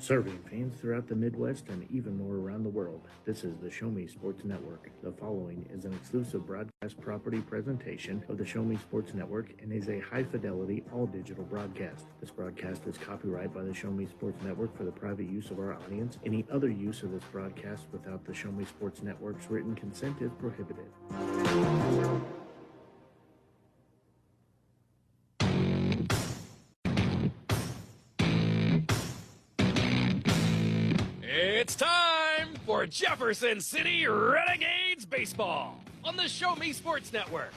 Serving fans throughout the Midwest and even more around the world, this is the Show Me Sports Network. The following is an exclusive broadcast property presentation of the Show Me Sports Network and is a high-fidelity, all-digital broadcast. This broadcast is copyright by the Show Me Sports Network for the private use of our audience. Any other use of this broadcast without the Show Me Sports Network's written consent is prohibited. It's time for Jefferson City Renegades Baseball on the Show Me Sports Network.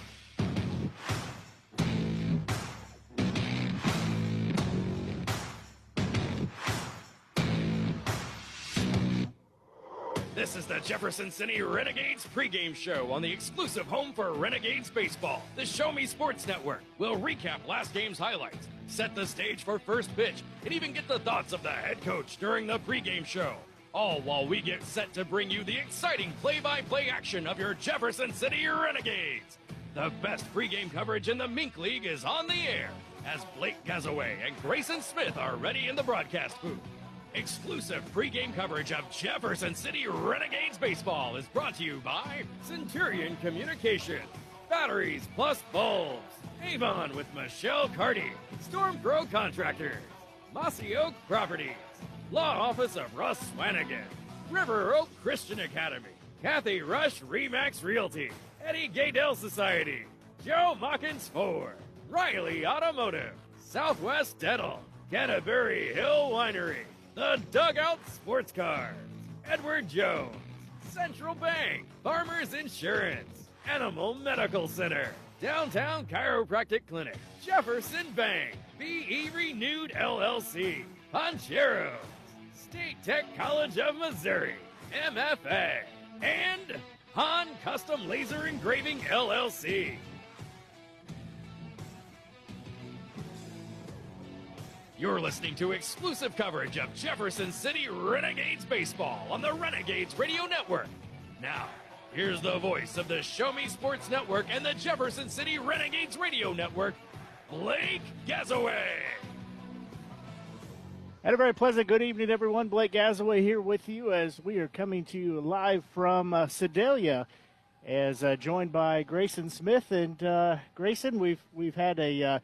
This is the Jefferson City Renegades pregame show on the exclusive home for Renegades Baseball. The Show Me Sports Network will recap last game's highlights, set the stage for first pitch, and even get the thoughts of the head coach during the pregame show. All while we get set to bring you the exciting play-by-play action of your Jefferson City Renegades. The best pregame coverage in the Mink League is on the air as Blake Gazaway and Grayson Smith are ready in the broadcast booth. Exclusive pregame coverage of Jefferson City Renegades Baseball is brought to you by Centurion Communication, Batteries Plus Bulbs, Avon with Michelle Carty, Storm Pro Contractors, Mossy Oak Properties, Law Office of Russ Swanigan, River Oak Christian Academy, Kathy Rush Remax Realty, Eddie Gaydell Society, Joe Mockins Ford, Riley Automotive, Southwest Dental, Canterbury Hill Winery, The Dugout Sports Cars, Edward Jones, Central Bank, Farmers Insurance, Animal Medical Center, Downtown Chiropractic Clinic, Jefferson Bank, BE Renewed LLC, Poncheros, State Tech College of Missouri, MFA, and Han Custom Laser Engraving LLC. You're listening to exclusive coverage of Jefferson City Renegades Baseball on the Renegades Radio Network. Now, here's the voice of the Show Me Sports Network and the Jefferson City Renegades Radio Network, Blake Gazaway. And a very pleasant good evening, everyone. Blake Gazaway here with you as we are coming to you live from Sedalia, as joined by Grayson Smith. And Grayson, we've had a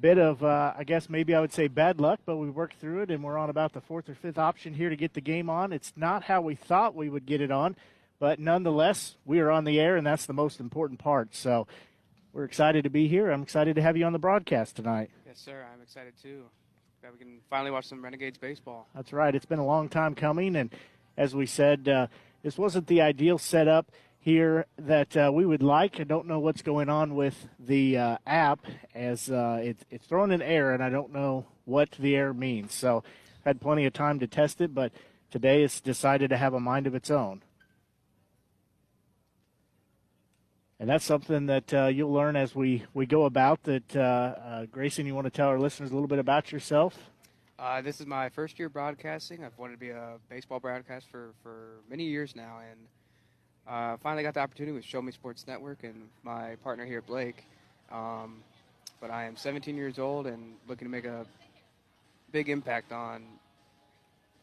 bit of, I guess maybe I would say bad luck, but we worked through it, and we're on about the fourth or fifth option here to get the game on. It's not how we thought we would get it on, but nonetheless, we are on the air, and that's the most important part. So we're excited to be here. I'm excited to have you on the broadcast tonight. Yes, sir. I'm excited, too. That we can finally watch some Renegades baseball. That's right. It's been a long time coming, and as we said, this wasn't the ideal setup here that we would like. I don't know what's going on with the app, as it's thrown in error, and I don't know what the error means. So I've had plenty of time to test it, but today it's decided to have a mind of its own. And that's something that you'll learn as we go about that. Grayson, you want to tell our listeners a little bit about yourself? This is my first year broadcasting. I've wanted to be a baseball broadcaster for many years now, and finally got the opportunity with Show Me Sports Network and my partner here, Blake. But I am 17 years old and looking to make a big impact on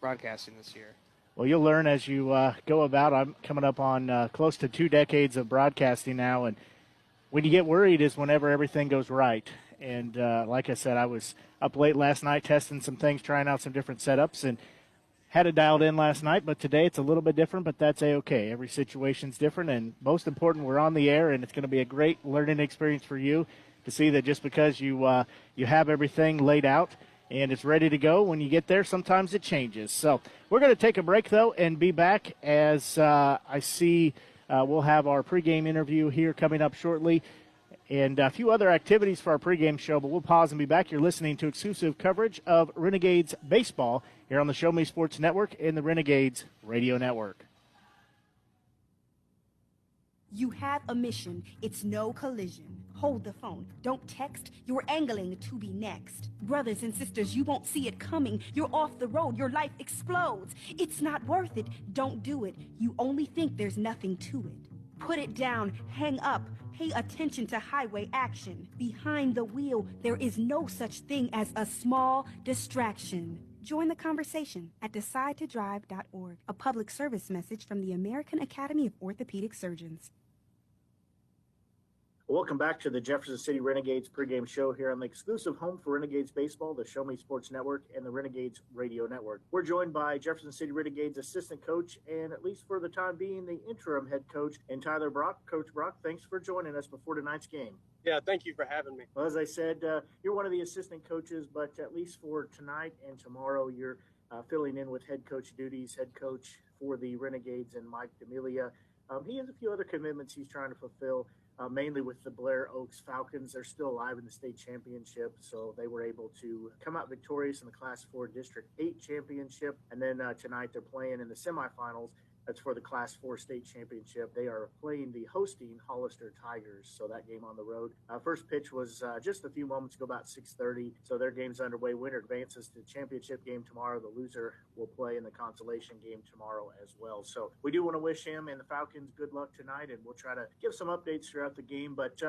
broadcasting this year. Well, you'll learn as you go about. I'm coming up on close to 2 decades of broadcasting now, and when you get worried is whenever everything goes right. And like I said, I was up late last night testing some things, trying out some different setups, and had it dialed in last night, but today it's a little bit different, but that's A-okay. Every situation's different, and most important, we're on the air, and it's going to be a great learning experience for you to see that just because you have everything laid out and it's ready to go, when you get there, sometimes it changes. So we're going to take a break, though, and be back as I see we'll have our pregame interview here coming up shortly and a few other activities for our pregame show, but we'll pause and be back. You're listening to exclusive coverage of Renegades Baseball here on the Show Me Sports Network and the Renegades Radio Network. You have a mission. It's no collision. Hold the phone. Don't text. You're angling to be next. Brothers and sisters, you won't see it coming. You're off the road. Your life explodes. It's not worth it. Don't do it. You only think there's nothing to it. Put it down. Hang up. Pay attention to highway action. Behind the wheel, there is no such thing as a small distraction. Join the conversation at decidetodrive.org, a public service message from the American Academy of Orthopedic Surgeons. Welcome back to the Jefferson City Renegades pregame show here on the exclusive home for Renegades baseball, the Show Me Sports Network, and the Renegades Radio Network. We're joined by Jefferson City Renegades assistant coach and, at least for the time being, the interim head coach, and Tyler Brock. Coach Brock, thanks for joining us before tonight's game. Yeah, thank you for having me. Well, as I said, you're one of the assistant coaches, but at least for tonight and tomorrow, you're filling in with head coach duties, head coach for the Renegades and Mike D'Amelia. He has a few other commitments he's trying to fulfill. Mainly with the Blair Oaks Falcons. They're still alive in the state championship, so they were able to come out victorious in the Class 4 District 8 championship. And then tonight they're playing in the semifinals. That's for the Class 4 state championship. They are playing the hosting Hollister Tigers, so that game on the road. First pitch was just a few moments ago, about 6:30, so their game's underway. Winner advances to the championship game tomorrow. The loser will play in the consolation game tomorrow as well. So we do want to wish him and the Falcons good luck tonight, and we'll try to give some updates throughout the game. But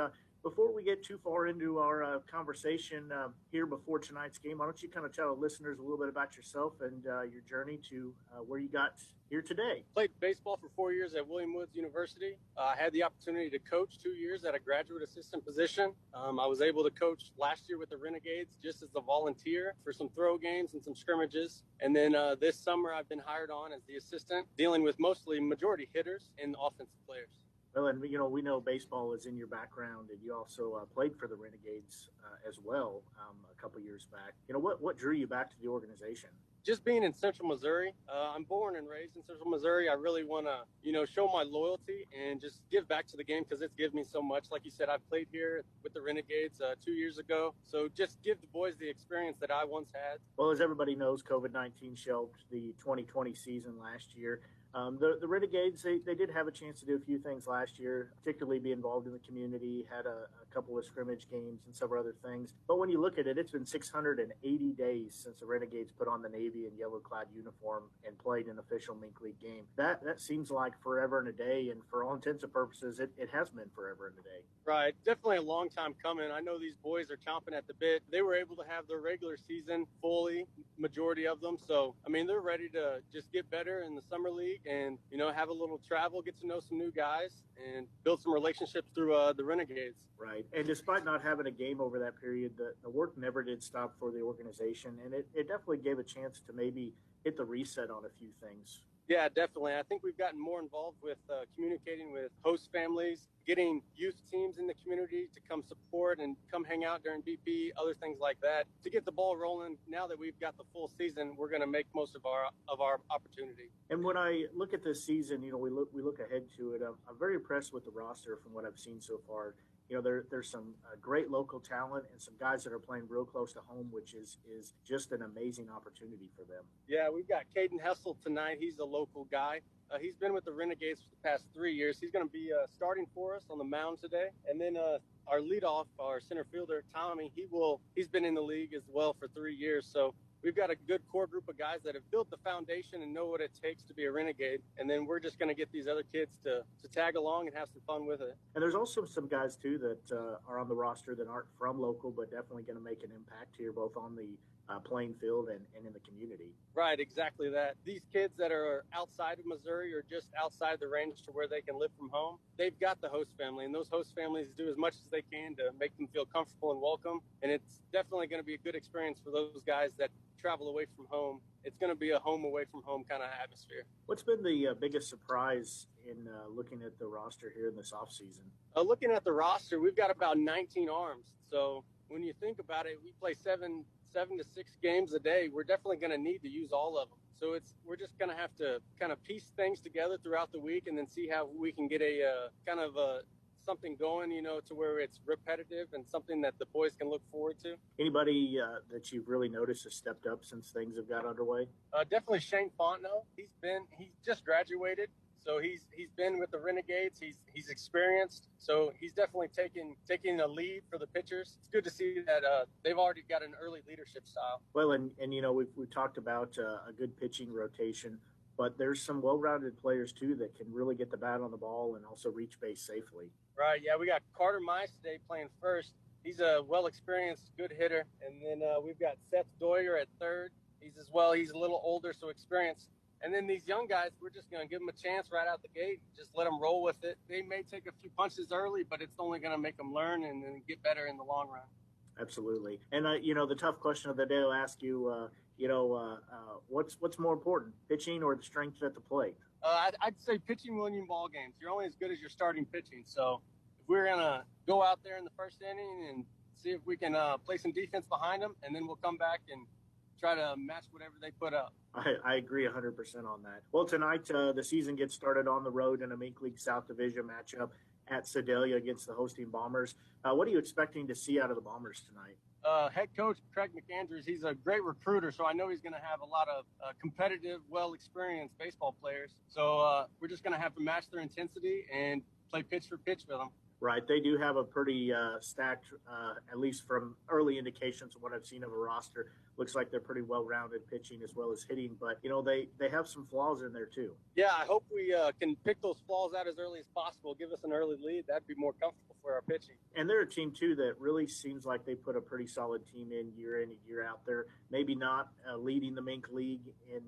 before we get too far into our conversation here before tonight's game, why don't you kind of tell the listeners a little bit about yourself and your journey to where you got here today? Played baseball for 4 years at William Woods University. I had the opportunity to coach 2 years at a graduate assistant position. I was able to coach last year with the Renegades just as a volunteer for some throw games and some scrimmages. And then this summer I've been hired on as the assistant, dealing with mostly majority hitters and offensive players. Well, and we know baseball is in your background, and you also played for the Renegades as well a couple years back. What drew you back to the organization? Just being in Central Missouri. I'm born and raised in Central Missouri. I really want to, show my loyalty and just give back to the game because it's given me so much. Like you said, I played here with the Renegades 2 years ago. So just give the boys the experience that I once had. Well, as everybody knows, COVID-19 shelved the 2020 season last year. The Renegades, they did have a chance to do a few things last year, particularly be involved in the community, had a couple of scrimmage games and several other things. But when you look at it, it's been 680 days since the Renegades put on the navy and yellow clad uniform and played an official Mink League game. That seems like forever and a day, and for all intents and purposes, it has been forever and a day. Right. Definitely a long time coming. I know these boys are chomping at the bit. They were able to have their regular season fully, majority of them. So, they're ready to just get better in the summer league and, have a little travel, get to know some new guys, and build some relationships through the Renegades. Right. And despite not having a game over that period, the work never did stop for the organization, and it definitely gave a chance to maybe hit the reset on a few things. Yeah, definitely. I think we've gotten more involved with communicating with host families, getting youth teams in the community to come support and come hang out during BP, other things like that. To get the ball rolling, now that we've got the full season, we're going to make most of our opportunity. And when I look at this season, we look ahead to it. I'm very impressed with the roster from what I've seen so far. There's some great local talent and some guys that are playing real close to home, which is just an amazing opportunity for them. Yeah, we've got Caden Hessel tonight. He's a local guy. He's been with the Renegades for the past 3 years. He's going to be starting for us on the mound today. And then our leadoff, our center fielder, Tommy, he's been in the league as well for 3 years. So we've got a good core group of guys that have built the foundation and know what it takes to be a Renegade. And then we're just going to get these other kids to tag along and have some fun with it. And there's also some guys, too, that are on the roster that aren't from local, but definitely going to make an impact here, both on the playing field and in the community. Right, exactly that. These kids that are outside of Missouri or just outside the range to where they can live from home, they've got the host family, and those host families do as much as they can to make them feel comfortable and welcome. And it's definitely going to be a good experience for those guys that travel away from home. It's going to be a home away from home kind of atmosphere. What's been the biggest surprise in looking at the roster here in this offseason? Looking at the roster, we've got about 19 arms. So when you think about it, we play seven to 6 games a day. We're definitely going to need to use all of them. So we're just going to have to kind of piece things together throughout the week and then see how we can get a kind of something going, to where it's repetitive and something that the boys can look forward to. Anybody that you've really noticed has stepped up since things have got underway? Definitely Shane Fontenot. He just graduated. So he's been with the Renegades. He's experienced. So he's definitely taking a lead for the pitchers. It's good to see that they've already got an early leadership style. Well, and we've talked about a good pitching rotation, but there's some well-rounded players too that can really get the bat on the ball and also reach base safely. Right. Yeah, we got Carter Mice today playing first. He's a well-experienced, good hitter. And then we've got Seth Doyer at third. He's a little older, so experienced. And then these young guys, we're just going to give them a chance right out the gate. Just let them roll with it. They may take a few punches early, but it's only going to make them learn and then get better in the long run. Absolutely. And, the tough question of the day, I'll ask you, what's more important, pitching or the strength at the plate? I'd say pitching will win ball games. You're only as good as your starting pitching. So if we're going to go out there in the first inning and see if we can play some defense behind them, and then we'll come back and try to match whatever they put up. I agree 100% on that. Well, tonight the season gets started on the road in a Mink League South Division matchup at Sedalia against the hosting Bombers. What are you expecting to see out of the Bombers tonight? Head coach Craig McAndrews, he's a great recruiter, so I know he's going to have a lot of competitive, well-experienced baseball players. So we're just going to have to match their intensity and play pitch for pitch with them. Right. They do have a pretty stacked, at least from early indications of what I've seen of a roster. Looks like they're pretty well-rounded pitching as well as hitting. But, they have some flaws in there too. Yeah, I hope we can pick those flaws out as early as possible, give us an early lead. That'd be more comfortable for our pitching. And they're a team, too, that really seems like they put a pretty solid team in and year out there. Maybe not leading the Mink League in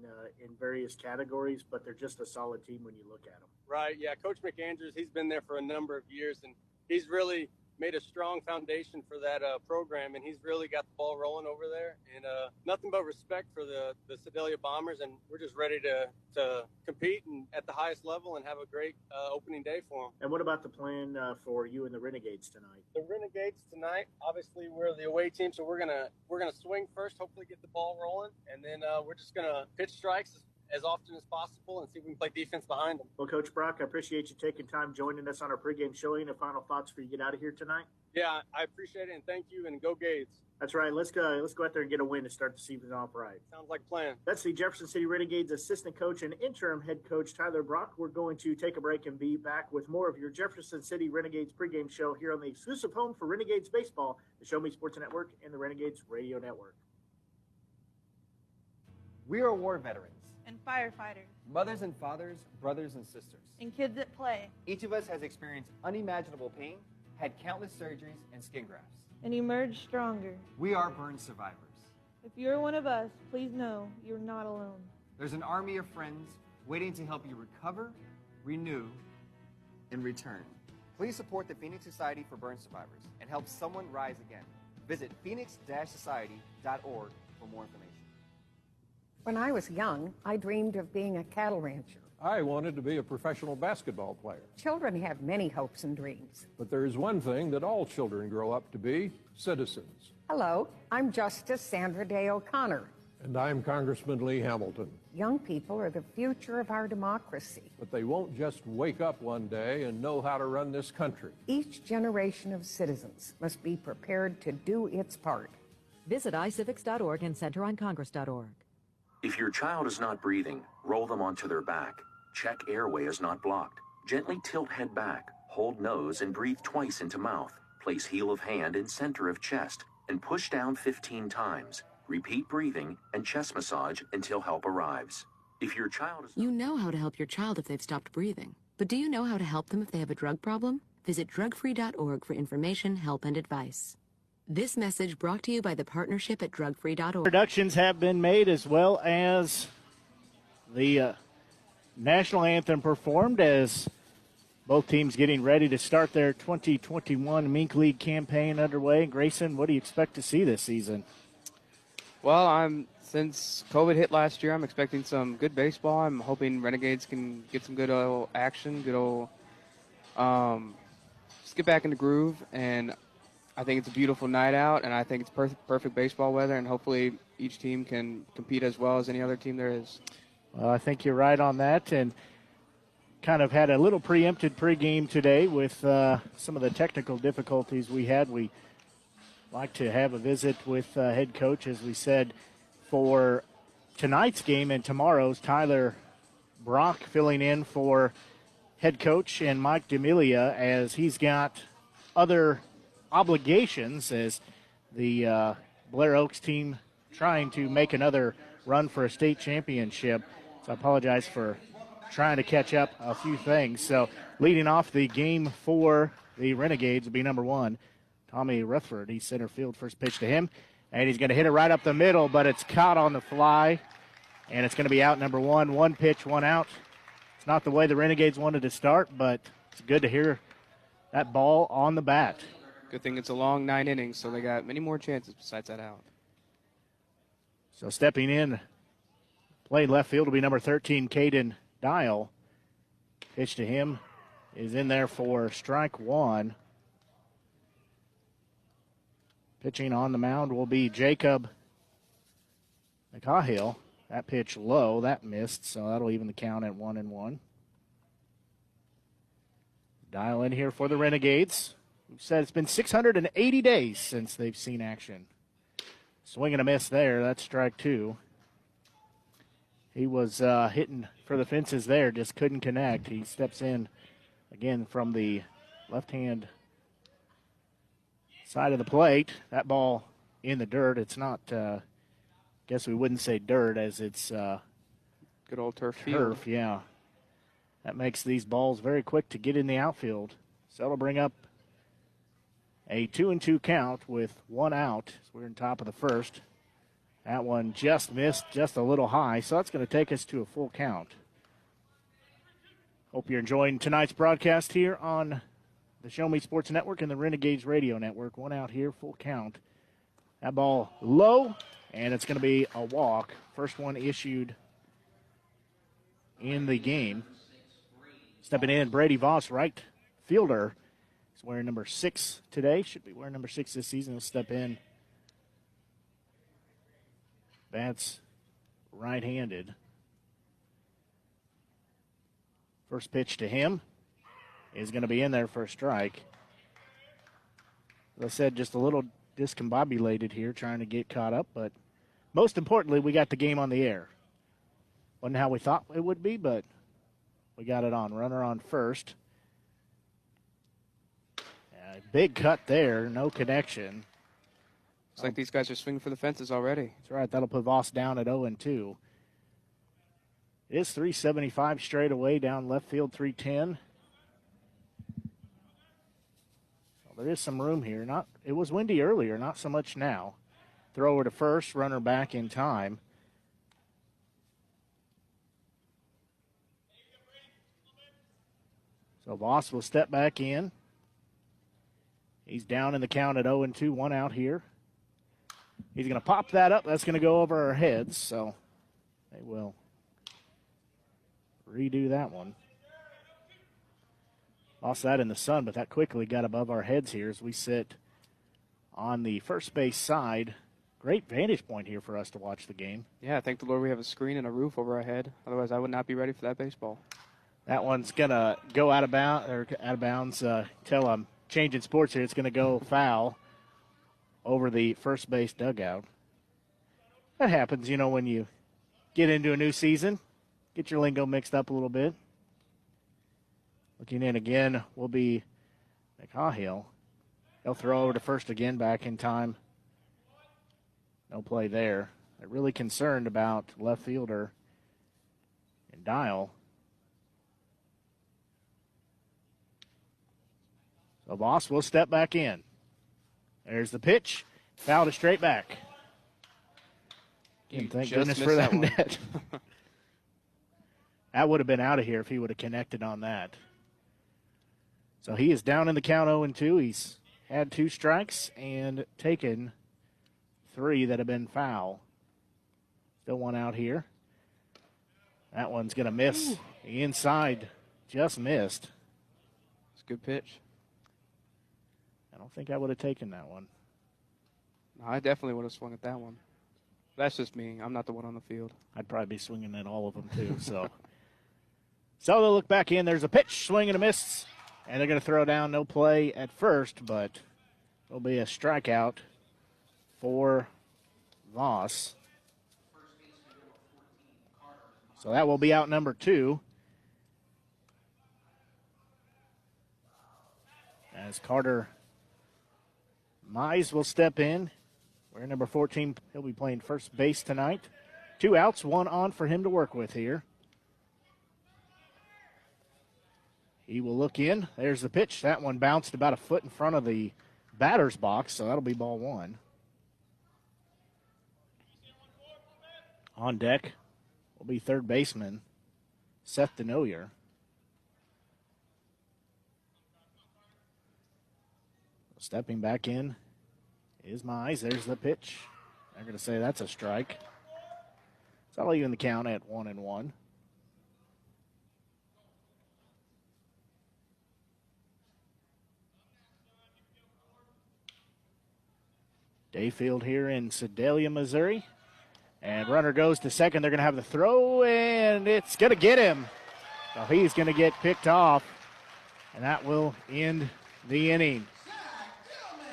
various categories, but they're just a solid team when you look at them. Right, yeah. Coach McAndrews, he's been there for a number of years, and he's really made a strong foundation for that program, and he's really got the ball rolling over there. And nothing but respect for the Sedalia Bombers, and we're just ready to compete and at the highest level and have a great opening day for them. And what about the plan for you and the Renegades tonight? The Renegades tonight, obviously we're the away team, so we're gonna swing first, hopefully get the ball rolling, and then we're just gonna pitch strikes as often as possible and see if we can play defense behind them. Well, Coach Brock, I appreciate you taking time joining us on our pregame show. Any final thoughts for you to get out of here tonight? Yeah, I appreciate it, and thank you, and go Gades. That's right. Let's go out there and get a win to start the season off right. Sounds like a plan. That's the Jefferson City Renegades assistant coach and interim head coach Tyler Brock. We're going to take a break and be back with more of your Jefferson City Renegades pregame show here on the exclusive home for Renegades Baseball, the Show Me Sports Network, and the Renegades Radio Network. We are war veterans. And firefighters. Mothers and fathers, brothers and sisters. And kids that play. Each of us has experienced unimaginable pain, had countless surgeries and skin grafts. And emerged stronger. We are burn survivors. If you're one of us, please know you're not alone. There's an army of friends waiting to help you recover, renew, and return. Please support the Phoenix Society for Burn Survivors and help someone rise again. Visit phoenix-society.org for more information. When I was young, I dreamed of being a cattle rancher. I wanted to be a professional basketball player. Children have many hopes and dreams. But there is one thing that all children grow up to be: citizens. Hello, I'm Justice Sandra Day O'Connor. And I'm Congressman Lee Hamilton. Young people are the future of our democracy. But they won't just wake up one day and know how to run this country. Each generation of citizens must be prepared to do its part. Visit iCivics.org and CenterOnCongress.org. If your child is not breathing, roll them onto their back. Check airway is not blocked. Gently tilt head back, hold nose, and breathe twice into mouth. Place heel of hand in center of chest and push down 15 times. Repeat breathing and chest massage until help arrives. If your child is... You know how to help your child if they've stopped breathing. But do you know how to help them if they have a drug problem? Visit drugfree.org for information, help, and advice. This message brought to you by the partnership at drugfree.org. Productions have been made as well as the national anthem performed as both teams getting ready to start their 2021 Mink League campaign underway. Grayson, what do you expect to see this season? Well, since COVID hit last year, I'm expecting some good baseball. I'm hoping Renegades can get some good old action, just get back in the groove, and I think it's a beautiful night out, and I think it's perfect baseball weather, and hopefully each team can compete as well as any other team there is. Well, I think you're right on that, and kind of had a little preempted pregame today with some of the technical difficulties we had. We like to have a visit with head coach, as we said, for tonight's game and tomorrow's. Tyler Brock filling in for head coach and Mike D'Amelia as he's got other obligations as the Blair Oaks team trying to make another run for a state championship. So I apologize for trying to catch up a few things. So leading off the game for the Renegades will be number 1, Tommy Rutherford. He's center field. First pitch to him. And he's going to hit it right up the middle, but it's caught on the fly. And it's going to be out number one. One pitch, one out. It's not the way the Renegades wanted to start, but it's good to hear that ball on the bat. Good thing it's a long 9 innings, so they got many more chances besides that out. So stepping in, playing left field will be number 13, Caden Dial. Pitch to him is in there for strike one. Pitching on the mound will be Jacob McCahill. That pitch low, that missed, so that'll even the count at 1-1. Dial in here for the Renegades, who said it's been 680 days since they've seen action. Swing and a miss there, that's strike two. He was hitting for the fences there, just couldn't connect. He steps in again from the left-hand side of the plate. That ball in the dirt. It's not, guess we wouldn't say dirt as it's good old turf field. field. Yeah. That makes these balls very quick to get in the outfield. So it'll bring up a 2-2 count with one out. So we're in top of the first. That one just missed, just a little high, so that's going to take us to a full count. Hope you're enjoying tonight's broadcast here on the Show Me Sports Network and the Renegades Radio Network. One out here, full count. That ball low, and it's going to be a walk. First one issued in the game. Stepping in, Brady Voss, right fielder. He's wearing number 6 today. Should be wearing number 6 this season. He'll step in. Bats right-handed. First pitch to him is going to be in there for a strike. As I said, just a little discombobulated here, trying to get caught up, but most importantly, we got the game on the air. Wasn't how we thought it would be, but we got it on. Runner on first. Big cut there, no connection. Looks like these guys are swinging for the fences already. That's right. That'll put Voss down at 0-2. It is 375 straight away down left field, 310. Well, there is some room here. It was windy earlier, not so much now. Thrower to first, runner back in time. So Voss will step back in. He's down in the count at 0-2, one out here. He's going to pop that up. That's going to go over our heads, so they will redo that one. Lost that in the sun, but that quickly got above our heads here as we sit on the first base side. Great vantage point here for us to watch the game. Yeah, thank the Lord we have a screen and a roof over our head. Otherwise, I would not be ready for that baseball. That one's going to go out of bounds. Till I'm changing sports here, it's going to go foul over the first base dugout. That happens, when you get into a new season. Get your lingo mixed up a little bit. Looking in again will be McCahill. He'll throw over to first again, back in time. No play there. They're really concerned about left fielder and Dial. So Voss will step back in. There's the pitch. Foul to straight back. Again, thank goodness for that net. That would have been out of here if he would have connected on that. So he is down in the count 0-2. He's had 2 strikes and taken 3 that have been foul. Still one out here. That one's going to miss. Ooh. The inside just missed. It's a good pitch. I don't think I would have taken that one. No, I definitely would have swung at that one. That's just me. I'm not the one on the field. I'd probably be swinging at all of them, too. So they'll look back in. There's a pitch, swing and a miss. And they're going to throw down, no play at first, but it'll be a strikeout for Voss. So that will be out number 2. As Carter Mize will step in. We're number 14. He'll be playing first base tonight. 2 outs, 1 on for him to work with here. He will look in. There's the pitch. That one bounced about a foot in front of the batter's box, so that'll be ball 1. On deck will be third baseman Seth Denoyer. Stepping back in is Mize. There's the pitch. I'm going to say that's a strike. So I'll even the count at 1-1. Dayfield here in Sedalia, Missouri. And runner goes to second. They're going to have the throw, and it's going to get him. So he's going to get picked off, and that will end the inning.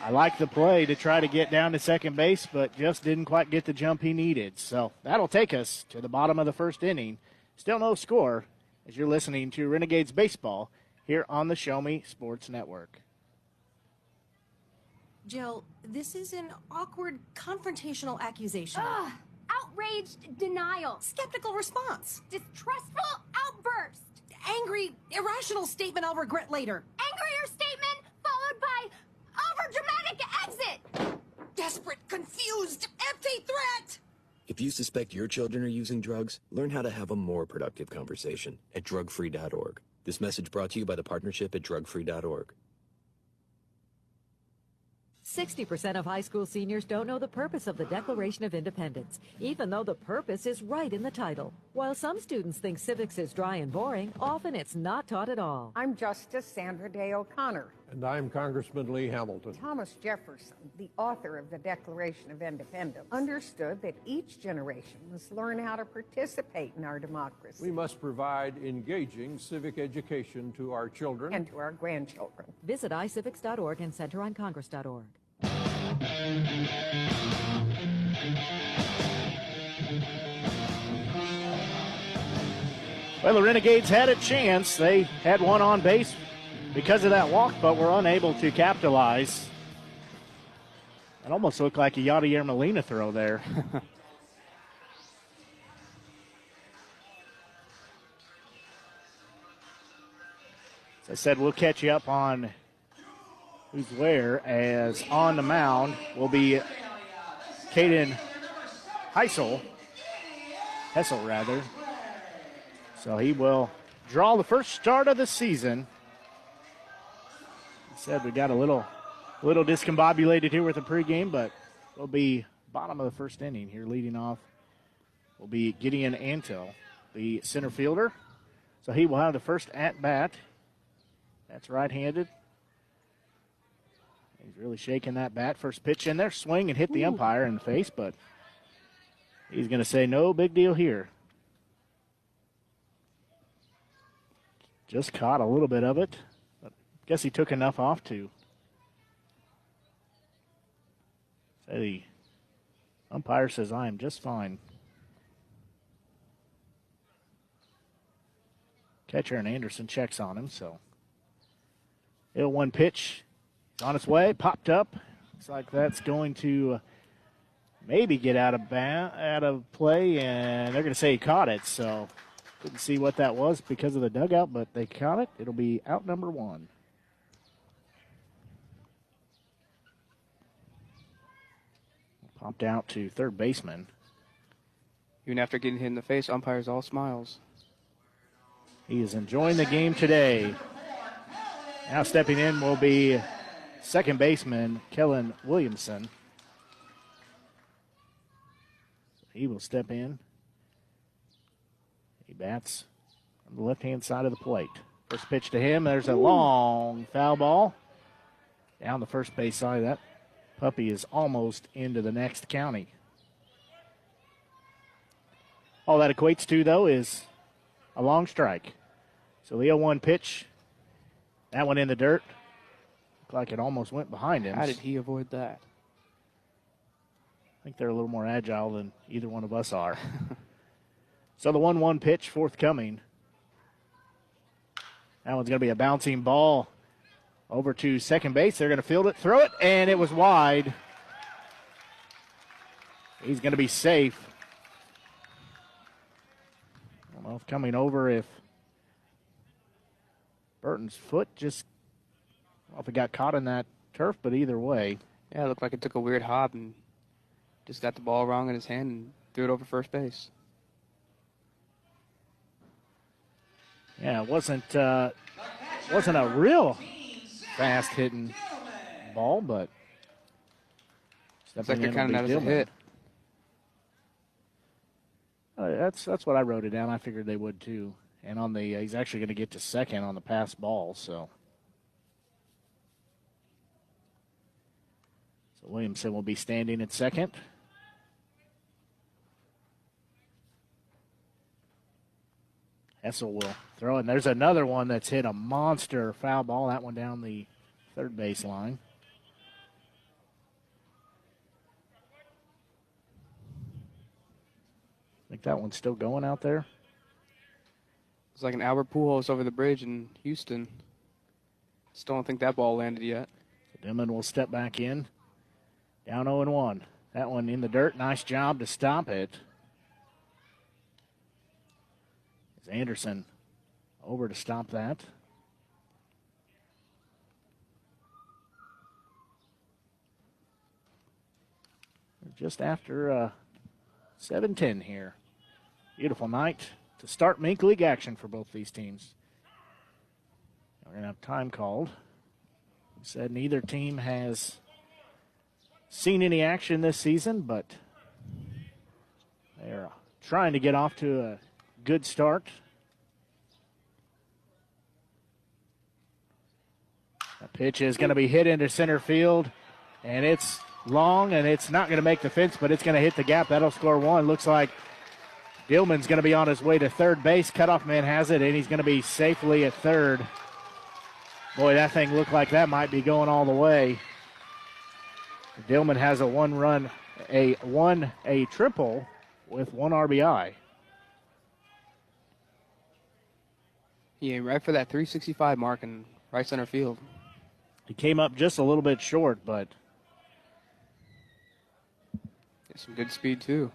I like the play to try to get down to second base, but just didn't quite get the jump he needed. So that'll take us to the bottom of the first inning. Still no score as you're listening to Renegades Baseball here on the Show Me Sports Network. Jill, this is an awkward, confrontational accusation. Ugh! Outraged denial. Skeptical response. Distrustful outburst. Angry, irrational statement I'll regret later. Angrier statement followed by overdramatic exit. Desperate, confused, empty threat. If you suspect your children are using drugs, learn how to have a more productive conversation at drugfree.org. This message brought to you by the partnership at drugfree.org. 60% of high school seniors don't know the purpose of the Declaration of Independence, even though the purpose is right in the title. While some students think civics is dry and boring, often it's not taught at all. I'm Justice Sandra Day O'Connor. And I'm Congressman Lee Hamilton. Thomas Jefferson, the author of the Declaration of Independence, understood that each generation must learn how to participate in our democracy. We must provide engaging civic education to our children and to our grandchildren. Visit iCivics.org and centeroncongress.org. Well, the Renegades had a chance. They had one on base because of that walk, but were unable to capitalize. It almost looked like a Yadier Molina throw there. As I said, we'll catch you up on who's where, as on the mound will be Caden Hessel, rather. So he will draw the first start of the season. He said we got a little discombobulated here with the pregame, but we'll be bottom of the first inning here. Leading off will be Gideon Antel, the center fielder. So he will have the first at-bat. That's right-handed. He's really shaking that bat. First pitch in there, swing and hit the umpire in the face, but he's going to say no big deal here. Just caught a little bit of it, but I guess he took enough off to say the umpire says, I am just fine. Catcher and Anderson checks on him, so 0-1 pitch. It's on its way, popped up. Looks like that's going to maybe get out of play, and they're going to say he caught it. So couldn't see what that was because of the dugout, but they caught it. It'll be out number one. Popped out to third baseman. Even after getting hit in the face, umpire's all smiles. He is enjoying the game today. Now stepping in will be second baseman Kellen Williamson. He will step in. He bats on the left-hand side of the plate. First pitch to him. There's a long foul ball down the first base side. That puppy is almost into the next county. All that equates to, though, is a long strike. So the 0-1 pitch, that one in the dirt. Looked like it almost went behind him. How did he avoid that? I think they're a little more agile than either one of us are. So the 1-1 pitch forthcoming. That one's going to be a bouncing ball over to second base. They're going to field it, throw it, and it was wide. He's going to be safe. I don't know if coming over, if Burton's foot just, I don't know if it got caught in that turf, but either way. Yeah, it looked like it took a weird hop and just got the ball wrong in his hand and threw it over first base. Yeah, it wasn't a real fast-hitting ball, but it's like they're counting that as a hit. That's what I wrote it down. I figured they would too. And on the he's actually going to get to second on the pass ball. So Williamson will be standing at second. Hessel will throw it. And there's another one that's hit a monster foul ball. That one down the third base line. I think that one's still going out there. It's like an Albert Pujols over the bridge in Houston. Still don't think that ball landed yet. Dillman will step back in. Down 0-1. That one in the dirt. Nice job to stop it. As Anderson over to stop that. Just after 7:10 here. Beautiful night to start Mink League action for both these teams. We're going to have time called. We said neither team has seen any action this season, but they're trying to get off to a good start. The pitch is going to be hit into center field, and it's long, and it's not going to make the fence, but it's going to hit the gap. That'll score one. Looks like Dillman's going to be on his way to third base. Cutoff man has it, and he's going to be safely at third. Boy, that thing looked like that might be going all the way. Dillman has a triple with 1 RBI. He aimed right for that 365 mark in right center field. He came up just a little bit short, but some good speed too.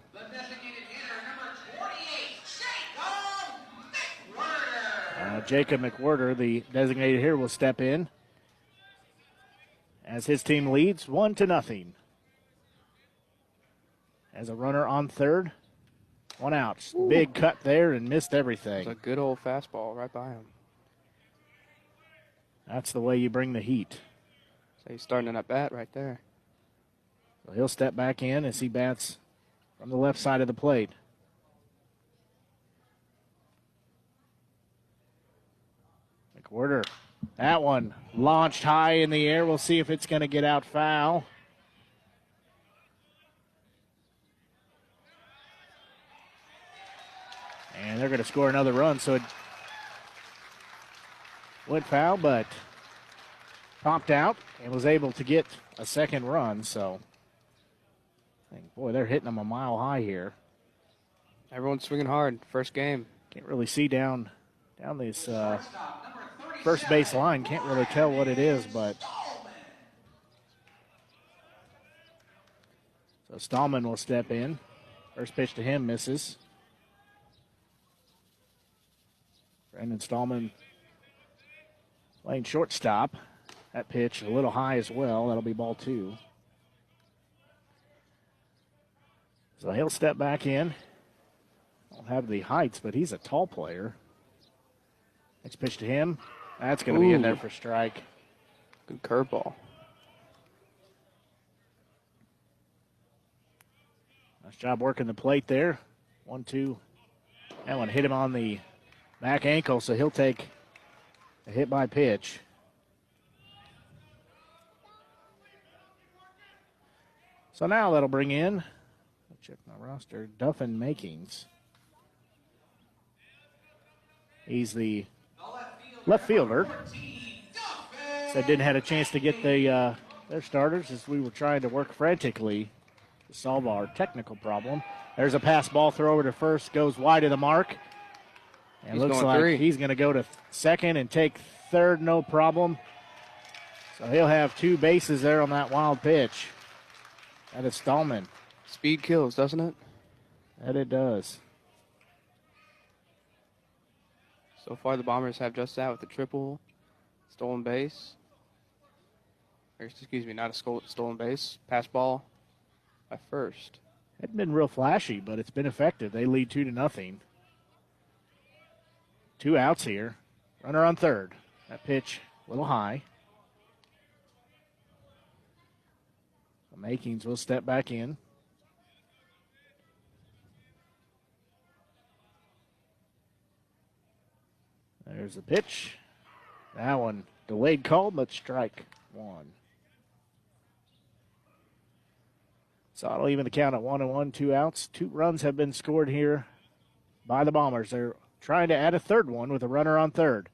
Jacob McWhirter, the designated hitter, will step in as his team leads 1-0. As a runner on third, 1 out. Ooh. Big cut there and missed everything. It's a good old fastball right by him. That's the way you bring the heat. So he's starting at bat right there. So he'll step back in as he bats from the left side of the plate. McWhirter, that one launched high in the air. We'll see if it's going to get out foul. And they're going to score another run, so it went foul, but popped out and was able to get a second run. So, boy, they're hitting them a mile high here. Everyone's swinging hard. First game. Can't really see down this first base line. Can't really tell what it is, but so Stallman will step in. First pitch to him misses. Brandon Stallman playing shortstop. That pitch a little high as well. That'll be ball 2. So he'll step back in. Don't have the heights, but he's a tall player. Next pitch to him. That's going to be in there for strike. Good curveball. Nice job working the plate there. 1-2. That one hit him on the back ankle, so he'll take a hit by pitch. So now that'll bring in, check my roster, Duffin Makings. He's the left fielder. So didn't have a chance to get their starters as we were trying to work frantically to solve our technical problem. There's a pass ball throw over to first, goes wide of the mark. And looks like he's going to go to second and take third, no problem. So he'll have 2 bases there on that wild pitch. That is Stallman. Speed kills, doesn't it? That it does. So far, the Bombers have just that with the triple, stolen base. Or, excuse me, not a stolen base. Pass ball by first. Hadn't been real flashy, but it's been effective. They lead 2-0. 2 outs here. Runner on third. That pitch a little high. The Makings will step back in. There's the pitch. That one delayed call, but strike one. So it'll even the count at 1-1, 2 outs. 2 runs have been scored here by the Bombers. They're trying to add a third one with a runner on third.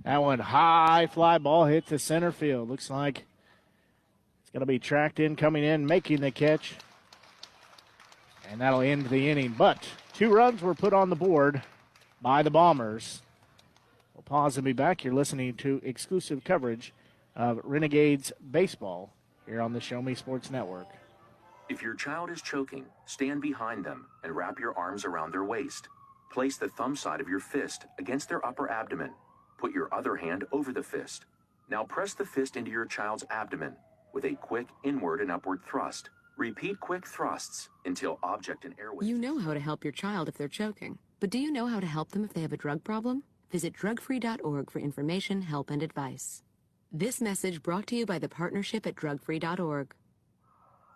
That one high fly ball hit to center field. Looks like it's going to be tracked in, coming in, making the catch. And that'll end the inning. But 2 runs were put on the board by the Bombers. We'll pause and be back. You're listening to exclusive coverage of Renegades baseball here on the Show Me Sports Network. If your child is choking, stand behind them and wrap your arms around their waist. Place the thumb side of your fist against their upper abdomen. Put your other hand over the fist. Now press the fist into your child's abdomen with a quick inward and upward thrust. Repeat quick thrusts until object and airway. You know how to help your child if they're choking, but do you know how to help them if they have a drug problem? Visit drugfree.org for information, help, and advice. This message brought to you by the partnership at drugfree.org.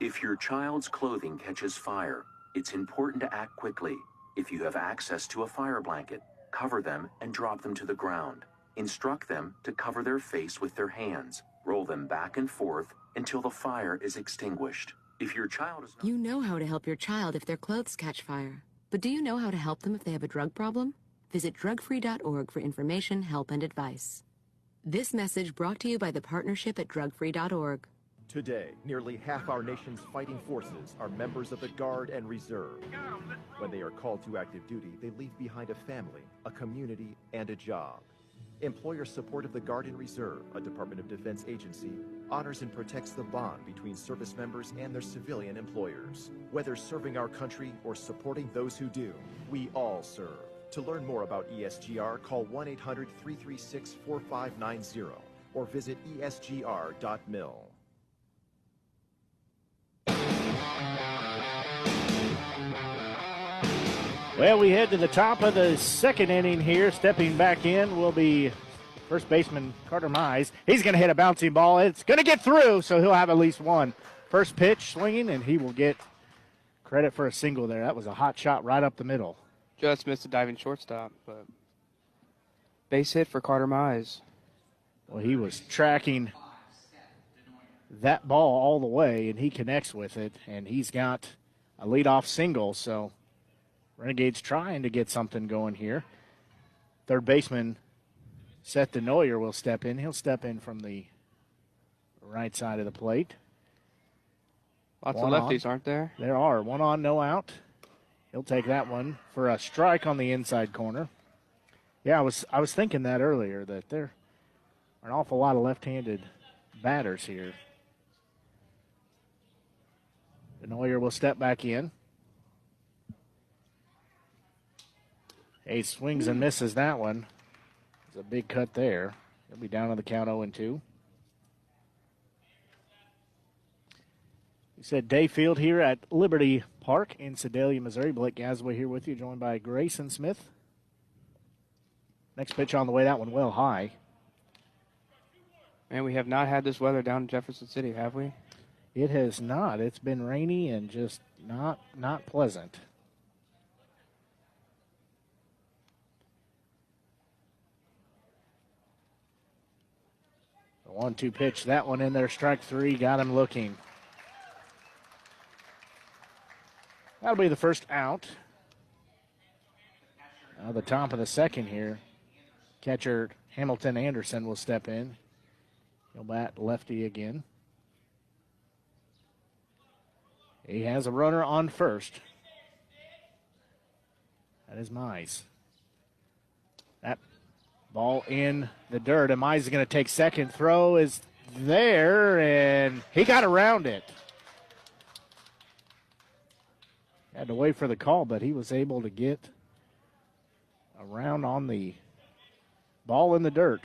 If your child's clothing catches fire, it's important to act quickly. If you have access to a fire blanket, cover them and drop them to the ground. Instruct them to cover their face with their hands. Roll them back and forth until the fire is extinguished. If your child is not... You know how to help your child if their clothes catch fire, but do you know how to help them if they have a drug problem? Visit drugfree.org for information, help, and advice. This message brought to you by the partnership at drugfree.org. Today, nearly half our nation's fighting forces are members of the Guard and Reserve. When they are called to active duty, they leave behind a family, a community, and a job. Employer support of the Guard and Reserve, a Department of Defense agency, honors and protects the bond between service members and their civilian employers. Whether serving our country or supporting those who do, we all serve. To learn more about ESGR, call 1-800-336-4590 or visit esgr.mil. Well, we head to the top of the second inning here. Stepping back in will be first baseman Carter Mize. He's going to hit a bouncing ball. It's going to get through, so he'll have at least one. First pitch swinging, and he will get credit for a single there. That was a hot shot right up the middle. Just missed a diving shortstop, but base hit for Carter Mize. Well, he was tracking that ball all the way, and he connects with it, and he's got a leadoff single, so Renegades trying to get something going here. Third baseman Seth DeNoyer will step in. He'll step in from the right side of the plate. Lots of lefties, aren't there? There are. 1 on, no out. He'll take that one for a strike on the inside corner. Yeah, I was thinking that earlier, that there are an awful lot of left-handed batters here. DeNoyer will step back in. He swings and misses that one. There's a big cut there. He'll be down on the count 0-2. We said day field here at Liberty Park in Sedalia, Missouri. Blake Gasaway here with you, joined by Grayson Smith. Next pitch on the way, that one well high. Man, we have not had this weather down in Jefferson City, have we? It has not. It's been rainy and just not pleasant. The 1-2 pitch, that one in there, strike 3, got him looking. That'll be the first out. Now the top of the second here. Catcher Hamilton Anderson will step in. He'll bat lefty again. He has a runner on first. That is Mize. That ball in the dirt, and Mize is going to take second. Throw is there, and he got around it. Had to wait for the call, but he was able to get around on the ball in the dirt.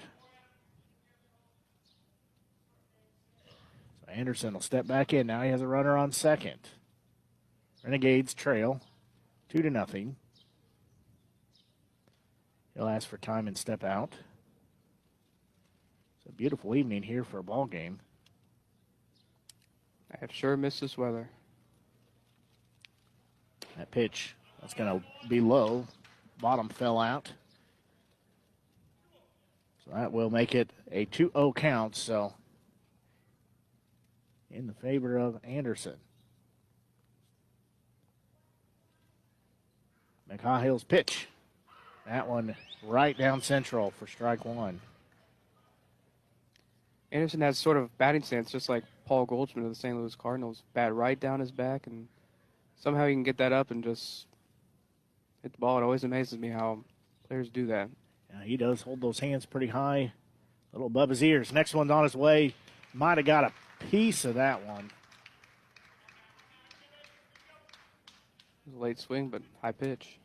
So Anderson will step back in. Now he has a runner on second. Renegades trail 2-0. He'll ask for time and step out. It's a beautiful evening here for a ball game. I have sure missed this weather. That pitch, that's going to be low. Bottom fell out. So that will make it a 2-0 count. So in the favor of Anderson. McCahill's pitch. That one right down central for strike one. Anderson has sort of batting stance just like Paul Goldschmidt of the St. Louis Cardinals. Bat right down his back, and somehow he can get that up and just hit the ball. It always amazes me how players do that. Yeah, he does hold those hands pretty high, a little above his ears. Next one's on his way. Might have got a piece of that one. It was a late swing, but high pitch.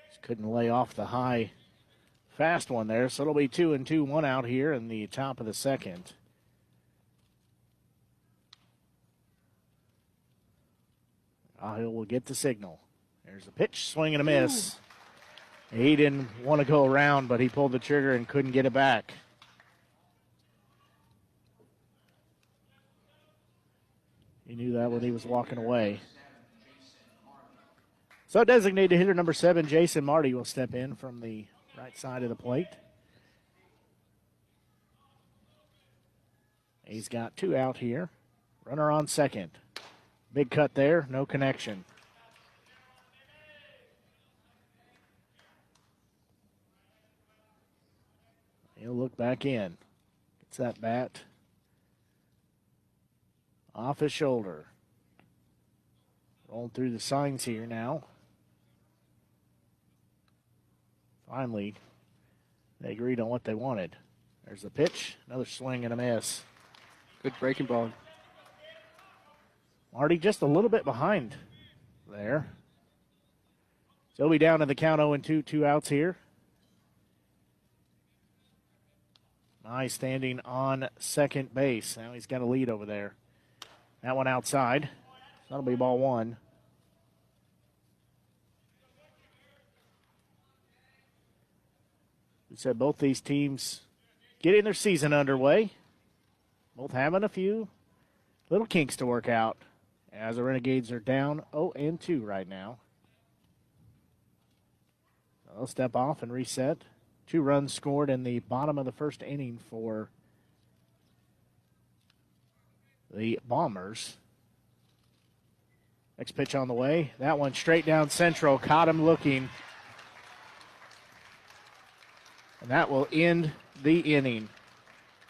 Just couldn't lay off the high, fast one there. So it'll be 2-2, 1 out here in the top of the second. Cahill will get the signal. There's a pitch, swing and a miss. Ooh. He didn't want to go around, but he pulled the trigger and couldn't get it back. He knew that when he was walking away. So designated hitter number 7, Jason Marty, will step in from the right side of the plate. He's got 2 out here. Runner on second. Big cut there, no connection. He'll look back in. Gets that bat off his shoulder. Rolling through the signs here now. Finally, they agreed on what they wanted. There's the pitch, another swing and a miss. Good breaking ball. Marty just a little bit behind there. So he'll be down to the count 0-2, 2 outs here. Nye standing on second base. Now he's got a lead over there. That one outside. That'll be ball 1. We said both these teams getting their season underway. Both having a few little kinks to work out, as the Renegades are down 0-2 right now. They'll step off and reset. 2 runs scored in the bottom of the first inning for the Bombers. Next pitch on the way. That one straight down central. Caught him looking. And that will end the inning.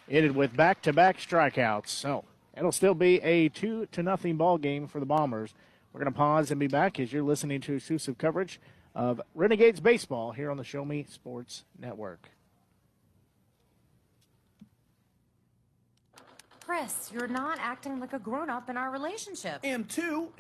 Ended with back-to-back strikeouts. So it'll still be a 2-0 ball game for the Bombers. We're going to pause and be back as you're listening to exclusive coverage of Renegades baseball here on the Show Me Sports Network. Chris, you're not acting like a grown-up in our relationship. Am too.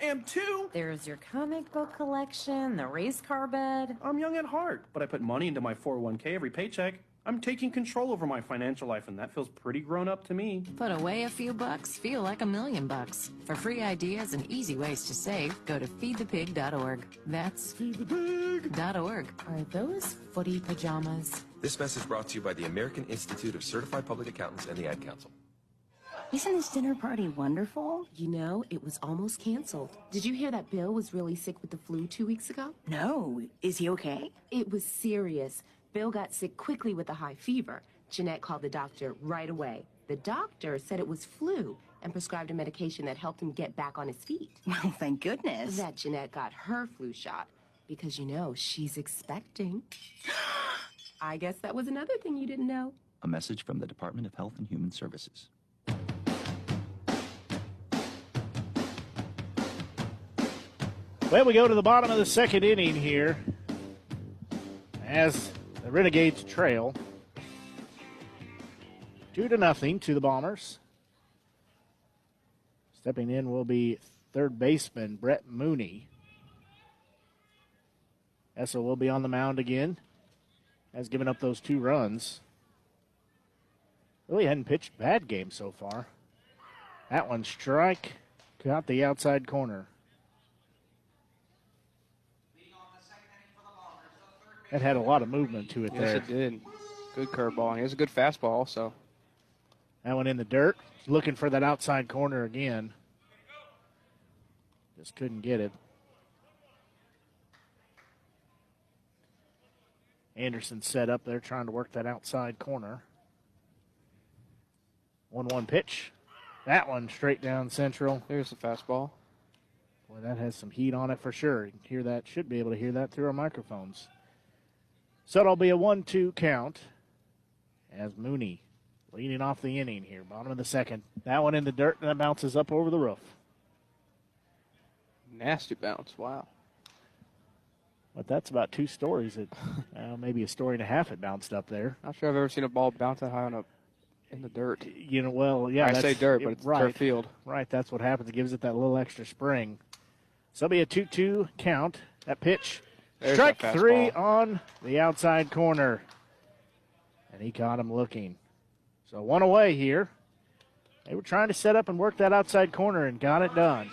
There's your comic book collection, the race car bed. I'm young at heart, but I put money into my 401k every paycheck. I'm taking control over my financial life, and that feels pretty grown up to me. Put away a few bucks, feel like $1 million. For free ideas and easy ways to save, go to feedthepig.org. That's feedthepig.org. Are those footy pajamas? This message brought to you by the American Institute of Certified Public Accountants and the Ad Council. Isn't this dinner party wonderful? You know, it was almost canceled. Did you hear that Bill was really sick with the flu 2 weeks ago? No. Is he okay? It was serious. Bill got sick quickly with a high fever. Jeanette called the doctor right away. The doctor said it was flu and prescribed a medication that helped him get back on his feet. Well, thank goodness. That Jeanette got her flu shot because, you know, she's expecting. I guess that was another thing you didn't know. A message from the Department of Health and Human Services. Well, we go to the bottom of the second inning here as the Renegades trail 2-0 to the Bombers. Stepping in will be third baseman Brett Mooney. Essa will be on the mound again. Has given up those 2 runs. Really hadn't pitched a bad game so far. That one strike, got the outside corner. That had a lot of movement to it Yes, there. it did. Good curveball. And he has a good fastball also. That one in the dirt. Looking for that outside corner again. Just couldn't get it. Anderson set up there trying to work that outside corner. 1-1 pitch. That one straight down central. There's the fastball. Boy, that has some heat on it for sure. You can hear that, should be able to hear that through our microphones. So it'll be a 1-2 count as Mooney leading off the inning here. Bottom of the second. That one in the dirt, and that bounces up over the roof. Nasty bounce. Wow. But that's about 2 stories. It, maybe a story and a half it bounced up there. Not sure I've ever seen a ball bounce that high in the dirt. You know, well, yeah. I say dirt, but it's right, turf field. Right, that's what happens. It gives it that little extra spring. So it'll be a 2-2 count. That pitch. There's Strike that 3 fastball. on the outside corner. And he caught him looking. So 1 away here. They were trying to set up and work that outside corner and got it done.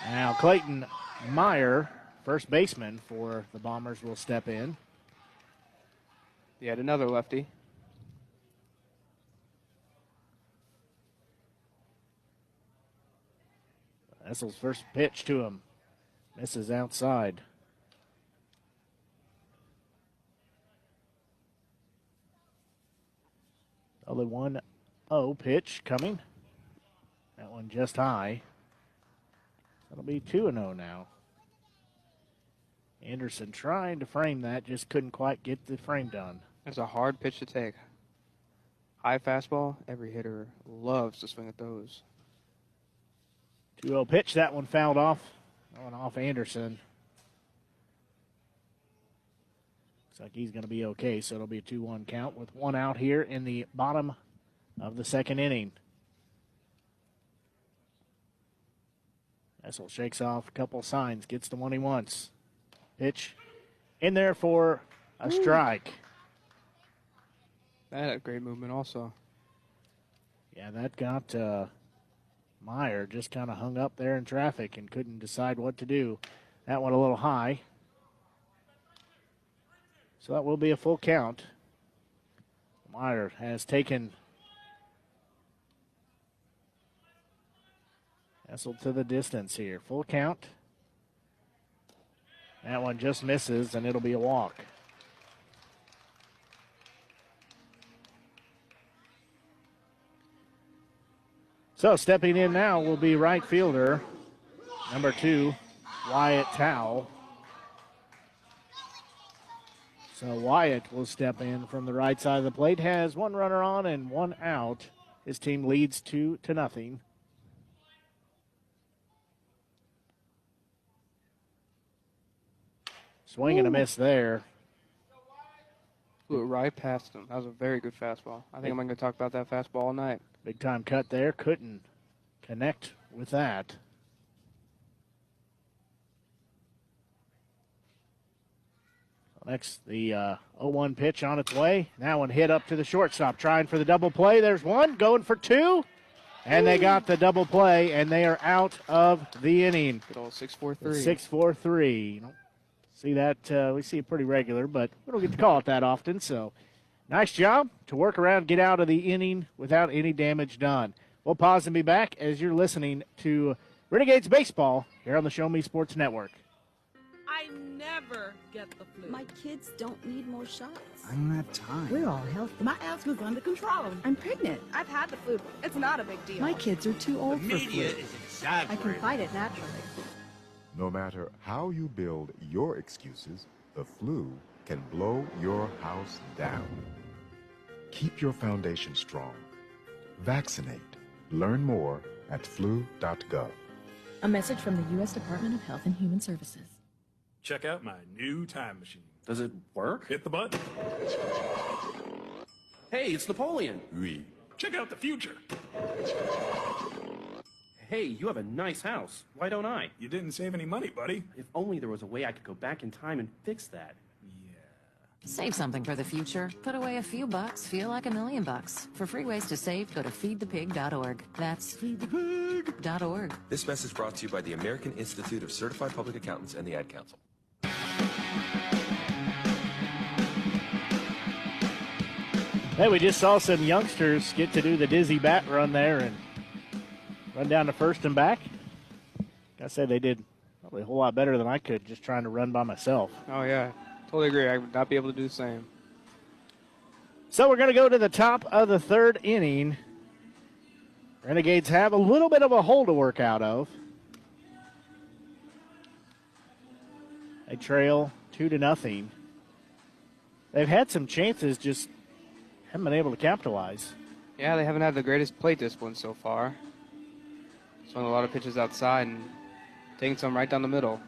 Now Clayton Meyer, first baseman for the Bombers, will step in. Yet another lefty. Essel's first pitch to him. Misses outside. Only 1-0 pitch coming. That one just high. That'll be 2-0 now. Anderson trying to frame that, just couldn't quite get the frame done. That's a hard pitch to take. High fastball, every hitter loves to swing at those. 2-0 pitch, that one fouled off. That one off Anderson. Looks like he's going to be okay, so it'll be a 2-1 count with 1 out here in the bottom of the second inning. Essel shakes off a couple signs, gets the one he wants. Pitch in there for a strike. That had great movement also. Yeah, that got Meyer just kind of hung up there in traffic and couldn't decide what to do. That one a little high. So that will be a full count. Meyer has taken Essel to the distance here. Full count. That one just misses, and it'll be a walk. So stepping in now will be right fielder, number 2, Wyatt Towle. So Wyatt will step in from the right side of the plate. Has 1 runner on and 1 out. His team leads 2-0. Swing and a miss there. Flew it right past him. That was a very good fastball. I think I'm going to talk about that fastball all night. Big time cut there. Couldn't connect with that. Next, the 0-1 pitch on its way. That one hit up to the shortstop, trying for the double play. There's 1, going for 2. And they got the double play, and they are out of the inning. Good old 6-4-3. 6-4-3. You don't see that. We see it pretty regular, but we don't get to call it that often. So nice job to work around, get out of the inning without any damage done. We'll pause and be back as you're listening to Renegades Baseball here on the Show Me Sports Network. I never get the flu. My kids don't need more shots. I don't have time. We're all healthy. My asthma's under control. I'm pregnant. I've had the flu. It's not a big deal. My kids are too old for flu. Media is exaggerating. I can fight it naturally. No matter how you build your excuses, the flu can blow your house down. Keep your foundation strong. Vaccinate. Learn more at flu.gov. A message from the U.S. Department of Health and Human Services. Check out my new time machine. Does it work? Hit the button. Hey, it's Napoleon. Oui. Check out the future. Hey, you have a nice house. Why don't I? You didn't save any money, buddy. If only there was a way I could go back in time and fix that. Save something for the future. Put away a few bucks, feel like $1 million. For free ways to save, go to feedthepig.org. That's feedthepig.org. This message brought to you by the American Institute of Certified Public Accountants and the Ad Council. Hey, we just saw some youngsters get to do the dizzy bat run there and run down to first and back. I said they did probably a whole lot better than I could just trying to run by myself. Oh, yeah. Totally agree. I would not be able to do the same. So we're going to go to the top of the third inning. Renegades have a little bit of a hole to work out of. They trail 2-0. They've had some chances, just haven't been able to capitalize. Yeah, they haven't had the greatest plate discipline so far. Swung a lot of pitches outside and taking some right down the middle.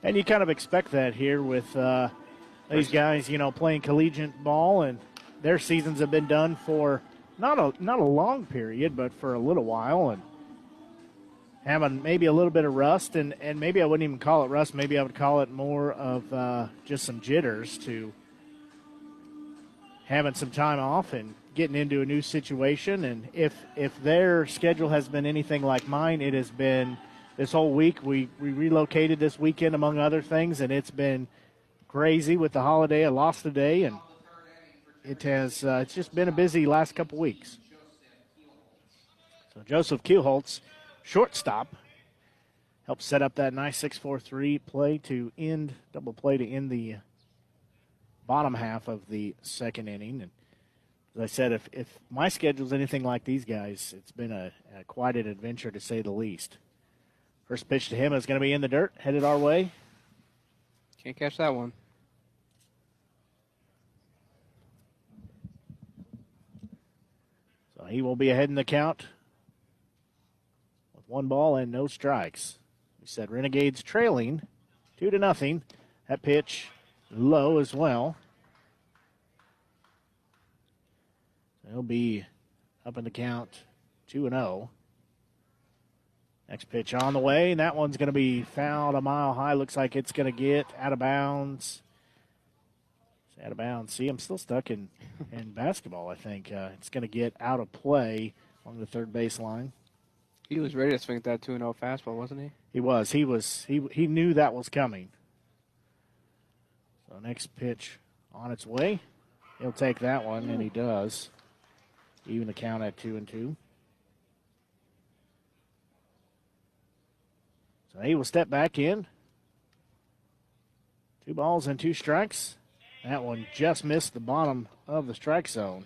And you kind of expect that here with these guys, playing collegiate ball, and their seasons have been done for not a long period, but for a little while, and having maybe a little bit of rust, and maybe I wouldn't even call it rust. Maybe I would call it more of just some jitters to having some time off and getting into a new situation. And if their schedule has been anything like mine, it has been this whole week. We relocated this weekend, among other things, and it's been crazy with the holiday. I lost a day, and it's just been a busy last couple weeks. So Joseph Kielholtz, shortstop, helped set up that nice 6-4-3 play to end, double play to end the bottom half of the second inning. And as I said, if my schedule's anything like these guys, it's been quite an adventure to say the least. First pitch to him is going to be in the dirt, headed our way. Can't catch that one. So he will be ahead in the count with 1 ball and no strikes. We said Renegades trailing 2-0. That pitch low as well. He'll be up in the count 2-0. Next pitch on the way, and that one's going to be fouled a mile high. Looks like it's going to get out of bounds. It's out of bounds. See, I'm still stuck in basketball, I think. It's going to get out of play along the third baseline. He was ready to swing that 2-0 fastball, wasn't he? He was. He knew that was coming. So next pitch on its way. He'll take that one, and he does. Even the count at 2-2. So he will step back in. 2 balls and 2 strikes. That one just missed the bottom of the strike zone.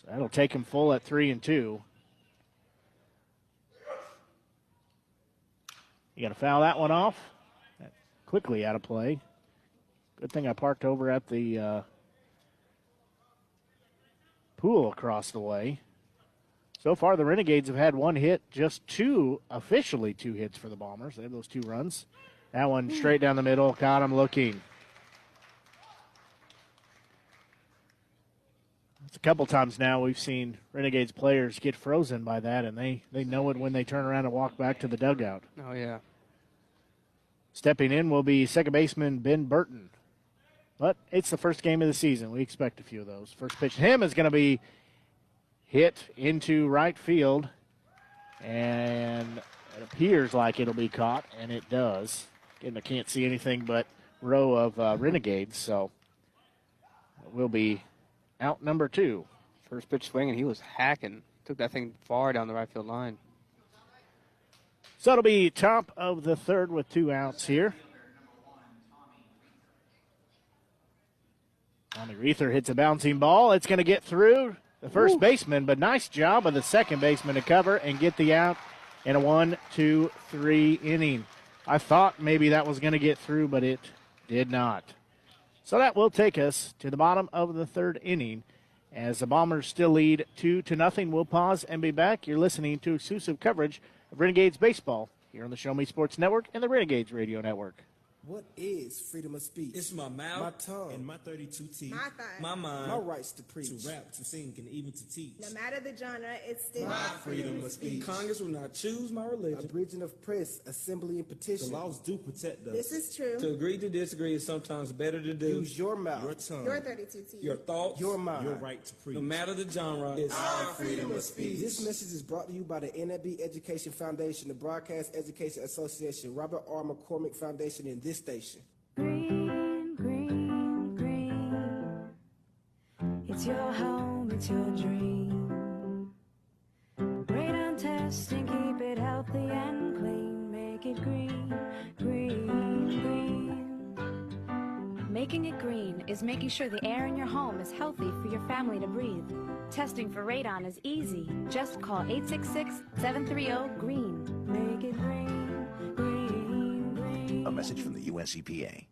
So that'll take him full at 3-2. You got to foul that one off. That's quickly out of play. Good thing I parked over at the pool across the way. So far, the Renegades have had 1 hit, just 2, officially 2 hits for the Bombers. They have those 2 runs. That one straight down the middle, caught him looking. It's a couple times now we've seen Renegades players get frozen by that, and they know it when they turn around and walk back to the dugout. Oh, yeah. Stepping in will be second baseman Ben Burton. But it's the first game of the season. We expect a few of those. First pitch to him is going to be hit into right field. And it appears like it'll be caught, and it does. Again, I can't see anything but row of Renegades, so it will be out number 2. First pitch swing, and he was hacking. Took that thing far down the right field line. So it'll be top of the third with 2 outs here. Tommy Reether hits a bouncing ball. It's going to get through the first baseman, but nice job of the second baseman to cover and get the out in a 1-2-3 inning. I thought maybe that was going to get through, but it did not. So that will take us to the bottom of the third inning as the Bombers still lead 2-0. We'll pause and be back. You're listening to exclusive coverage of Renegades baseball here on the Show Me Sports Network and the Renegades Radio Network. What is freedom of speech? It's my mouth, my tongue, and my 32 teeth, my thigh, my mind, my rights to preach, to rap, to sing, and even to teach. No matter the genre, it's still my freedom of speech. Congress will not choose my religion. Abridging of press, assembly, and petition. The laws do protect us. This is true. To agree to disagree is sometimes better to do. Use your mouth, your tongue, your 32 teeth, your thoughts, your mind, your right to preach. No matter the genre, it's our freedom of speech. This message is brought to you by the NAB Education Foundation, the Broadcast Education Association, Robert R. McCormick Foundation, and this station. Green, green, green. It's your home, it's your dream. Radon testing, keep it healthy and clean. Make it green, green, green. Making it green is making sure the air in your home is healthy for your family to breathe. Testing for radon is easy. Just call 866-730-GREEN. Make it green, green, green. A message from the U.S. EPA.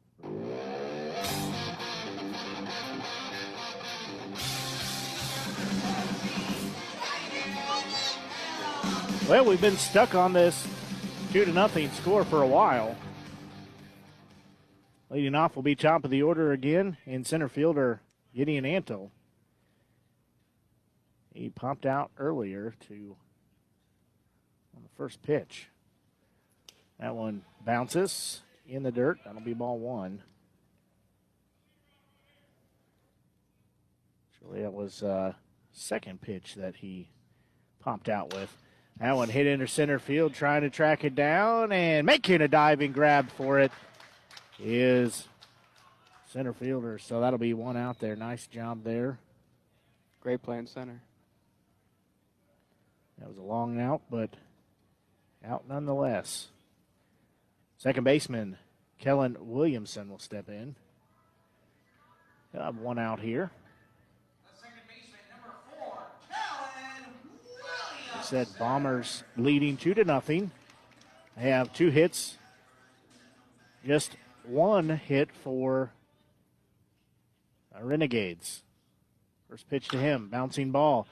Well, we've been stuck on this 2-0 score for a while. Leading off will be top of the order again in center fielder Gideon Antle. He popped out earlier on the first pitch. That one bounces in the dirt. That'll be ball one. Actually, that was second pitch that he popped out with. That one hit into center field, trying to track it down and making a diving grab for it is center fielder. So that'll be one out there. Nice job there. Great play in center. That was a long out, but out nonetheless. Second baseman Kellen Williamson will step in. He'll have one out here. I said Bombers leading 2-0. They have 2 hits. Just 1 hit for Renegades. First pitch to him. Bouncing ball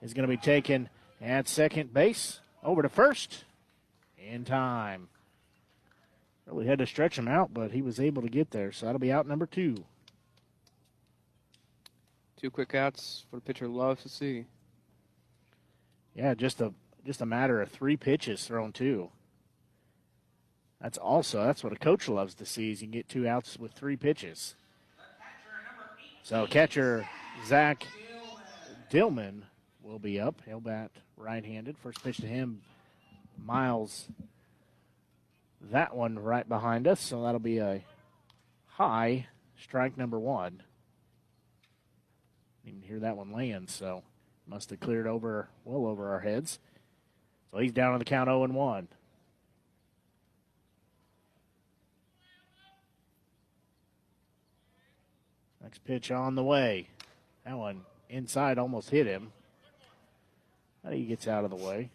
is going to be taken at second base. Over to first. In time. Really had to stretch him out, but he was able to get there. So that'll be out number 2. 2 quick outs, what a pitcher loves to see. Yeah, just a matter of 3 pitches thrown too. That's what a coach loves to see is you can get 2 outs with 3 pitches. So catcher Zach Dillman will be up. He'll bat right-handed. First pitch to him, Miles. That one right behind us, so that'll be a high strike number 1. Didn't even hear that one land, so must have cleared well over our heads. So he's down on the count 0-1. Next pitch on the way. That one inside almost hit him. But he gets out of the way.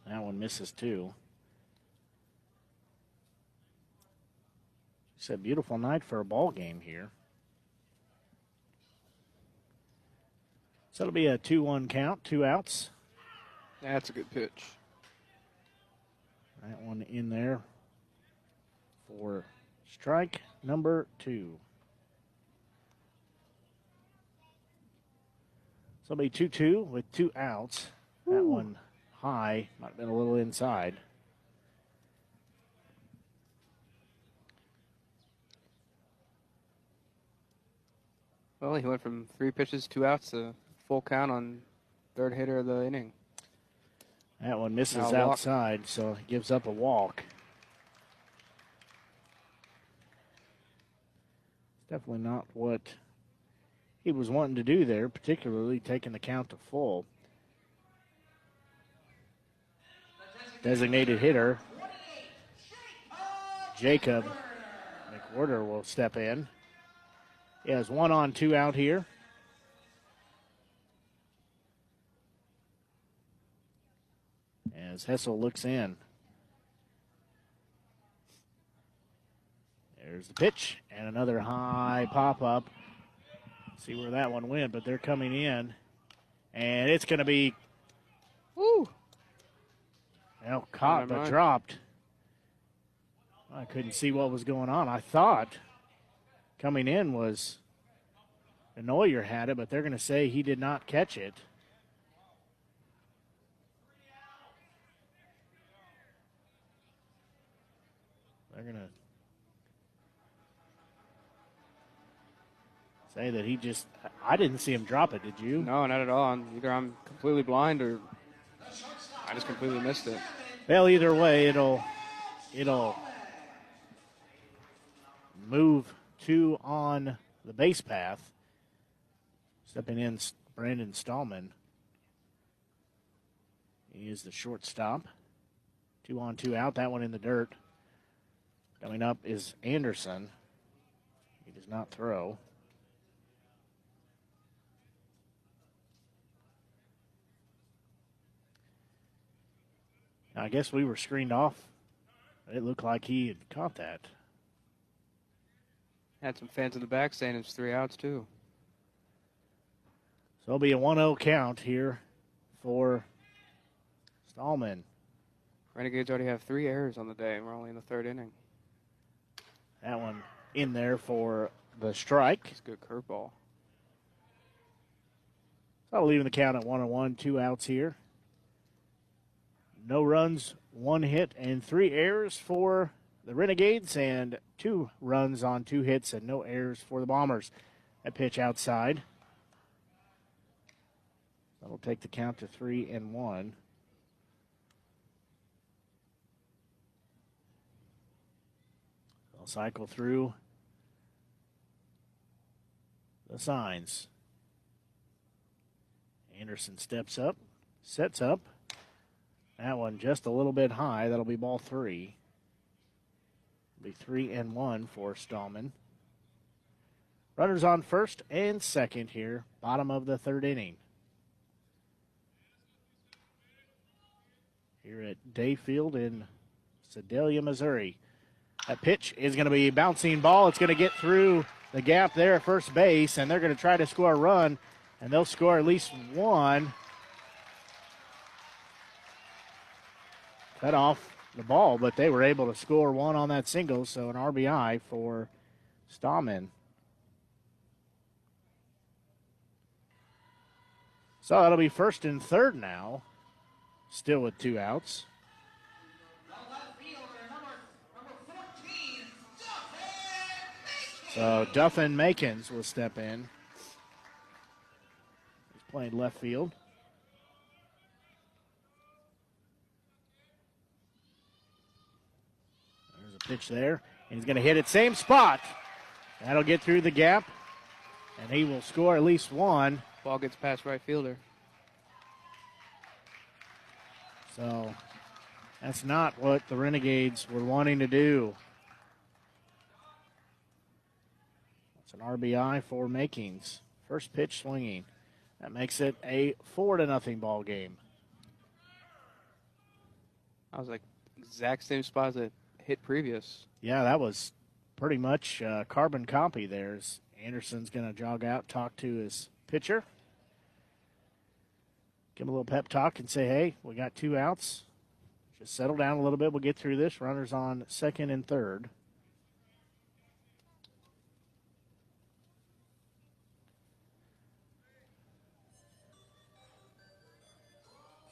That one misses too. It's a beautiful night for a ball game here. So it'll be a 2-1 count, 2 outs. That's a good pitch. That one in there for strike number 2. So it'll be 2-2 with 2 outs. That one high, might have been a little inside. Well, he went from 3 pitches, 2 outs to full count on third hitter of the inning. That one misses outside, so he gives up a walk. Definitely not what he was wanting to do there, particularly taking the count to full. Designated hitter Jacob McWhorter will step in. He has 1 on, 2 out here. As Hessel looks in. There's the pitch and another high pop-up. See where that one went, but they're coming in. And it's going to be, caught but dropped. I couldn't see what was going on. I thought coming in was Neuer had it, but they're going to say he did not catch it. They're going to say that he just, I didn't see him drop it, did you? No, not at all. Either I'm completely blind or I just completely missed it. Well, either way, it'll move 2 on the base path. Stepping in, Brandon Stallman. He is the shortstop. 2 on, 2 out. That one in the dirt. Coming up is Anderson. He does not throw. I guess we were screened off. It looked like he had caught that. Had some fans in the back saying it's 3 outs, too. So it'll be a 1-0 count here for Stallman. Renegades already have 3 errors on the day, and we're only in the 3rd inning. That one in there for the strike. It's a good curveball. So leaving the count at 1-1, 2 outs here. No runs, 1 hit, and 3 errors for the Renegades, and 2 runs on 2 hits and no errors for the Bombers. That pitch outside. That'll take the count to 3-1. They'll cycle through the signs. Anderson steps up, sets up. That one just a little bit high. That'll be ball 3. It'll be 3-1 for Stallman. Runners on first and second here, bottom of the 3rd inning. Here at Day Field in Sedalia, Missouri. That pitch is going to be a bouncing ball. It's going to get through the gap there at first base, and they're going to try to score a run, and they'll score at least 1. Cut off the ball, but they were able to score 1 on that single, so an RBI for Stallman. So that'll be 1st and 3rd now, still with 2 outs. So Duffin Makins will step in. He's playing left field. Pitch there, and he's going to hit it same spot. That'll get through the gap, and he will score at least 1. Ball gets past right fielder. So that's not what the Renegades were wanting to do. It's an RBI for Makings. First pitch swinging. That makes it a 4-0 ball game. I was like, exact same spot as it hit previous. Yeah, that was pretty much carbon copy there. As Anderson's going to jog out, talk to his pitcher. Give him a little pep talk and say, hey, we got 2 outs. Just settle down a little bit. We'll get through this. Runners on 2nd and 3rd.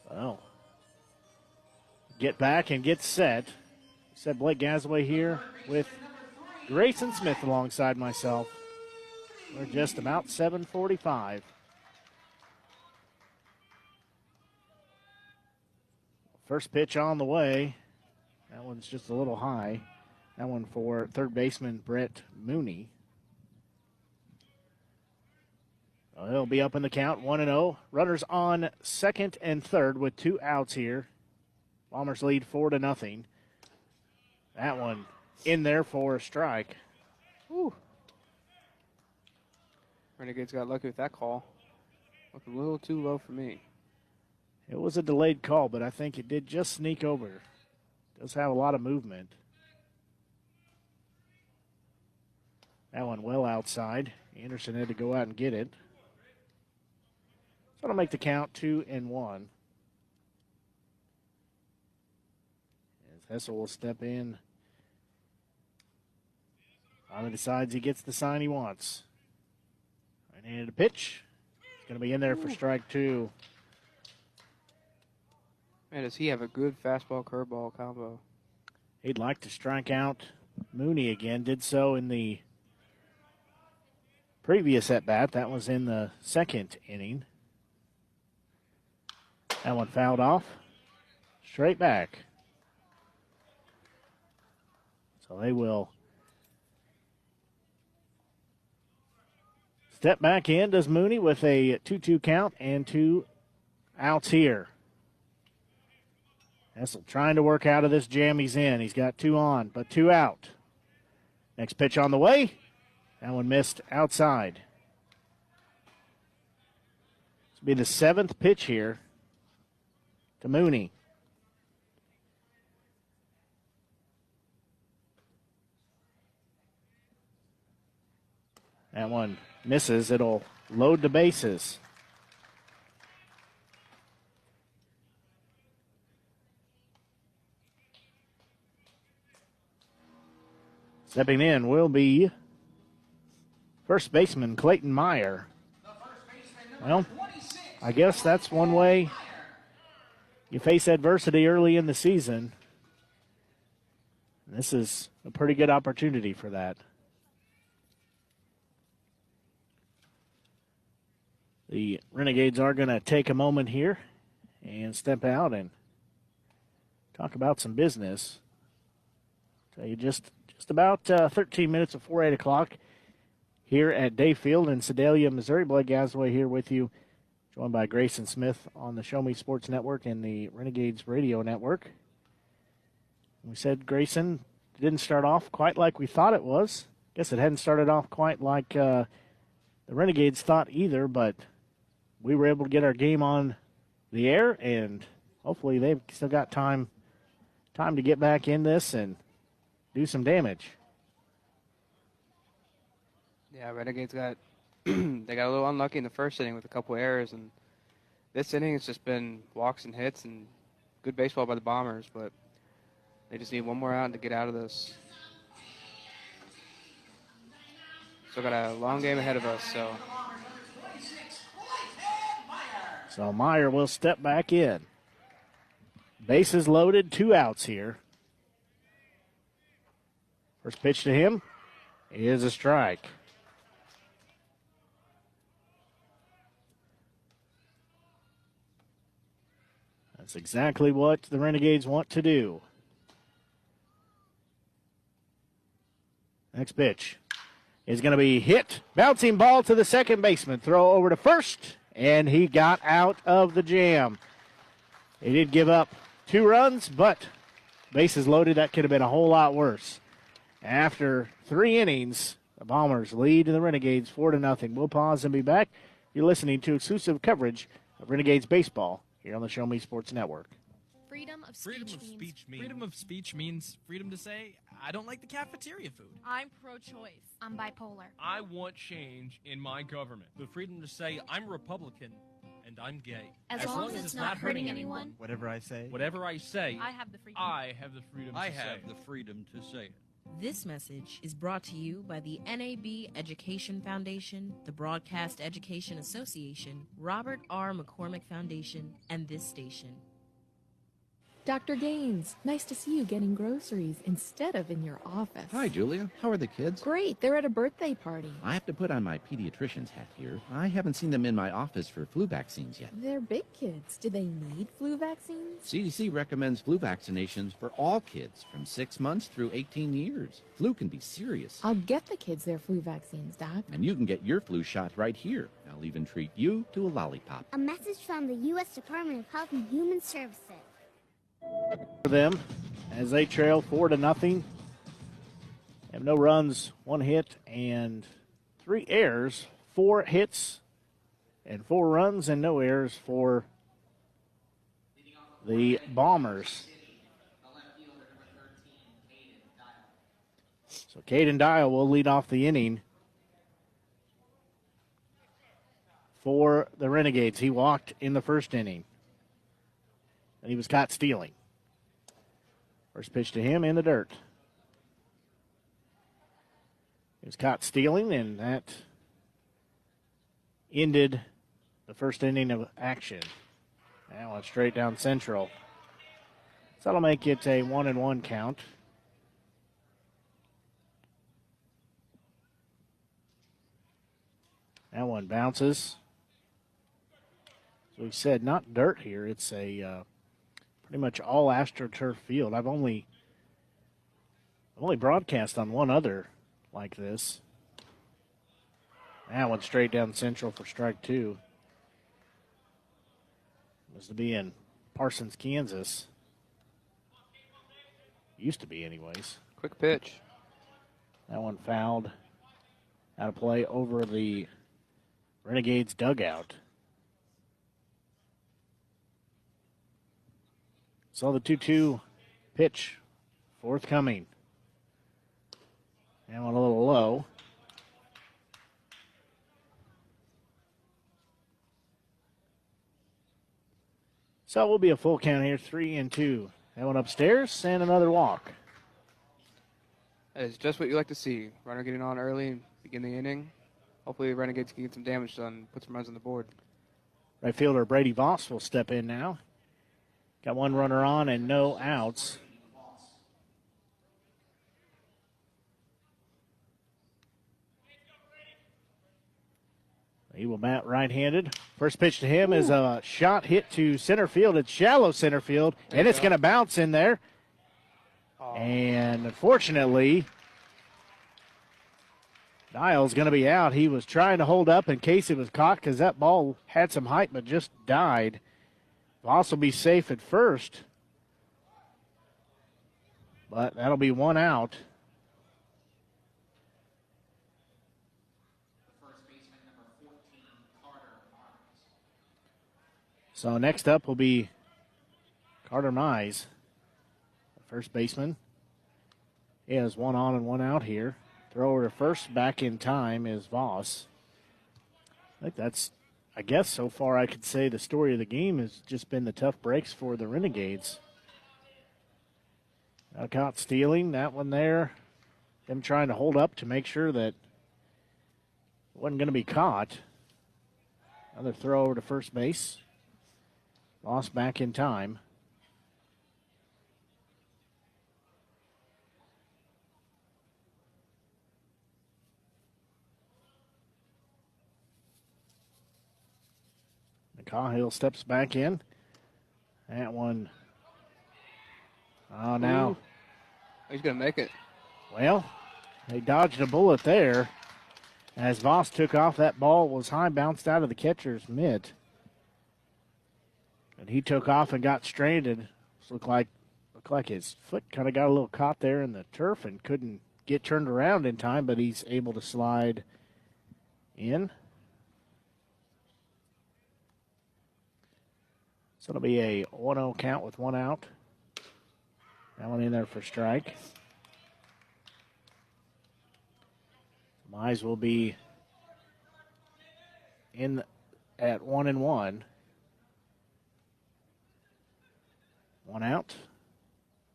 Well, get back and get set. Said Blake Gasaway here with Grayson Smith alongside myself. We're just about 7:45. First pitch on the way. That one's just a little high. That one for 3rd baseman Brett Mooney. Well, he'll be up in the count, 1-0. Runners on 2nd and 3rd with 2 outs here. Bombers lead 4-0. That one in there for a strike. Whew. Renegades got lucky with that call. Looked a little too low for me. It was a delayed call, but I think it did just sneak over. Does have a lot of movement. That one well outside. Anderson had to go out and get it. So it'll make the count 2-1. As Hessel will step in. Finally decides he gets the sign he wants. Right-handed a pitch. It's going to be in there for strike 2. Man, does he have a good fastball curveball combo? He'd like to strike out Mooney again. Did so in the previous at-bat. That was in the 2nd inning. That one fouled off. straight back. So they will step back in, does Mooney, with a 2-2 count and 2 outs here. Hessel trying to work out of this jam he's in. He's got 2 on, but 2 out. Next pitch on the way. That one missed outside. This will be the 7th pitch here to Mooney. That one misses. It'll load the bases. Stepping in will be first baseman Clayton Meyer. Well, I guess that's one way you face adversity early in the season. This is a pretty good opportunity for that. The Renegades are going to take a moment here and step out and talk about some business. Tell you just about 13 minutes before 8 o'clock here at Dayfield in Sedalia, Missouri. Blake Gasaway here with you, joined by Grayson Smith on the Show Me Sports Network and the Renegades Radio Network. We said Grayson didn't start off quite like we thought it was. Guess it hadn't started off quite like the Renegades thought either, but we were able to get our game on the air, and hopefully they've still got time to get back in this and do some damage. Yeah, Renegades got they got a little unlucky in the first inning with a couple errors, and this inning it's just been walks and hits and good baseball by the Bombers, but they just need one more out to get out of this. Still got a long game ahead of us, So Meyer will step back in. Bases loaded, 2 outs here. First pitch to him is a strike. That's exactly what the Renegades want to do. Next pitch is going to be hit. Bouncing ball to the second baseman. Throw over to first, and he got out of the jam. He did give up 2 runs, but bases loaded. That could have been a whole lot worse. After 3 innings, the Bombers lead the Renegades 4-0. We'll pause and be back. You're listening to exclusive coverage of Renegades baseball here on the Show Me Sports Network. Freedom of speech means freedom to say, I don't like the cafeteria food. I'm pro-choice. I'm bipolar. I want change in my government. The freedom to say, I'm Republican and I'm gay. As long as it's not hurting anyone. Whatever I say. Whatever I say. I have the freedom. I have the freedom to say. I have the freedom to say it. This message is brought to you by the NAB Education Foundation, the Broadcast Education Association, Robert R. McCormick Foundation, and this station. Dr. Gaines, nice to see you getting groceries instead of in your office. Hi, Julia. How are the kids? Great. They're at a birthday party. I have to put on my pediatrician's hat here. I haven't seen them in my office for flu vaccines yet. They're big kids. Do they need flu vaccines? CDC recommends flu vaccinations for all kids from 6 months through 18 years. Flu can be serious. I'll get the kids their flu vaccines, Doc. And you can get your flu shot right here. I'll even treat you to a lollipop. A message from the U.S. Department of Health and Human Services. For them, as they trail 4-0, have no runs, 1 hit, and 3 errors. 4 hits and 4 runs and no errors for the Bombers. So Caden Dial will lead off the inning for the Renegades. He walked in the first inning, and he was caught stealing. First pitch to him in the dirt. He was caught stealing, and that ended the first inning of action. That one straight down central. So that'll make it a 1-1 count. That one bounces. As we said, not dirt here. It's a pretty much all AstroTurf field. I've only broadcast on one other like this. That one straight down central for strike 2. Must be in Parsons, Kansas. Used to be anyways. Quick pitch. That one fouled. Out of play over the Renegades dugout. So the 2-2 pitch forthcoming. And one a little low. So it will be a full count here, 3-2. That one upstairs and another walk. That is just what you like to see. Runner getting on early and begin the inning. Hopefully the Renegades can get some damage done, put some runs on the board. Right fielder Brady Voss will step in now. Got one runner on and no outs. He will bat right-handed. First pitch to him is a shot hit to center field. It's shallow center field, and it's going to bounce in there. And unfortunately, Dial's going to be out. He was trying to hold up in case it was caught because that ball had some height but just died. Voss will be safe at first, but that'll be one out. So next up will be Carter Mize, first baseman. He has one on and one out here. Throw over to first, back in time is Voss. I guess so far I could say the story of the game has just been the tough breaks for the Renegades. Caught stealing, that one there. Them trying to hold up to make sure that it wasn't going to be caught. Another throw over to first base. Lost back in time. Cahill steps back in. That one. Oh, now. Ooh. He's going to make it. Well, they dodged a bullet there. As Voss took off, that ball was high, bounced out of the catcher's mitt. And he took off and got stranded. Looked like his foot kind of got a little caught there in the turf and couldn't get turned around in time, but he's able to slide in. So it'll be a 1-0 count with one out. That one in there for strike. Mize will be in at 1-1. One out.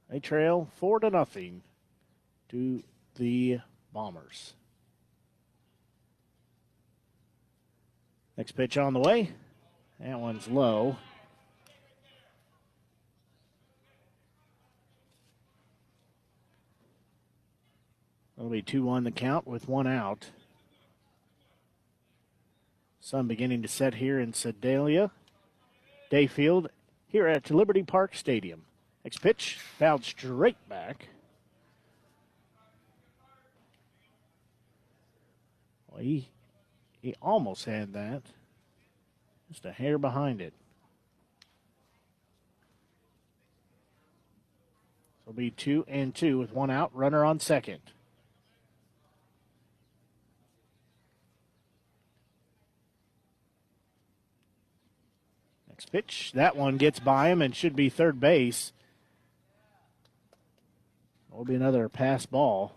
They trail 4-0 to the Bombers. Next pitch on the way. That one's low. It'll be 2-1 the count with one out. Sun beginning to set here in Sedalia. Dayfield here at Liberty Park Stadium. Next pitch, fouled straight back. Well, he almost had that. Just a hair behind it. So it'll be 2-2 with one out, runner on second. Next pitch, that one gets by him and should be third base. Will be another pass ball.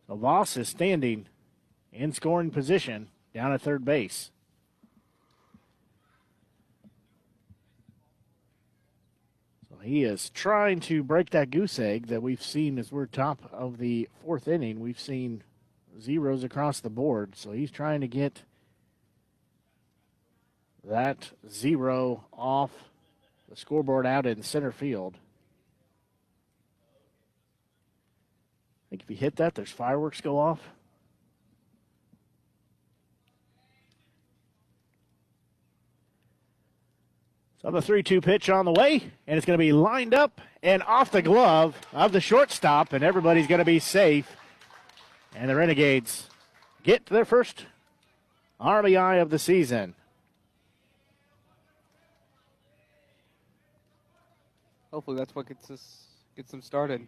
So Voss is standing in scoring position down at third base. So he is trying to break that goose egg that we've seen as we're top of the fourth inning. We've seen zeros across the board. So he's trying to get that zero off the scoreboard out in center field. I think if you hit that, there's fireworks go off. So the 3-2 pitch on the way, and it's going to be lined up and off the glove of the shortstop, and everybody's going to be safe. And the Renegades get their first RBI of the season. Hopefully that's what gets them started.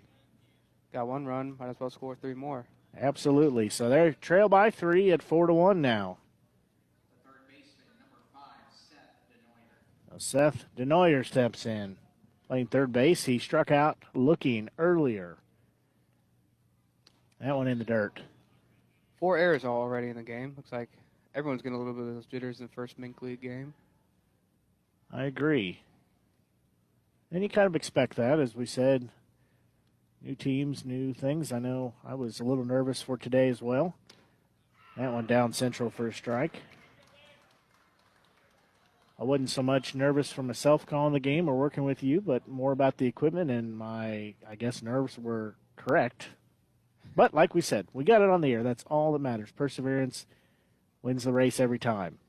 Got 1 run, might as well score 3 more. Absolutely. So they're trail by 3 at 4-1 now. Seth Denoyer steps in, playing third base. He struck out looking earlier. That one in the dirt. 4 errors already in the game. Looks like everyone's getting a little bit of those jitters in the first Mink League game. I agree. And you kind of expect that, as we said. New teams, new things. I know I was a little nervous for today as well. That one down central for a strike. I wasn't so much nervous for myself calling the game or working with you, but more about the equipment, and my, I guess, nerves were correct. But like we said, we got it on the air. That's all that matters. Perseverance wins the race every time.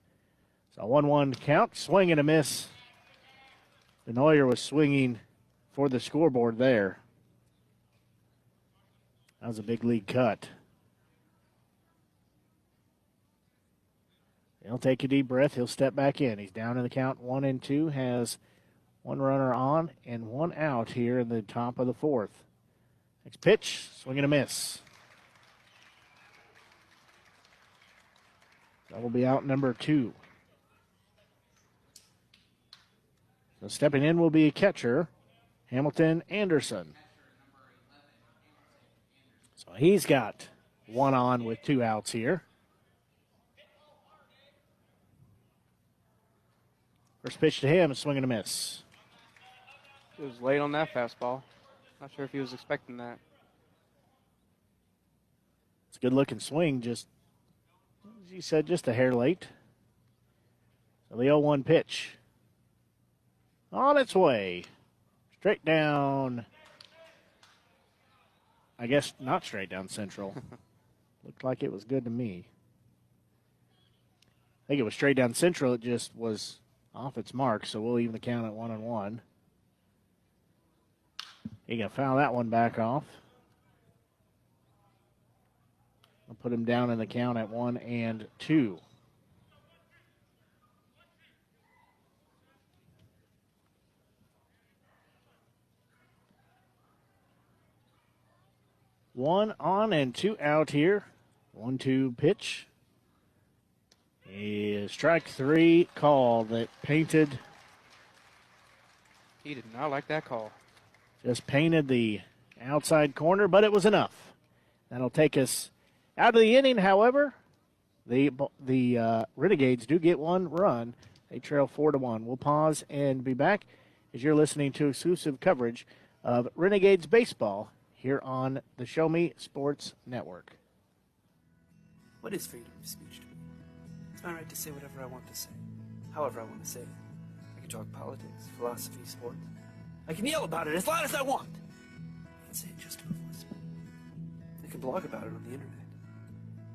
So 1-1 count, swing and a miss. Denoyer was swinging for the scoreboard there. That was a big league cut. He'll take a deep breath. He'll step back in. He's down in the count 1-2, has 1 runner on and 1 out here in the top of the 4th. Next pitch, swing and a miss. That will be out number 2. So stepping in will be a catcher, Hamilton Anderson. So he's got 1 on with 2 outs here. First pitch to him, a swing and a miss. He was late on that fastball. Not sure if he was expecting that. It's a good-looking swing, just, as you said, just a hair late. So the 0-1 pitch. On its way. Straight down. I guess not straight down central. Looked like it was good to me. I think it was straight down central. It just was off its mark, so we'll even the count at 1-1. He can foul that one back off. I'll put him down in the count at 1-2. One on and 2 out here. 1-2 pitch. Is strike 3 call that painted. He did not like that call. Just painted the outside corner, but it was enough. That'll take us out of the inning, however. The Renegades do get 1 run. They trail 4-1. We'll pause and be back as you're listening to exclusive coverage of Renegades baseball here on the Show Me Sports Network. What is freedom of speech to me? It's my right to say whatever I want to say, however I want to say it. I can talk politics, philosophy, sports. I can yell about it as loud as I want. I can say it just to a whisper. I can blog about it on the internet.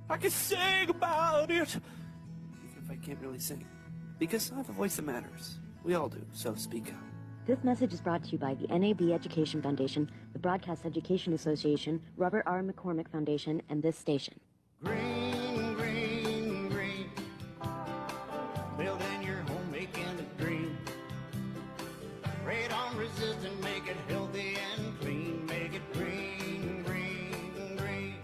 I can sing about it, even if I can't really sing. Because I have a voice that matters. We all do, so speak out. This message is brought to you by the NAB Education Foundation, the Broadcast Education Association, Robert R. McCormick Foundation, and this station. Green, green, green. Building your home, making it green. Radon resistant, make it healthy and clean. Make it green, green, green.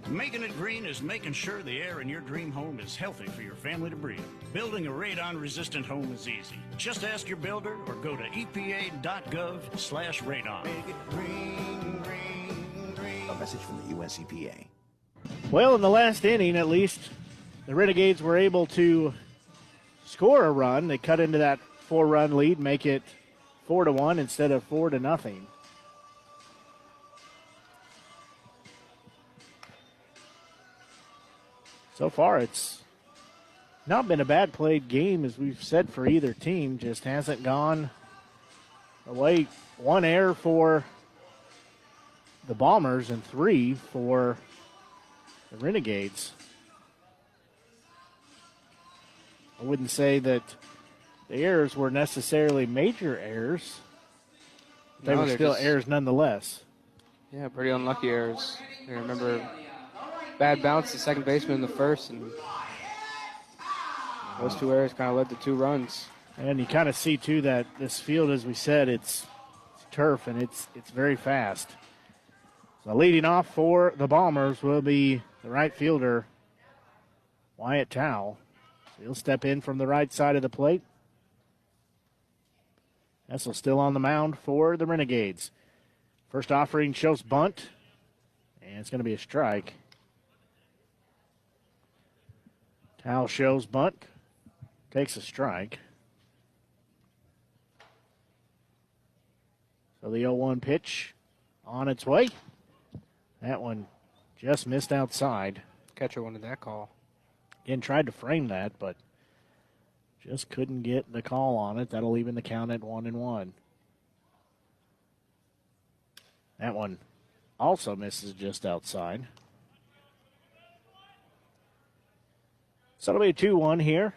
Making it green is making sure the air in your dream home is healthy for your family to breathe. Building a radon-resistant home is easy. Just ask your builder or go to epa.gov/radon. Make it green, green, green. A message from the U.S. EPA. Well, in the last inning, at least, the Renegades were able to score a run. They cut into that 4-run lead, make it 4-1 instead of 4-0. So far, it's not been a bad played game, as we've said, for either team. Just hasn't gone away. 1 error for the Bombers and 3 for the Renegades. I wouldn't say that the errors were necessarily major errors. They No, were they're still just- errors nonetheless. Yeah, pretty unlucky errors. I remember bad bounce to second baseman in the first, and those two errors kind of led to 2 runs. And you kind of see, too, that this field, as we said, it's turf, and it's very fast. So leading off for the Bombers will be the right fielder, Wyatt Towle. So he'll step in from the right side of the plate. Hessel still on the mound for the Renegades. First offering shows bunt, and it's going to be a strike. Towle shows bunt, takes a strike. So the 0-1 pitch on its way. That one just missed outside. Catcher wanted that call. Again, tried to frame that, but just couldn't get the call on it. That'll even the count at 1-1. That one also misses just outside. So it'll be a 2-1 here.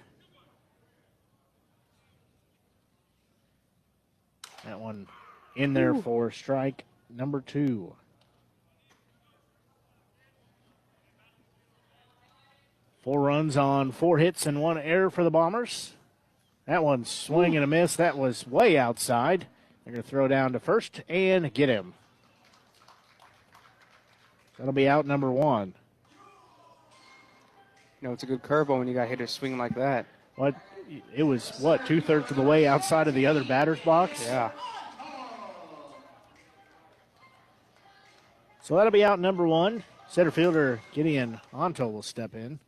That one in there for strike number 2. Four runs on 4 hits and 1 error for the Bombers. That one swing and a miss. That was way outside. They're going to throw down to first and get him. That'll be out number 1. You know, it's a good curveball when you got hitters swinging like that. It was, 2/3 of the way outside of the other batter's box? Yeah. So that'll be out number 1. Center fielder Gideon Onto will step in.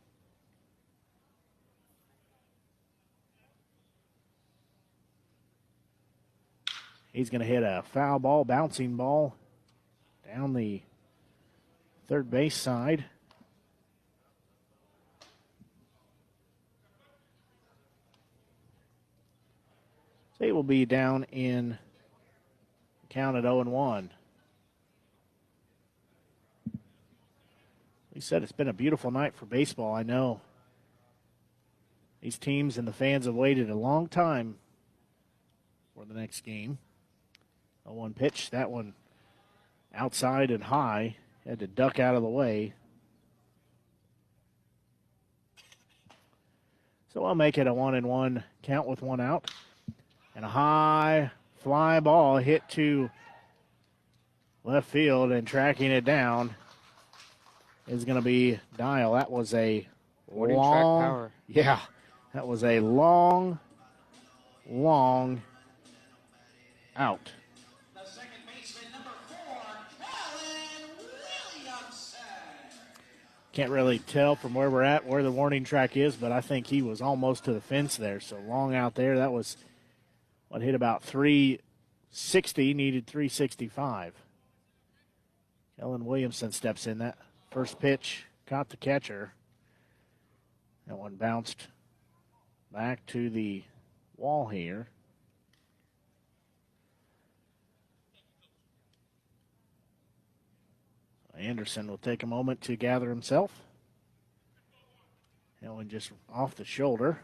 He's going to hit a foul ball, bouncing ball down the third base side. So he will be down in count at 0-1. We said it's been a beautiful night for baseball. I know these teams and the fans have waited a long time for the next game. 0-1 pitch, that one outside and high. Had to duck out of the way. So I'll make it a 1-1 count with 1 out. And a high fly ball hit to left field, and tracking it down is going to be Dial. That was a Track long, power. yeah, that was a long out. Can't really tell from where we're at where the warning track is, but I think he was almost to the fence there. So long out there. That was what hit about 360, needed 365. Kellen Williamson steps in. That first pitch caught the catcher. That one bounced back to the wall here. Anderson will take a moment to gather himself. That one just off the shoulder.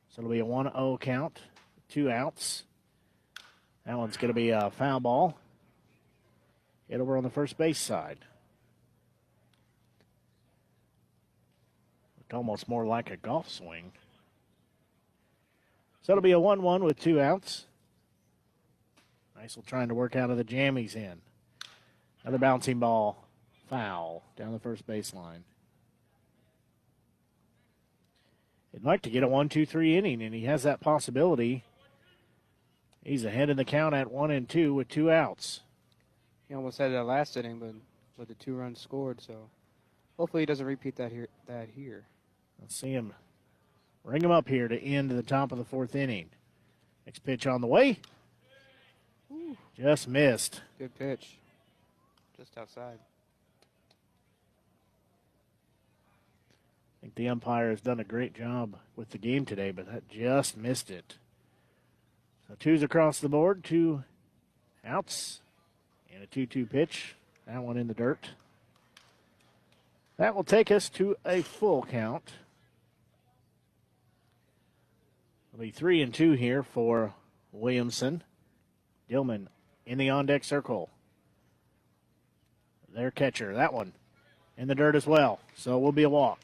So it'll be a 1-0 count, 2 outs. That one's going to be a foul ball. Hit over on the first base side. Looked almost more like a golf swing. So it'll be a 1-1 with 2 outs. Neisel trying to work out of the jam he's in. Another bouncing ball. Foul down the first baseline. He'd like to get a 1-2-3 inning, and he has that possibility. He's ahead in the count at 1-2 with 2 outs. He almost had that last inning, but with the 2 runs scored, so hopefully he doesn't repeat that here. Let's see him ring him up here to end the top of the 4th inning. Next pitch on the way. Just missed. Good pitch. Just outside. I think the umpire has done a great job with the game today, but that just missed it. So 2s across the board, 2 outs, and a 2-2 pitch. That one in the dirt. That will take us to a full count. It'll be 3-2 here for Williamson. Dillman in the on-deck circle. Their catcher, that one, in the dirt as well. So it will be a walk.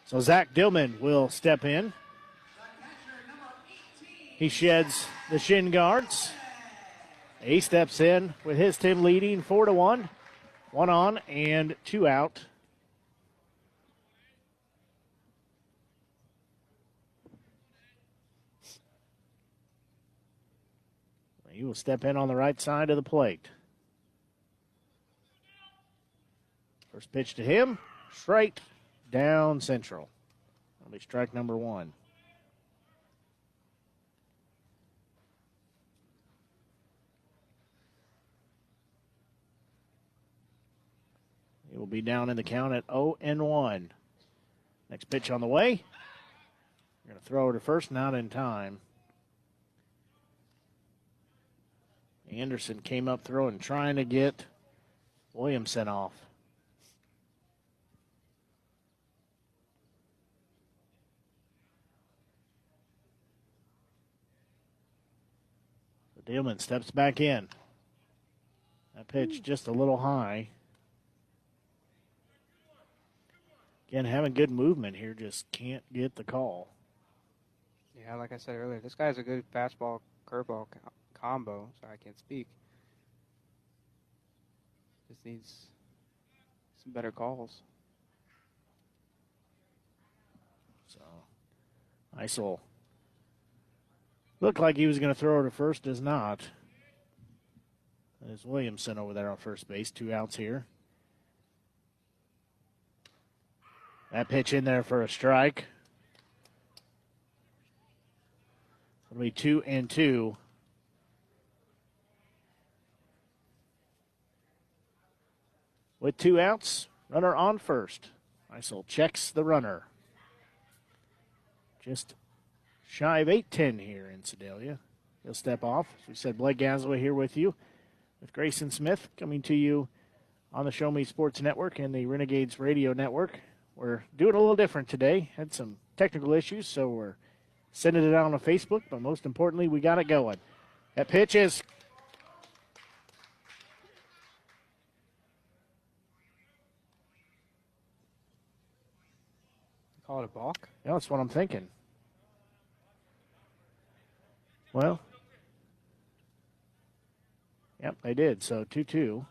So Zach Dillman will step in. He sheds the shin guards. He steps in with his team leading 4-1. 1 on and 2 out. He will step in on the right side of the plate. First pitch to him, straight down central. That'll be strike number 1. He will be down in the count at 0-1. Next pitch on the way. We're going to throw it to first, not in time. Anderson came up throwing, trying to get Williamson off. So Dillman steps back in. That pitch just a little high. Again, having good movement here, just can't get the call. Yeah, like I said earlier, this guy's a good fastball, curveball combo, so I can't speak. Just needs some better calls. So, Eisel looked like he was going to throw it to first, does not. There's Williamson over there on first base, 2 outs here. That pitch in there for a strike. It'll be 2-2. With 2 outs, runner on first. Eisel checks the runner. Just shy of 8:10 here in Sedalia. He'll step off. As we said, Blake Gasaway here with you, with Grayson Smith coming to you on the Show Me Sports Network and the Renegades Radio Network. We're doing a little different today. Had some technical issues, so we're sending it out on Facebook, but most importantly, we got it going. That pitch is call it a balk? Yeah, that's what I'm thinking. Well, yep, they did. So 2-2.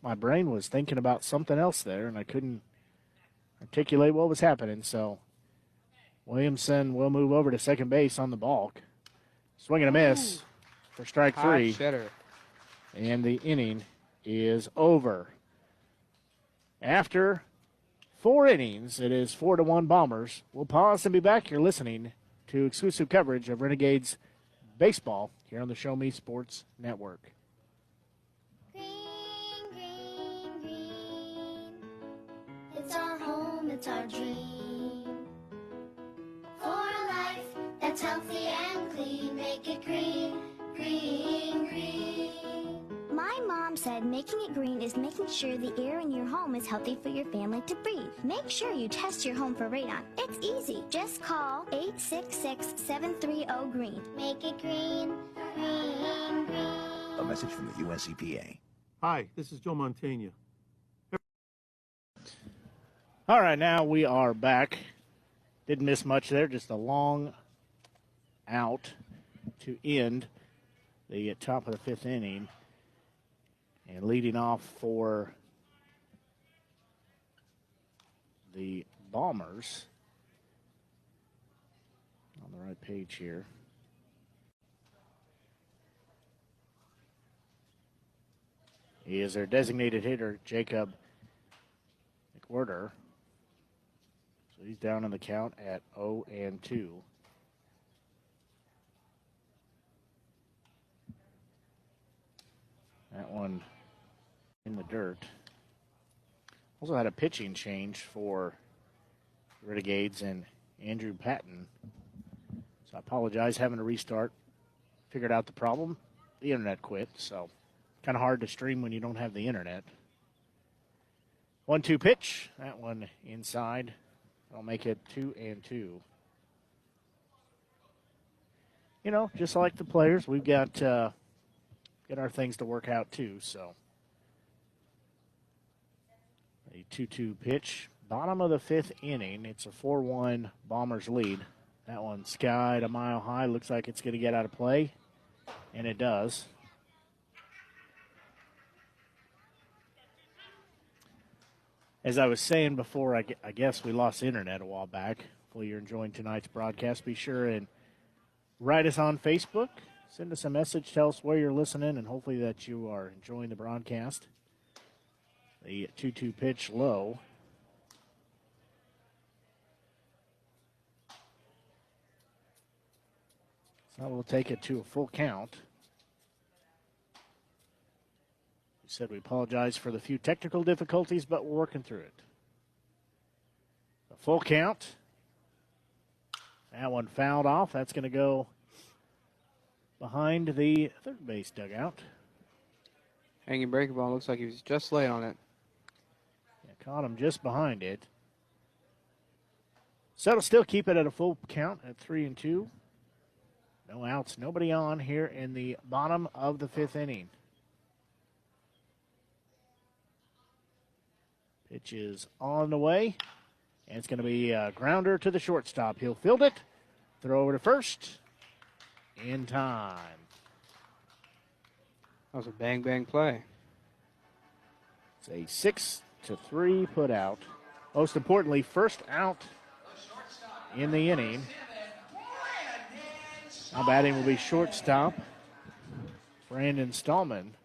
My brain was thinking about something else there, and I couldn't articulate what was happening. So Williamson will move over to second base on the balk. Swing and a miss for strike 3. Shitter. And the inning is over. After 4 innings, it is 4-1 Bombers. We'll pause and be back. You're listening to exclusive coverage of Renegades baseball here on the Show Me Sports Network. It's our home, it's our dream. For a life that's healthy and clean, make it green, green, green. My mom said making it green is making sure the air in your home is healthy for your family to breathe. Make sure you test your home for radon. It's easy. Just call 866-730-GREEN. Make it green, green, green. A message from the US EPA. Hi, this is Joe Montaigne. All right, now we are back. Didn't miss much there, just a long out to end the top of the 5th inning. And leading off for the Bombers, on the right page here, he is their designated hitter, Jacob McWhirter. So he's down in the count at 0-2. That one in the dirt. Also had a pitching change for Renegades and Andrew Patton. So I apologize having to restart. Figured out the problem. The internet quit, so kind of hard to stream when you don't have the internet. 1-2 pitch. That one inside. I'll make it 2-2. You know, just like the players, we've got our things to work out too. So a 2-2 pitch. Bottom of the 5th inning. It's a 4-1 Bombers lead. That one skied a mile high. Looks like it's going to get out of play, and it does. As I was saying before, I guess we lost internet a while back. Hopefully you're enjoying tonight's broadcast. Be sure and write us on Facebook. Send us a message. Tell us where you're listening, and hopefully that you are enjoying the broadcast. The 2-2 pitch low. So we'll take it to a full count. We said we apologize for the few technical difficulties, but we're working through it. A full count. That one fouled off. That's going to go behind the third base dugout. Hanging breaking ball. Looks like he was just late on it. Yeah, caught him just behind it. So it'll still keep it at a full count at 3-2. No outs, nobody on here in the bottom of the 5th inning. Pitch is on the way, and it's going to be a grounder to the shortstop. He'll field it, throw over to first, in time. That was a bang-bang play. It's a 6-3 put out. Most importantly, first out in the inning. Now batting will be shortstop, Brandon Stallman.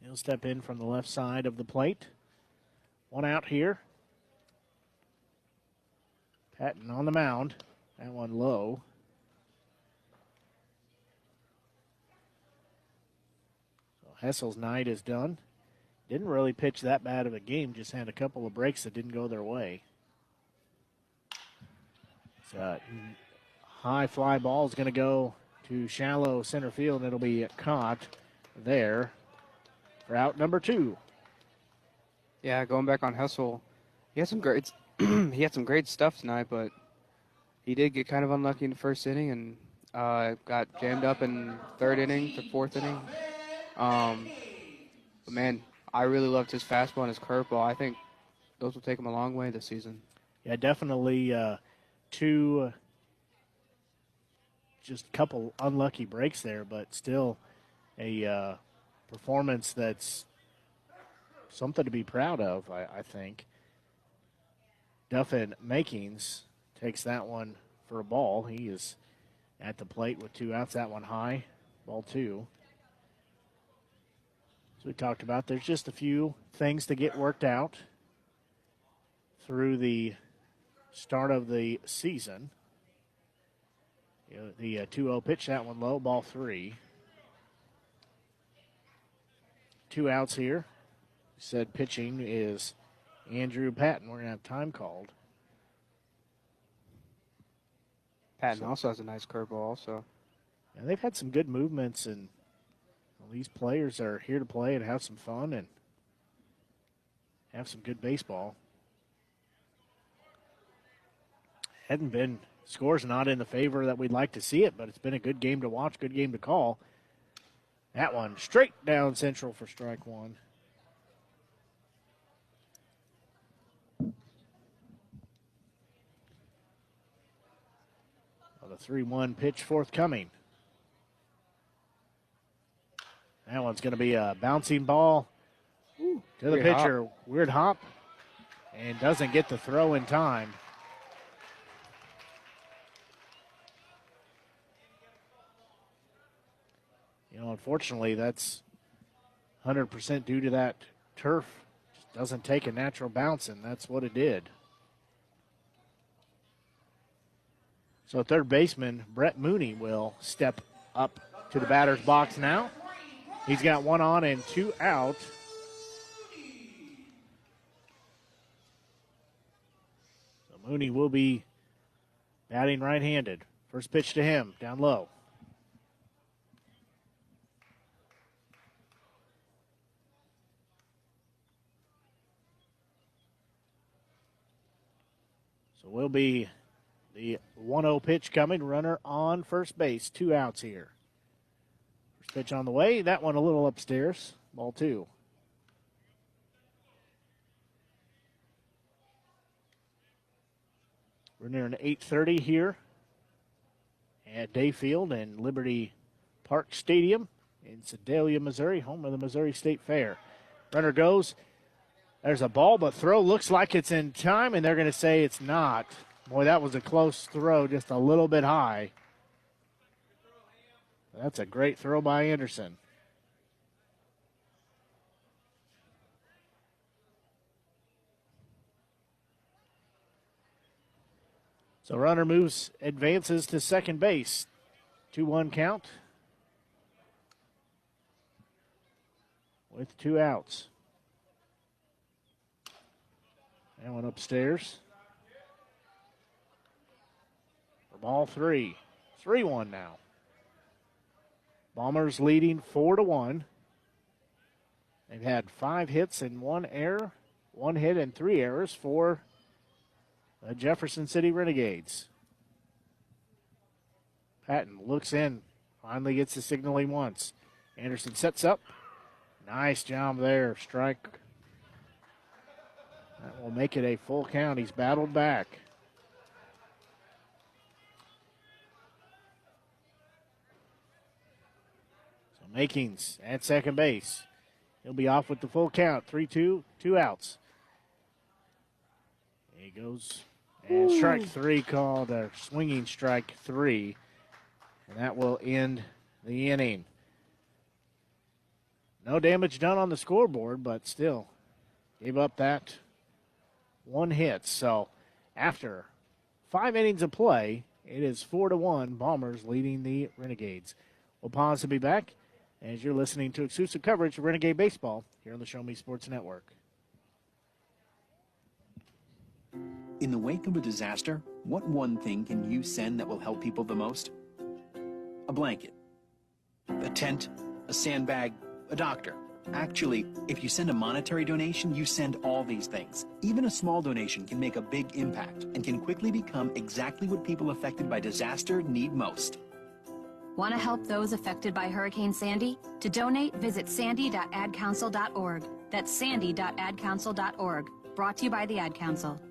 He'll step in from the left side of the plate. One out here. Patton on the mound. That one low. So Hessel's night is done. Didn't really pitch that bad of a game. Just had a couple of breaks that didn't go their way. So high fly ball is going to go to shallow center field, and it'll be caught there for out number 2. Yeah, going back on Hessel, he had some great he had some great stuff tonight, but he did get kind of unlucky in the first inning and got jammed up in third inning to fourth inning. But man, I really loved his fastball and his curveball. I think those will take him a long way this season. Yeah, definitely 2 just a couple unlucky breaks there, but still a performance that's something to be proud of, I think. Duffin Makings takes that one for a ball. He is at the plate with 2 outs. That one high, ball 2. As we talked about, there's just a few things to get worked out through the start of the season. You know, the 2-0 pitch, that one low, ball 3. 2 outs here. Said pitching is Andrew Patton. We're going to have time called. Patton also has a nice curveball also. And they've had some good movements, and these players are here to play and have some fun and have some good baseball. Hadn't been, scores not in the favor that we'd like to see it, but it's been a good game to watch, good game to call. That one straight down central for strike 1. Well, the 3-1 pitch forthcoming. That one's going to be a bouncing ball to the pitcher. Hop. Weird hop. And doesn't get the throw in time. You know, unfortunately, that's 100% due to that turf. Just doesn't take a natural bounce, and that's what it did. So third baseman Brett Mooney will step up to the batter's box now. He's got 1 on and 2 out. So Mooney will be batting right-handed. First pitch to him, down low. So will be the 1-0 pitch coming. Runner on first base. 2 outs here. First pitch on the way. That one a little upstairs. Ball 2. We're near an 8:30 here at Dayfield and Liberty Park Stadium in Sedalia, Missouri, home of the Missouri State Fair. Runner goes. There's a ball, but throw looks like it's in time, and they're going to say it's not. Boy, that was a close throw, just a little bit high. That's a great throw by Anderson. So runner advances to second base. 2-1 count with 2 outs. That one upstairs. For ball 3. 3-1 now. Bombers leading 4-1. They've had 5 hits and 1 error. 1 hit and 3 errors for the Jefferson City Renegades. Patton looks in. Finally gets the signal he wants. Anderson sets up. Nice job there. Strike. That will make it a full count. He's battled back. So Makings at second base. He'll be off with the full count. 3-2, 2 outs. He goes. And strike 3 called a swinging strike 3. And that will end the inning. No damage done on the scoreboard, but still gave up that 1 hit. So after 5 innings of play, it is 4-1, Bombers leading the Renegades. We'll pause to be back as you're listening to exclusive coverage of Renegade Baseball here on the Show Me Sports Network. In the wake of a disaster, what one thing can you send that will help people the most? A blanket, a tent, a sandbag, a doctor. Actually, if you send a monetary donation, you send all these things. Even a small donation can make a big impact and can quickly become exactly what people affected by disaster need most. Want to help those affected by Hurricane Sandy? To donate, visit sandy.adcouncil.org. That's sandy.adcouncil.org. Brought to you by the Ad Council.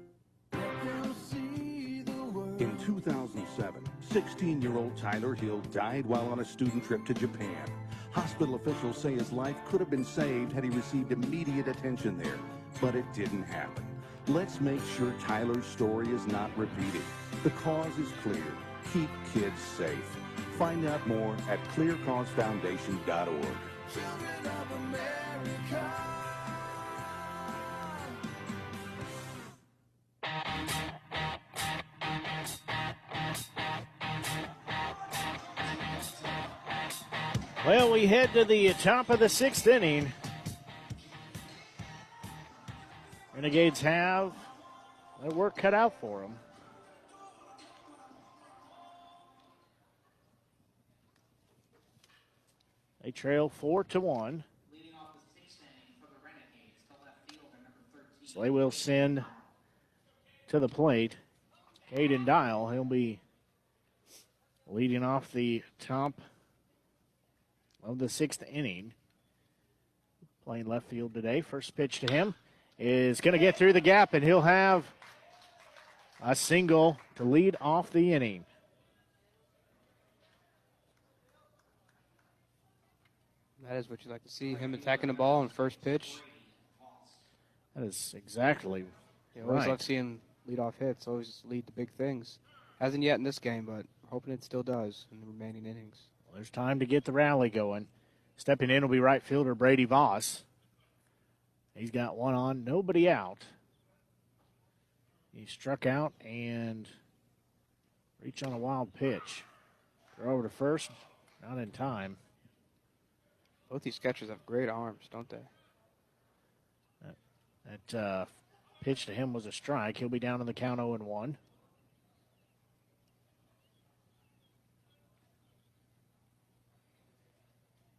In 2007, 16-year-old Tyler Hill died while on a student trip to Japan. Hospital officials say his life could have been saved had he received immediate attention there, but it didn't happen. Let's make sure Tyler's story is not repeated. The cause is clear. Keep kids safe. Find out more at clearcausefoundation.org. Children of America. Well, we head to the top of the 6th inning. Renegades have their work cut out for them. They trail 4-1. So they will send to the plate Caden Dial. He'll be leading off the top of the 6th inning. Playing left field today. First pitch to him is going to get through the gap, and he'll have a single to lead off the inning. That is what you like to see, him attacking the ball on first pitch. That is exactly I always right. love seeing leadoff hits, always lead to big things. Hasn't yet in this game, but hoping it still does in the remaining innings. Well, there's time to get the rally going. Stepping in will be right fielder Brady Voss. He's got one on, nobody out. He struck out and reached on a wild pitch. Throw over to first, not in time. Both these catchers have great arms, don't they? That pitch to him was a strike. He'll be down on the count 0-1.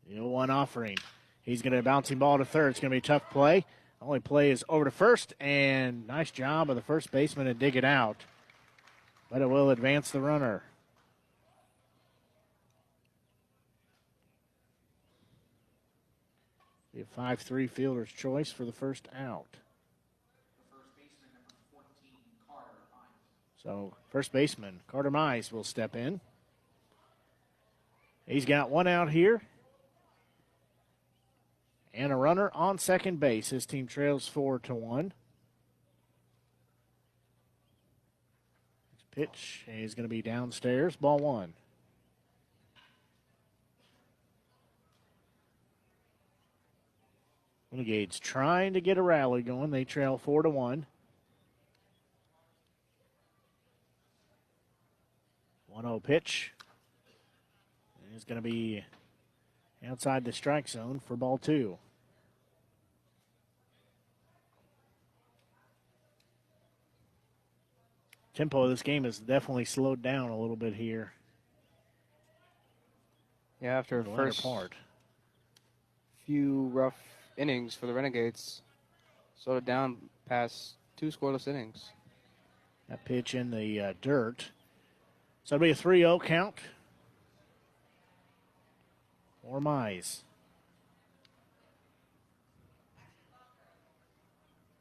The 0-1 offering. He's going to bouncing ball to third. It's going to be a tough play. Only play is over to first, and nice job of the first baseman to dig it out. but it will advance the runner. Be a 5-3 fielder's choice for the first out. So first baseman Carter Mize will step in. He's got one out here and a runner on second base. His team trails 4-1. Pitch is going to be downstairs. Ball one. Renegades trying to get a rally going. They trail 4-1. 1-0 pitch. It's going to be outside the strike zone for ball two. Tempo of this game has definitely slowed down a little bit here. Yeah, after the first part. Few rough innings for the Renegades, slowed it down past 2 scoreless innings. That pitch in the dirt. So it'll be a 3-0 count. Or Mize.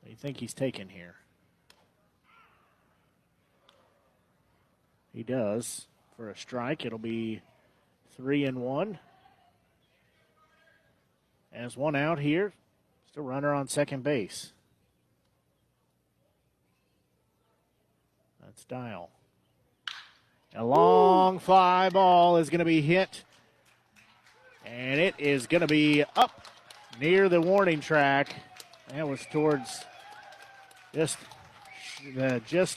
What do you think he's taking here? He does. For a strike, it'll be 3-1. As one out here. Still runner on second base. That's Dial. A long fly ball is going to be hit. And it is going to be up near the warning track. That was towards just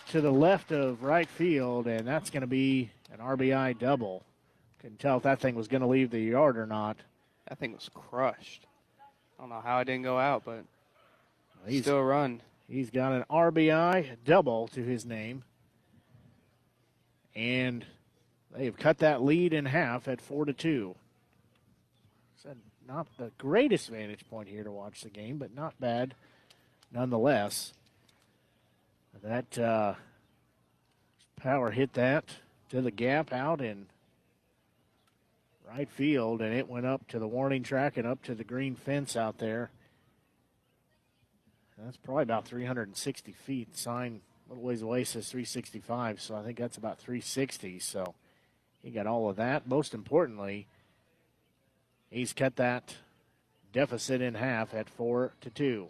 to the left of right field, and that's going to be an RBI double. Couldn't tell if that thing was going to leave the yard or not. That thing was crushed. I don't know how it didn't go out, but he's still a run. He's got an RBI double to his name. And they have cut that lead in half at 4-2. Not the greatest vantage point here to watch the game, but not bad nonetheless. That power hit that to the gap out in right field, and it went up to the warning track and up to the green fence out there. That's probably about 360 feet. Sign a little ways away says 365, so I think that's about 360. So he got all of that. Most importantly, he's cut that deficit in half at 4-2.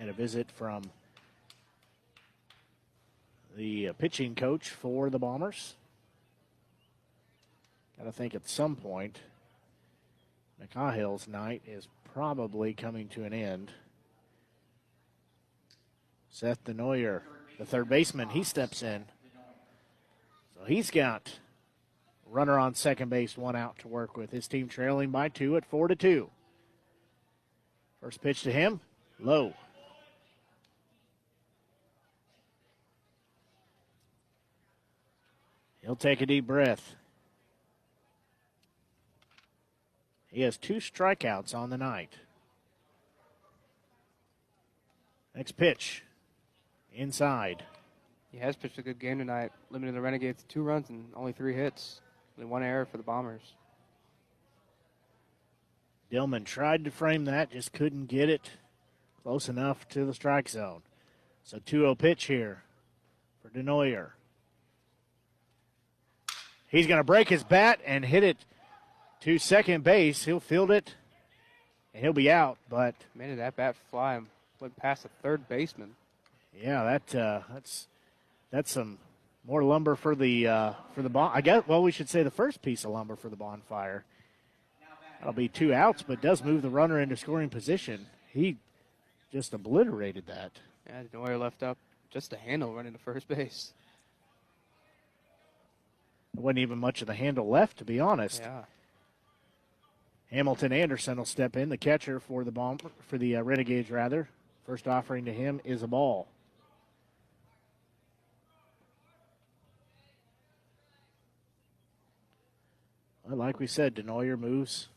And a visit from the pitching coach for the Bombers. Got to think at some point, McCahill's night is probably coming to an end. Seth Denoyer, the third baseman, he steps in. So he's got runner on second base, one out to work with. His team trailing by 2 at 4-2. First pitch to him, low. He'll take a deep breath. He has 2 strikeouts on the night. Next pitch, inside. He has pitched a good game tonight, limiting the Renegades to 2 runs and only 3 hits. Only 1 error for the Bombers. Dillman tried to frame that, just couldn't get it close enough to the strike zone. So 2-0 pitch here for Denoyer. He's going to break his bat and hit it to second base. He'll field it, and he'll be out. But man, did that bat fly and went past the third baseman. Yeah, that's some more lumber for the I guess. Well, we should say the first piece of lumber for the bonfire. That'll be 2 outs, but does move the runner into scoring position. He just obliterated that. Yeah, Denoyer left up just a handle running to first base. There wasn't even much of the handle left, to be honest. Yeah. Hamilton Anderson will step in, the catcher for the Renegades, rather. First offering to him is a ball. Well, like we said, Denoyer moves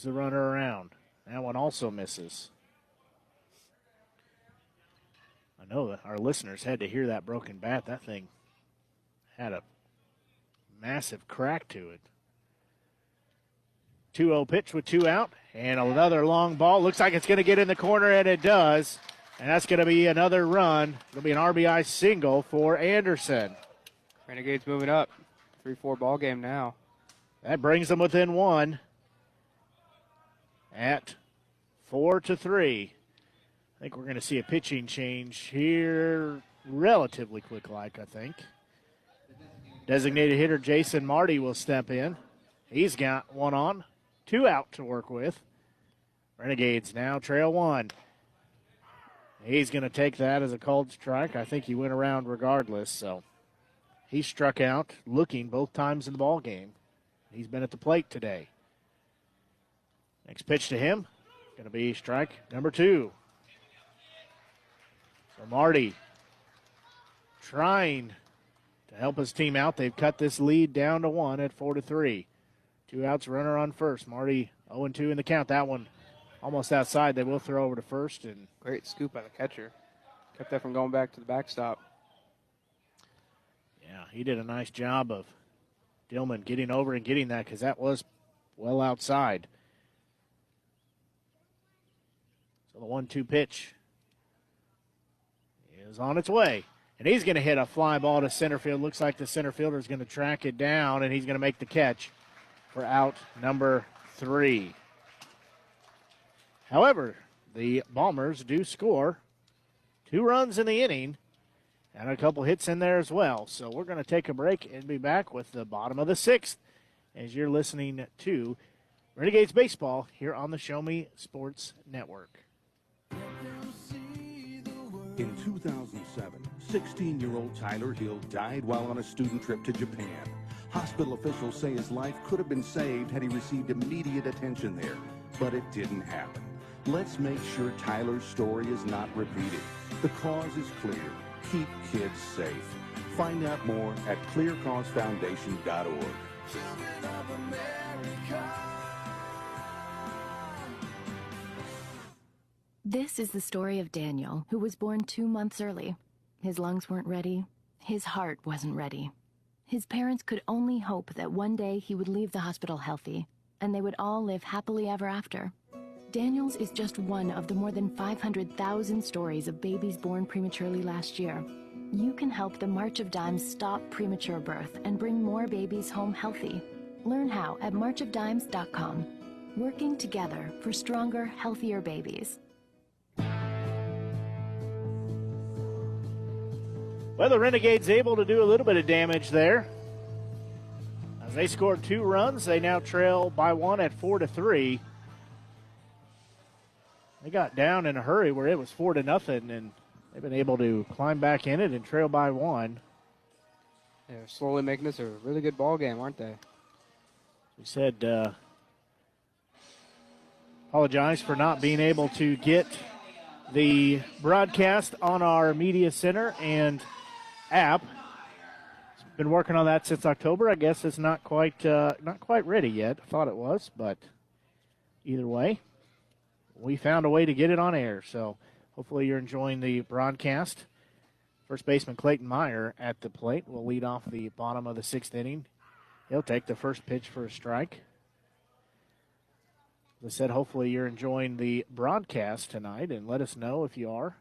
the runner around. That one also misses. I know that our listeners had to hear that broken bat. That thing had a massive crack to it. 2-0 pitch with 2 out, and another long ball. Looks like it's going to get in the corner, and it does. And that's going to be another run. It'll be an RBI single for Anderson. Renegades moving up. 3-4 ball game now. That brings them within 1 at 4-3. I think we're going to see a pitching change here relatively quick-like, I think. Designated hitter Jason Marty will step in. He's got 1 on, 2 out to work with. Renegades now trail 1. He's going to take that as a called strike. I think he went around regardless, so he struck out looking both times in the ball game. He's been at the plate today. Next pitch to him, going to be strike number 2. So Marty trying to help his team out. They've cut this lead down to 1 at 4-3. 2 outs, runner on first. Marty 0-2 in the count. That one almost outside. They will throw over to first. And great scoop by the catcher. Kept that from going back to the backstop. Yeah, he did a nice job of Dillman getting over and getting that because that was well outside. So the 1-2 pitch is on its way. And he's going to hit a fly ball to center field. Looks like the center fielder is going to track it down, and he's going to make the catch for out number 3. However, the Bombers do score 2 runs in the inning and a couple hits in there as well. So we're going to take a break and be back with the bottom of the 6th as you're listening to Renegades Baseball here on the Show Me Sports Network. In 2007, 16-year-old Tyler Hill died while on a student trip to Japan. Hospital officials say his life could have been saved had he received immediate attention there, but it didn't happen. Let's make sure Tyler's story is not repeated. The cause is clear. Keep kids safe. Find out more at clearcausefoundation.org. This is the story of Daniel, who was born 2 months early. His lungs weren't ready. His heart wasn't ready. His parents could only hope that one day he would leave the hospital healthy, and they would all live happily ever after. Daniel's is just one of the more than 500,000 stories of babies born prematurely last year. You can help the March of Dimes stop premature birth and bring more babies home healthy. Learn how at marchofdimes.com. Working together for stronger, healthier babies. Well, the Renegades able to do a little bit of damage there. As they scored 2 runs, they now trail by 1 at 4-3. They got down in a hurry where it was 4-0, and they've been able to climb back in it and trail by 1. They're slowly making this a really good ball game, aren't they? We said, apologize for not being able to get the broadcast on our media center and app. Been working on that since October. I guess it's not quite ready yet. I thought it was, but either way, we found a way to get it on air. So hopefully you're enjoying the broadcast. First baseman Clayton Meyer at the plate will lead off the bottom of the 6th inning. He'll take the first pitch for a strike. As I said, hopefully you're enjoying the broadcast tonight, and let us know if you are.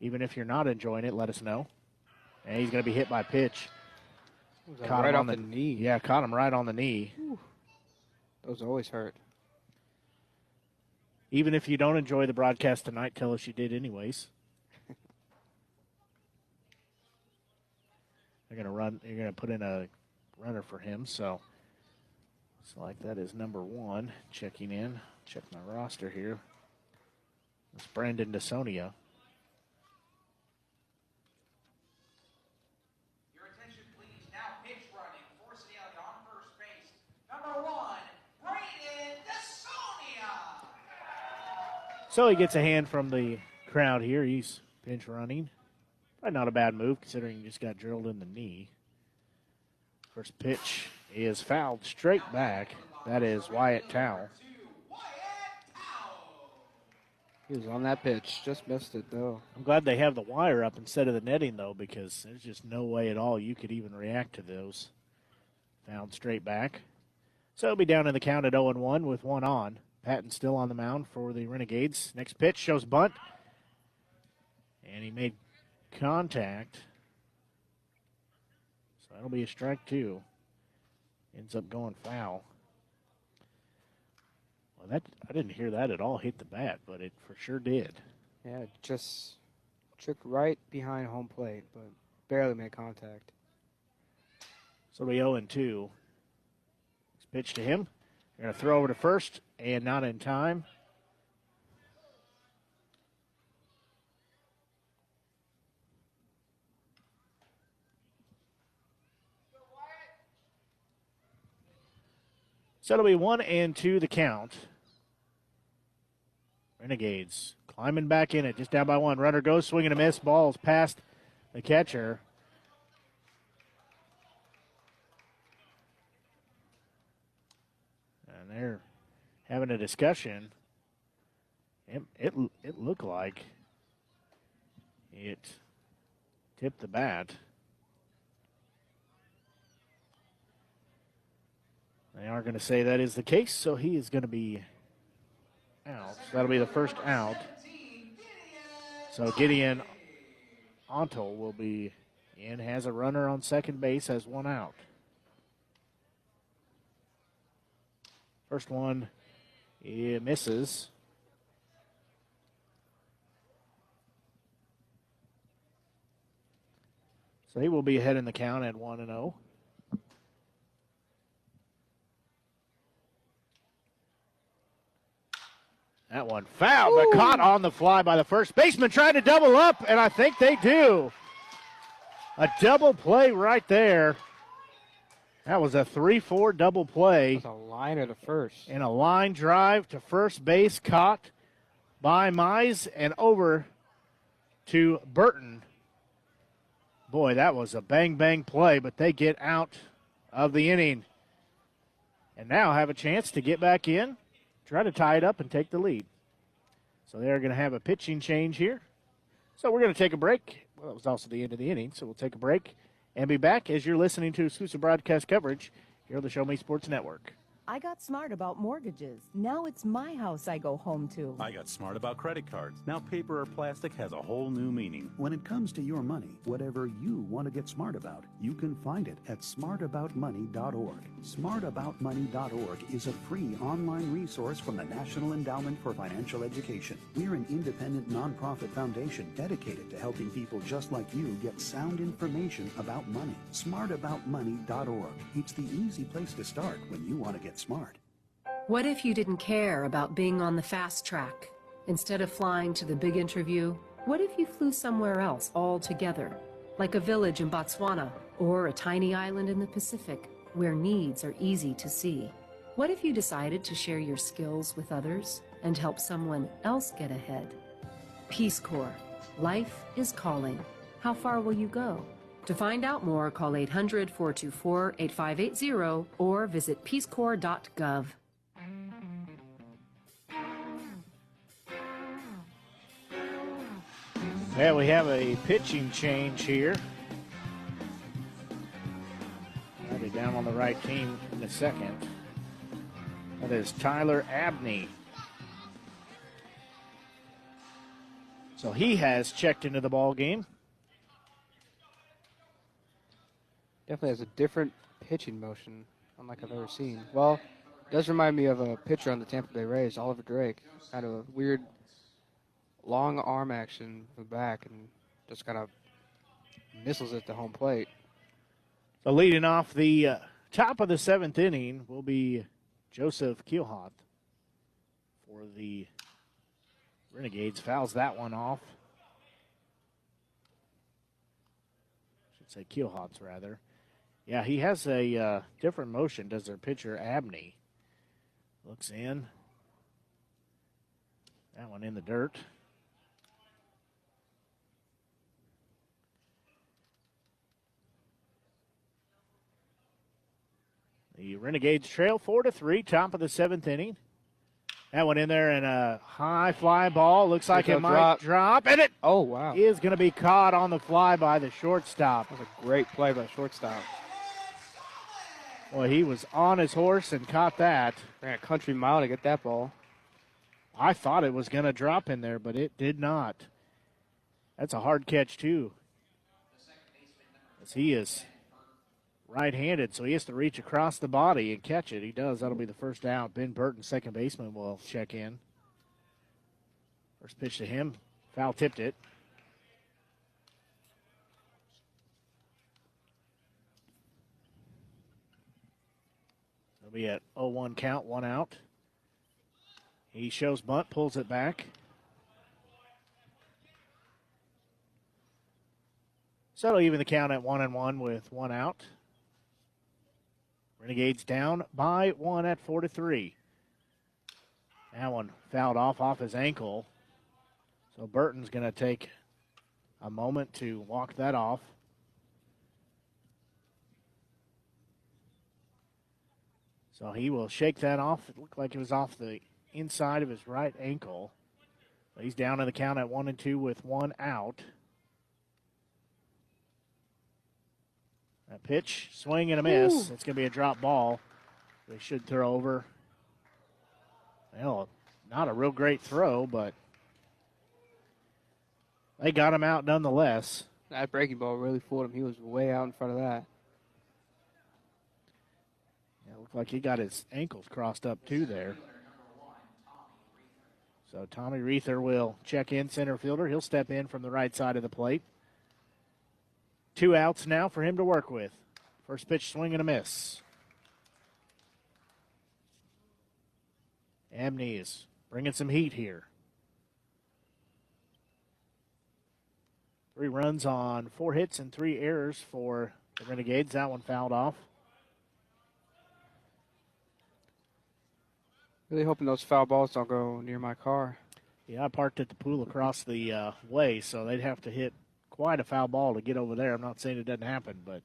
Even if you're not enjoying it, let us know. And he's going to be hit by a pitch. Caught right off the knee. Yeah, caught him right on the knee. Whew. Those always hurt. Even if you don't enjoy the broadcast tonight, tell us you did anyways. They're going to run. You're going to put in a runner for him. So like that is number 1 checking in. Check my roster here. It's Brandon DeSonia. Your attention, please. Now pitch running for Sedalia on first base. Number 1, Brandon DeSonia. So he gets a hand from the crowd here. He's pinch running. Probably not a bad move considering he just got drilled in the knee. First pitch is fouled straight back. That is Wyatt Towle. He was on that pitch. Just missed it, though. I'm glad they have the wire up instead of the netting, though, because there's just no way at all you could even react to those. Found straight back. So it'll be down in the count at 0-1 with one on. Patton still on the mound for the Renegades. Next pitch shows bunt. And he made contact. So that'll be a strike, too. Ends up going foul. Well, I didn't hear that at all hit the bat, but it for sure did. Yeah, just took right behind home plate, but barely made contact. So it'll be 0-2. Next pitch to him. They're going to throw over to first, and not in time. So it'll be 1-2 the count. Renegades climbing back in it, just down by one. Runner goes, swing and a miss. Ball's past the catcher. And they're having a discussion. It looked like it tipped the bat. They are going to say that is the case, so he is going to be out. So that'll be the first out. So Gideon Ontel will be in, has a runner on second base, has one out. First one, he misses. So he will be ahead in the count at 1-0. That one foul, but caught on the fly by the first baseman, trying to double up, and I think they do. A double play right there. That was a 3-4 double play. That's a liner to first. And a line drive to first base, caught by Mize and over to Burton. Boy, that was a bang-bang play, but they get out of the inning and now have a chance to get back in, try to tie it up and take the lead. So they're going to have a pitching change here. So we're going to take a break. Well, that was also the end of the inning, so we'll take a break and be back as you're listening to exclusive broadcast coverage here on the Show Me Sports Network. I got smart about mortgages. Now it's my house I go home to. I got smart about credit cards. Now paper or plastic has a whole new meaning. When it comes to your money, whatever you want to get smart about, you can find it at smartaboutmoney.org. Smartaboutmoney.org is a free online resource from the National Endowment for Financial Education. We're an independent nonprofit foundation dedicated to helping people just like you get sound information about money. Smartaboutmoney.org. It's the easy place to start when you want to get smart. What if you didn't care about being on the fast track? Instead of flying to the big interview, what if you flew somewhere else altogether? Like a village in Botswana or a tiny island in the Pacific where needs are easy to see. What if you decided to share your skills with others and help someone else get ahead? Peace Corps. Life is calling. How far will you go? To find out more, call 800-424-8580 or visit peacecorps.gov. Yeah, we have a pitching change here. I'll be down on the right team in a second. That is Tyler Abney. So he has checked into the ball game. Definitely has a different pitching motion, unlike I've ever seen. Well, it does remind me of a pitcher on the Tampa Bay Rays, Oliver Drake. Kind of a weird long arm action from the back and just kind of missiles it to home plate. So leading off the top of the seventh inning will be Joseph Kielhoff for the Renegades. Fouls that one off. Should say Kielhoff's rather. Yeah, he has a different motion, does their pitcher, Abney. Looks in. That one in the dirt. The Renegades trail 4-3, top of the seventh inning. That one in there and a high fly ball. Looks like it might drop. And it wow. is going to be caught on the fly by the shortstop. That was a great play by the shortstop. Well, he was on his horse and caught that. Ran a country mile to get that ball. I thought it was going to drop in there, but it did not. That's a hard catch, too. As he is right-handed, so he has to reach across the body and catch it. He does. That'll be the first out. Ben Burton, second baseman, will check in. First pitch to him. Foul tipped it. It'll be at 0-1 count, one out. He shows bunt, pulls it back. So it'll even the count at 1-1 with one out. Renegades down by one at 4-3. That one fouled off his ankle. So Burton's going to take a moment to walk that off. So he will shake that off. It looked like it was off the inside of his right ankle. But he's down in the count at 1-2 with one out. That pitch, swing and a miss. Ooh. It's going to be a drop ball. They should throw over. Well, not a real great throw, but they got him out nonetheless. That breaking ball really fooled him. He was way out in front of that. Yeah, it looked like he got his ankles crossed up too there. So Tommy Reether will check in, center fielder. He'll step in from the right side of the plate. Two outs now for him to work with. First pitch, swing and a miss. Abney is bringing some heat here. 3 runs on 4 hits and 3 errors for the Renegades. That one fouled off. Really hoping those foul balls don't go near my car. Yeah, I parked at the pool across the way, so they'd have to hit quite a foul ball to get over there. I'm not saying it doesn't happen, but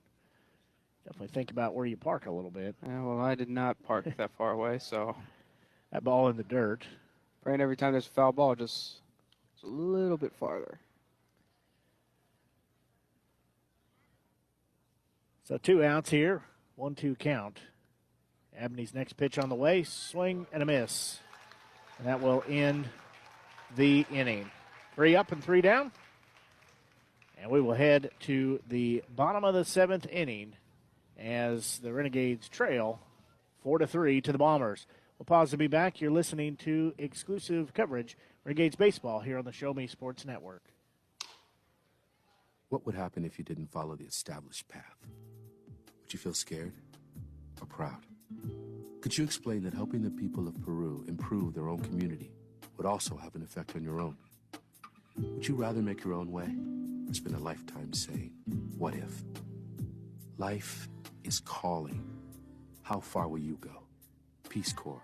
definitely think about where you park a little bit. Yeah, well, I did not park that far away, so. That ball in the dirt. Praying every time there's a foul ball, just a little bit farther. So 2 outs here, 1-2 count. Abney's next pitch on the way, swing and a miss. And that will end the inning. 3 up and 3 down. And we will head to the bottom of the 7th inning as the Renegades trail 4-3 to the Bombers. We'll pause to be back. You're listening to exclusive coverage, Renegades baseball, here on the Show Me Sports Network. What would happen if you didn't follow the established path? Would you feel scared or proud? Could you explain that helping the people of Peru improve their own community would also have an effect on your own? Would you rather make your own way or spend a lifetime saying, what if? Life is calling. How far will you go? Peace Corps.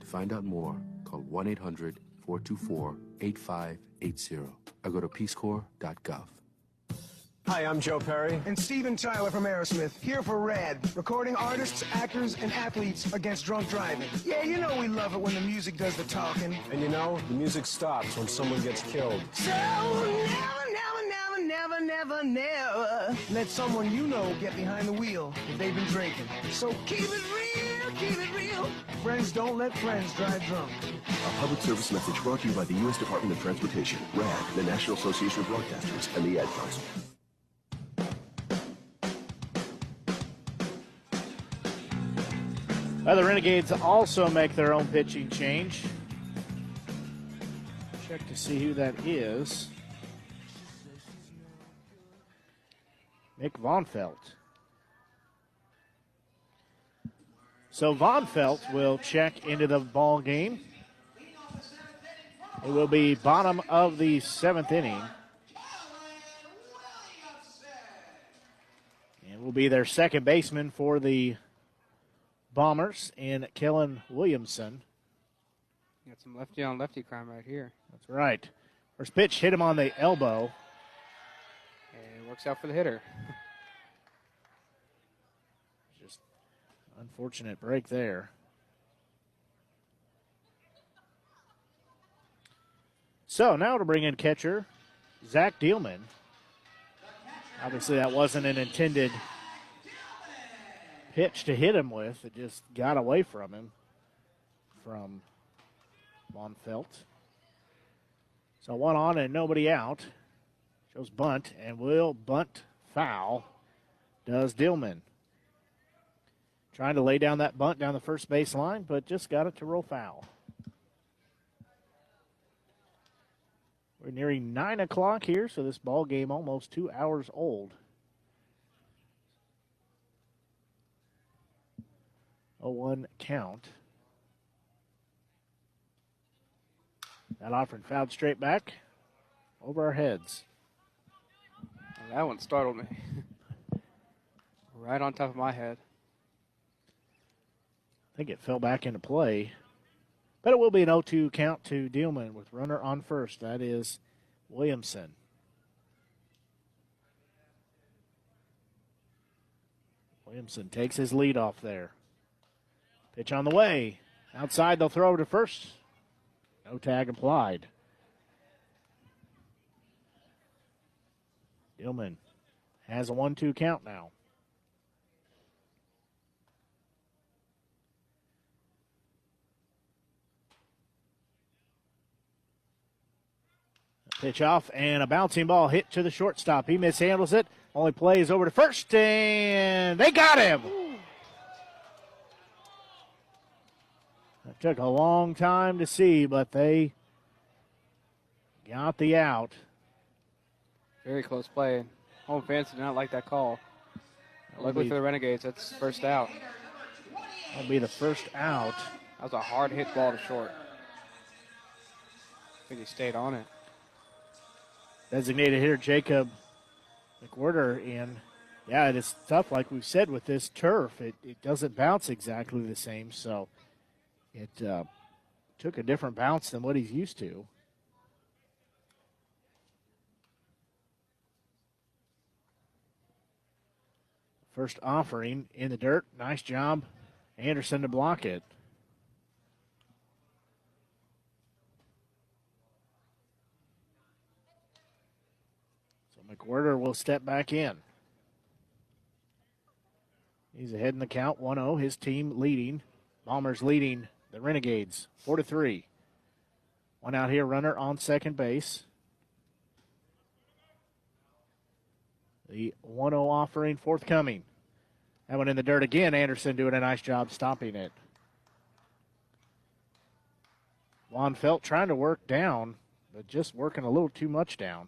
To find out more, call 1-800-424-8580 or go to peacecorps.gov. Hi, I'm Joe Perry. And Steven Tyler from Aerosmith, here for Rad, recording artists, actors, and athletes against drunk driving. Yeah, you know we love it when the music does the talking. And you know, the music stops when someone gets killed. So never let someone you know get behind the wheel if they've been drinking. So keep it real. Friends don't let friends drive drunk. A public service message brought to you by the U.S. Department of Transportation, RAD, the National Association of Broadcasters, and the Ad Council. The Renegades also make their own pitching change. Check to see who that is. Nick Von Felt. So Von Felt will check into the ball game. It will be bottom of the 7th inning. And will be their second baseman for the Bombers in Kellen Williamson. Got some lefty on lefty crime right here. That's right. First pitch hit him on the elbow. And it works out for the hitter. Just unfortunate break there. So now to bring in catcher Zach Dielman. Obviously that wasn't an intended pitch to hit him with. It just got away from him, from Monfelt. So 1 on and nobody out. Shows bunt, and will bunt foul, does Dielman. Trying to lay down that bunt down the first base line, but just got it to roll foul. We're nearing 9 o'clock here, so this ball game almost 2 hours old. 0-1 count. That offering fouled straight back over our heads. That one startled me. Right on top of my head. I think it fell back into play. But it will be an 0-2 count to Dielman with runner on first. That is Williamson. Williamson takes his lead off there. Pitch on the way. Outside, they'll throw over to first. No tag applied. Dielman has a 1-2 count now. Pitch off and a bouncing ball hit to the shortstop. He mishandles it. Only plays over to first, and they got him. It took a long time to see, but they got the out. Very close play. Home fans did not like that call. Luckily for the Renegades, that's first out. That'll be the first out. That was a hard hit ball to short. I think he stayed on it. Designated hitter Jacob McWhirter in. Yeah, it is tough, like we've said, with this turf. It doesn't bounce exactly the same, so it took a different bounce than what he's used to. First offering in the dirt. Nice job, Anderson, to block it. So McWhirter will step back in. He's ahead in the count, 1-0. His team leading. Bombers leading the Renegades 4-3. One out here, runner on second base. The 1-0 offering forthcoming. That one in the dirt again. Anderson doing a nice job stopping it. Von Felt trying to work down, but just working a little too much down.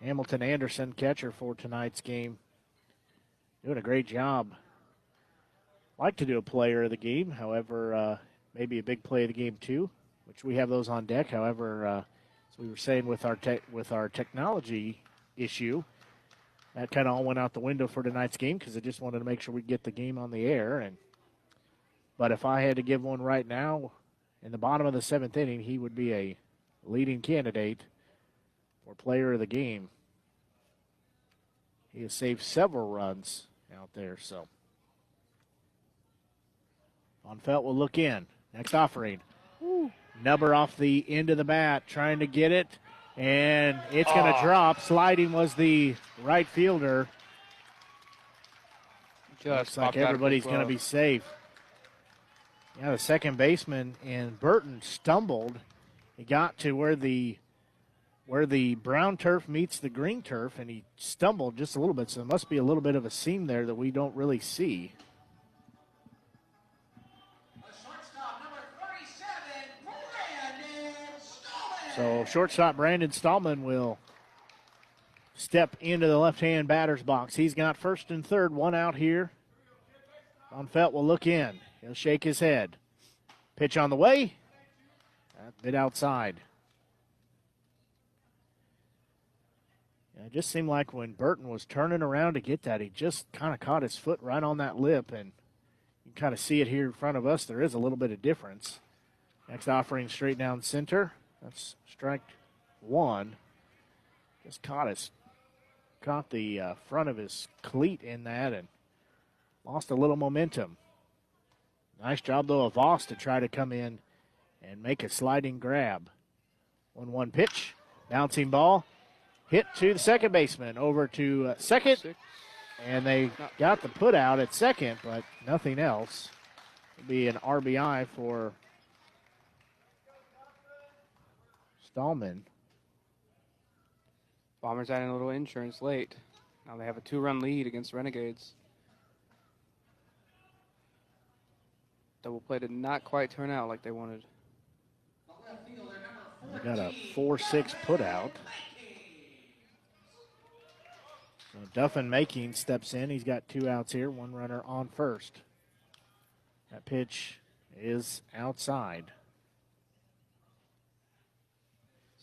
Hamilton Anderson, catcher for tonight's game, doing a great job. Like to do a player of the game, however, maybe a big play of the game too, which we have those on deck. However, as we were saying with our technology issue, that kind of all went out the window for tonight's game because I just wanted to make sure we get the game on the air. But if I had to give one right now, in the bottom of the 7th inning, he would be a leading candidate for player of the game. He has saved several runs out there, so. Von Felt will look in. Next offering. Nubber off the end of the bat, trying to get it, and it's going to drop. Sliding was the right fielder. Looks like everybody's going to be safe. Yeah, the second baseman in Burton stumbled. He got to where the brown turf meets the green turf, and he stumbled just a little bit, so there must be a little bit of a seam there that we don't really see. So shortstop Brandon Stallman will step into the left-hand batter's box. He's got first and third, one out here. Von Felt will look in. He'll shake his head. Pitch on the way. That bit outside. It just seemed like when Burton was turning around to get that, he just kind of caught his foot right on that lip, and you can kind of see it here in front of us. There is a little bit of difference. Next offering straight down center. That's strike one. Just caught the front of his cleat in that and lost a little momentum. Nice job, though, of Voss to try to come in and make a sliding grab. 1-1 pitch. Bouncing ball. Hit to the second baseman. Over to second. And they got the put out at second, but nothing else. It'll be an RBI for Stallman. Bombers adding a little insurance late. Now they have a 2-run lead against Renegades. Double play did not quite turn out like they wanted. We got a 4-6 put out. So Duffin Making steps in. He's got 2 outs here, 1 runner on first. That pitch is outside.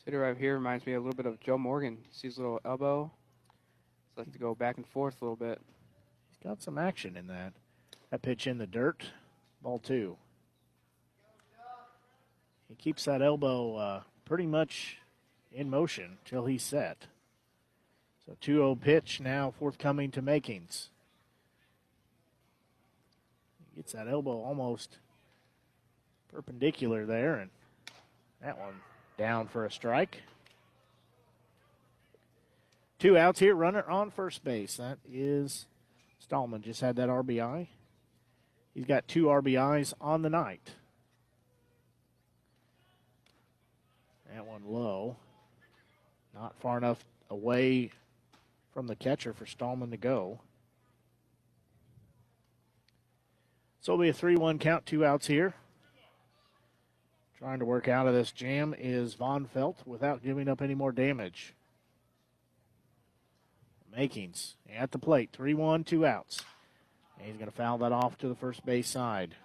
Sitter right here reminds me a little bit of Joe Morgan. See his little elbow? It's like to go back and forth a little bit. He's got some action in that. That pitch in the dirt. Ball 2. He keeps that elbow pretty much in motion till he's set. So 2-0 pitch now forthcoming to Makings. He gets that elbow almost perpendicular there, and that one down for a strike. 2 outs here, runner on first base. That is Stallman, just had that RBI. He's got 2 RBIs on the night. That one low. Not far enough away from the catcher for Stallman to go. So it'll be a 3-1 count, 2 outs here. Trying to work out of this jam is Von Felt without giving up any more damage. Makings at the plate, 3-1, 2 outs. And he's going to foul that off to the first base side.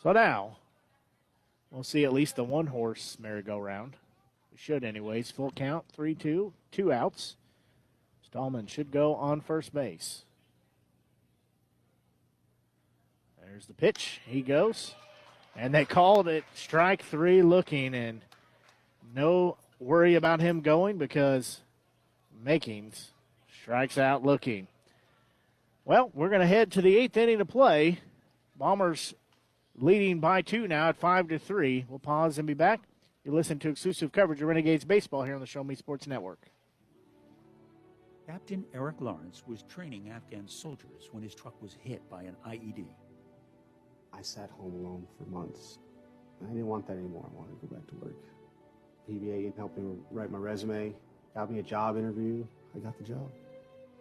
So now, we'll see at least the 1-horse merry-go-round. We should anyways. Full count, 3-2, 2 outs. Stallman should go on first base. There's the pitch. He goes. And they called it strike 3 looking, and no worry about him going because Makings strikes out looking. Well, we're going to head to the 8th inning of play. Bombers leading by 2 now at 5-3. We'll pause and be back. You listen to exclusive coverage of Renegades baseball here on the Show Me Sports Network. Captain Eric Lawrence was training Afghan soldiers when his truck was hit by an IED. I sat home alone for months. I didn't want that anymore. I wanted to go back to work. PBA helped me write my resume, got me a job interview. I got the job.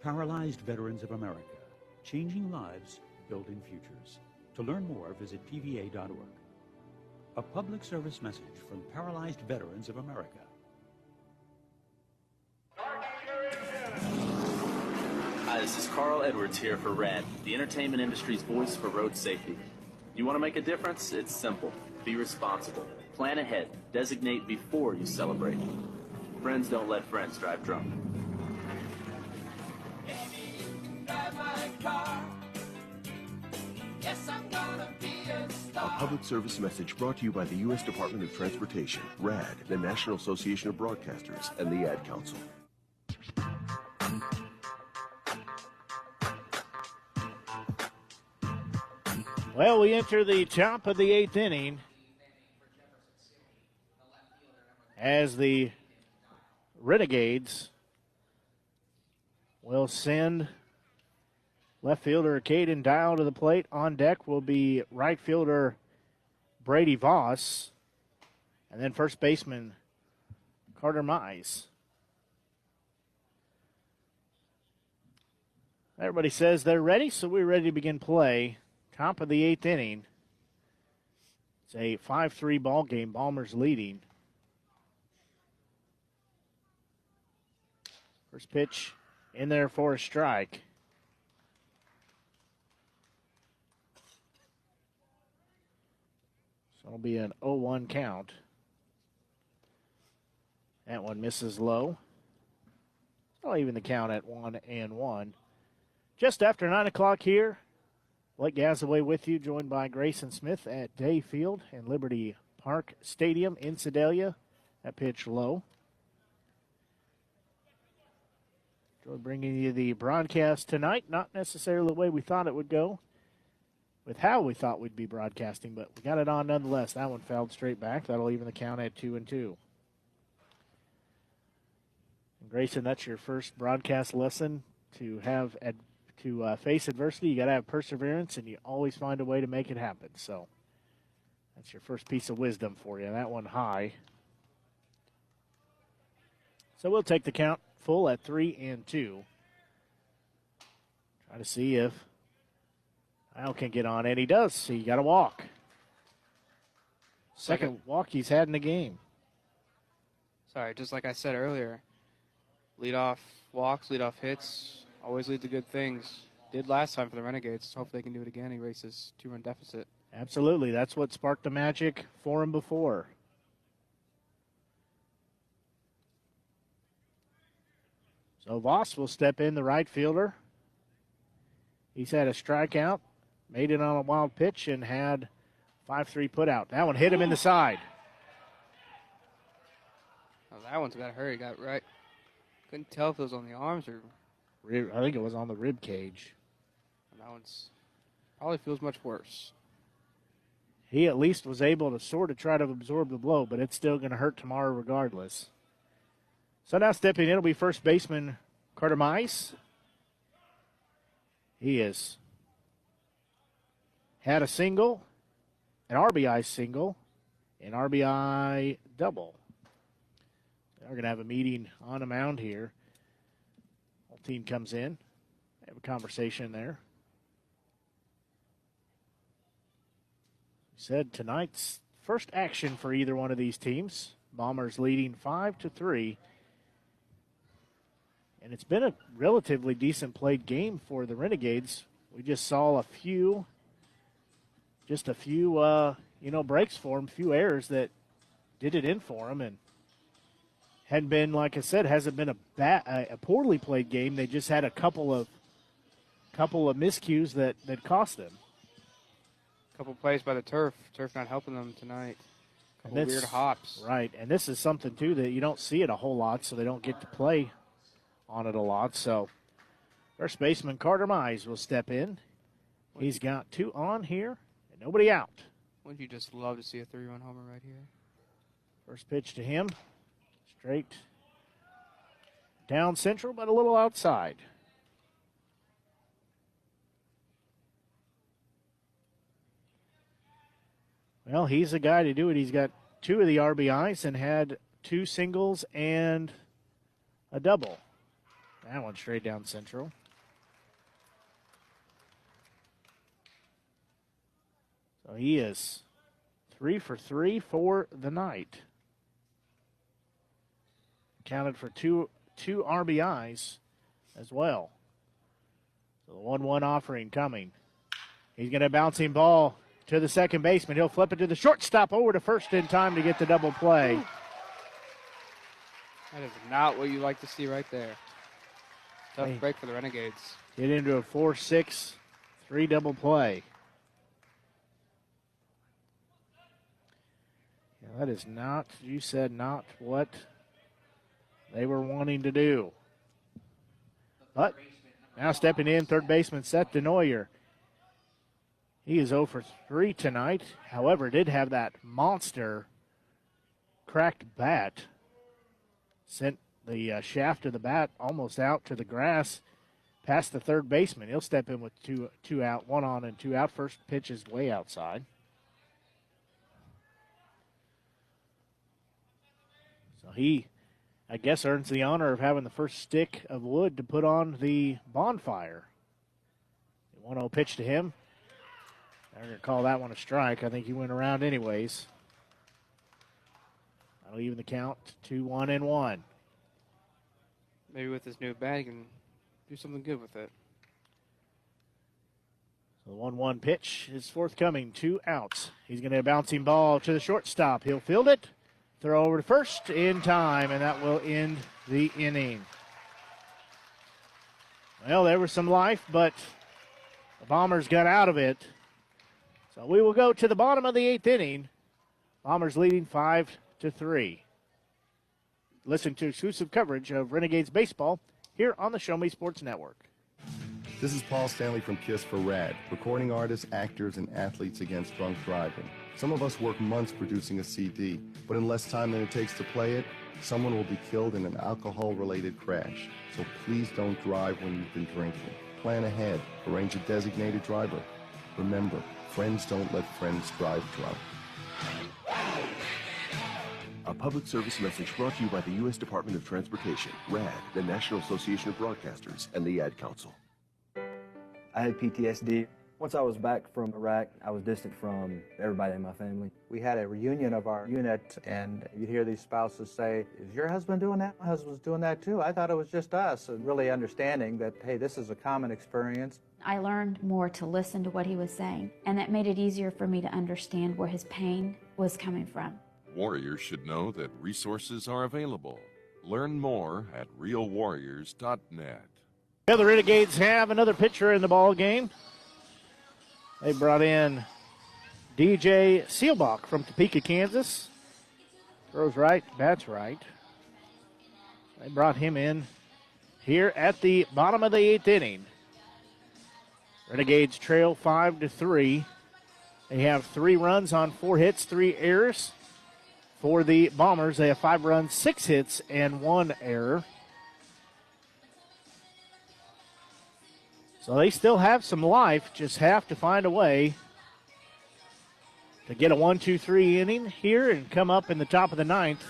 Paralyzed Veterans of America, changing lives, building futures. To learn more, visit pva.org. A public service message from Paralyzed Veterans of America. Hi, this is Carl Edwards here for RAD, the entertainment industry's voice for road safety. You want to make a difference? It's simple. Be responsible. Plan ahead. Designate before you celebrate. Friends don't let friends drive drunk. A public service message brought to you by the U.S. Department of Transportation, RAD, the National Association of Broadcasters, and the Ad Council. Well, we enter the top of the 8th inning as the Renegades will send left fielder Caden Dial to the plate. On deck will be right fielder Brady Voss, and then first baseman Carter Mize. Everybody says they're ready, so we're ready to begin play. Top of the 8th inning. It's a 5-3 ball game. Bombers leading. First pitch in there for a strike. So it'll be an 0-1 count. That one misses low. I'll even the count at 1-1. Just after 9 o'clock here. Blake Gazaway with you, joined by Grayson Smith at Day Field and Liberty Park Stadium in Sedalia. That pitch low. So we're bringing you the broadcast tonight, not necessarily the way we thought it would go, with how we thought we'd be broadcasting, but we got it on nonetheless. That one fouled straight back. That'll even the count at 2-2. And Grayson, that's your first broadcast lesson to have to face adversity. You got to have perseverance, and you always find a way to make it happen. So that's your first piece of wisdom for you. That one high. So we'll take the count full at 3-2. Try to see if Kyle can get on, and he does. So you got to walk. Second walk he's had in the game. Sorry, just like I said earlier, leadoff walks, leadoff hits, always lead to good things. Did last time for the Renegades. Hope they can do it again. Erase this 2-run deficit. Absolutely. That's what sparked the magic for him before. So Voss will step in, the right fielder. He's had a strikeout, made it on a wild pitch, and had 5-3 put out. That one hit him in the side. Oh, that one's got hurt. He got right. Couldn't tell if it was on the arms or. I think it was on the rib cage. And that one's probably feels much worse. He at least was able to sort of try to absorb the blow, but it's still going to hurt tomorrow regardless. So now stepping in will be first baseman Carter Mize. He has had a single, an RBI single, an RBI double. They're going to have a meeting on the mound here. Whole team comes in. Have a conversation there. We said tonight's first action for either one of these teams. Bombers leading 5-3. And it's been a relatively decent played game for the Renegades. We just saw a few breaks for them, a few errors that did it in for them. And hadn't been, like I said, hasn't been a poorly played game. They just had a couple of miscues that cost them. Couple plays by the turf. Turf not helping them tonight. Couple weird hops. Right, and this is something, too, that you don't see it a whole lot, so they don't get to play on it a lot. So first baseman Carter Mize will step in. He's got 2 on here and nobody out. Wouldn't you just love to see a 3-run homer right here? First pitch to him. Straight down central, but a little outside. Well, he's the guy to do it. He's got 2 of the RBIs and had 2 singles and a double. That one straight down central. So he is 3 for 3 for the night. Counted for two RBIs as well. So the 1-1 offering coming. He's going to bouncing ball to the second baseman. He'll flip it to the shortstop over to first in time to get the double play. That is not what you like to see right there. Tough break for the Renegades. Get into a 4-6, 3 double play. Yeah, that is not, you said, not what they were wanting to do. But now stepping in, third baseman Seth DeNoyer. He is 0 for 3 tonight. However, did have that monster cracked bat. Sent the shaft of the bat almost out to the grass past the third baseman. He'll step in with two out, 1 on and 2 out. First pitch is way outside. So he, I guess, earns the honor of having the first stick of wood to put on the bonfire. 1-0 pitch to him. They're going to call that one a strike. I think he went around anyways. That'll even the count to 1-1. Maybe with his new bat, he can do something good with it. So the 1-1 pitch is forthcoming. 2 outs. He's going to bouncing ball to the shortstop. He'll field it. Throw over to first in time, and that will end the inning. Well, there was some life, but the Bombers got out of it. So we will go to the bottom of the 8th inning. Bombers leading 5-3. Listen to exclusive coverage of Renegades baseball here on the Show Me Sports Network. This is Paul Stanley from KISS for RAD, recording artists, actors, and athletes against drunk driving. Some of us work months producing a CD, but in less time than it takes to play it, someone will be killed in an alcohol-related crash. So please don't drive when you've been drinking. Plan ahead. Arrange a designated driver. Remember, friends don't let friends drive drunk. A public service message brought to you by the U.S. Department of Transportation, RAD, the National Association of Broadcasters, and the Ad Council. I had PTSD. Once I was back from Iraq, I was distant from everybody in my family. We had a reunion of our unit, and you'd hear these spouses say, "Is your husband doing that? My husband's doing that too. I thought it was just us." And really understanding that, hey, this is a common experience. I learned more to listen to what he was saying, and that made it easier for me to understand where his pain was coming from. Warriors should know that resources are available. Learn more at realwarriors.net. Yeah, the Renegades have another pitcher in the ball game. They brought in DJ Seelbach from Topeka, Kansas. Throws right, bats right. They brought him in here at the bottom of the 8th inning. Renegades trail 5-3. They have 3 runs on 4 hits, 3 errors. For the Bombers, they have 5 runs, 6 hits, and 1 error. So they still have some life, just have to find a way to get a 1-2-3 inning here and come up in the top of the 9th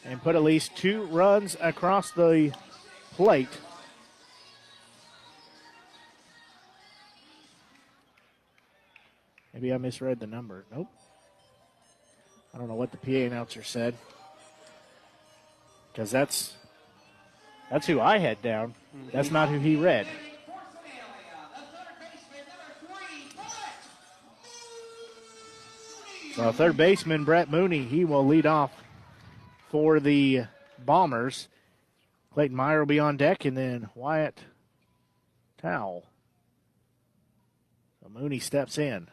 and put at least 2 runs across the plate. Maybe I misread the number. Nope. I don't know what the PA announcer said, because that's who I had down. That's not who he read. So third baseman Brett Mooney, he will lead off for the Bombers. Clayton Meyer will be on deck, and then Wyatt Towle. So Mooney steps in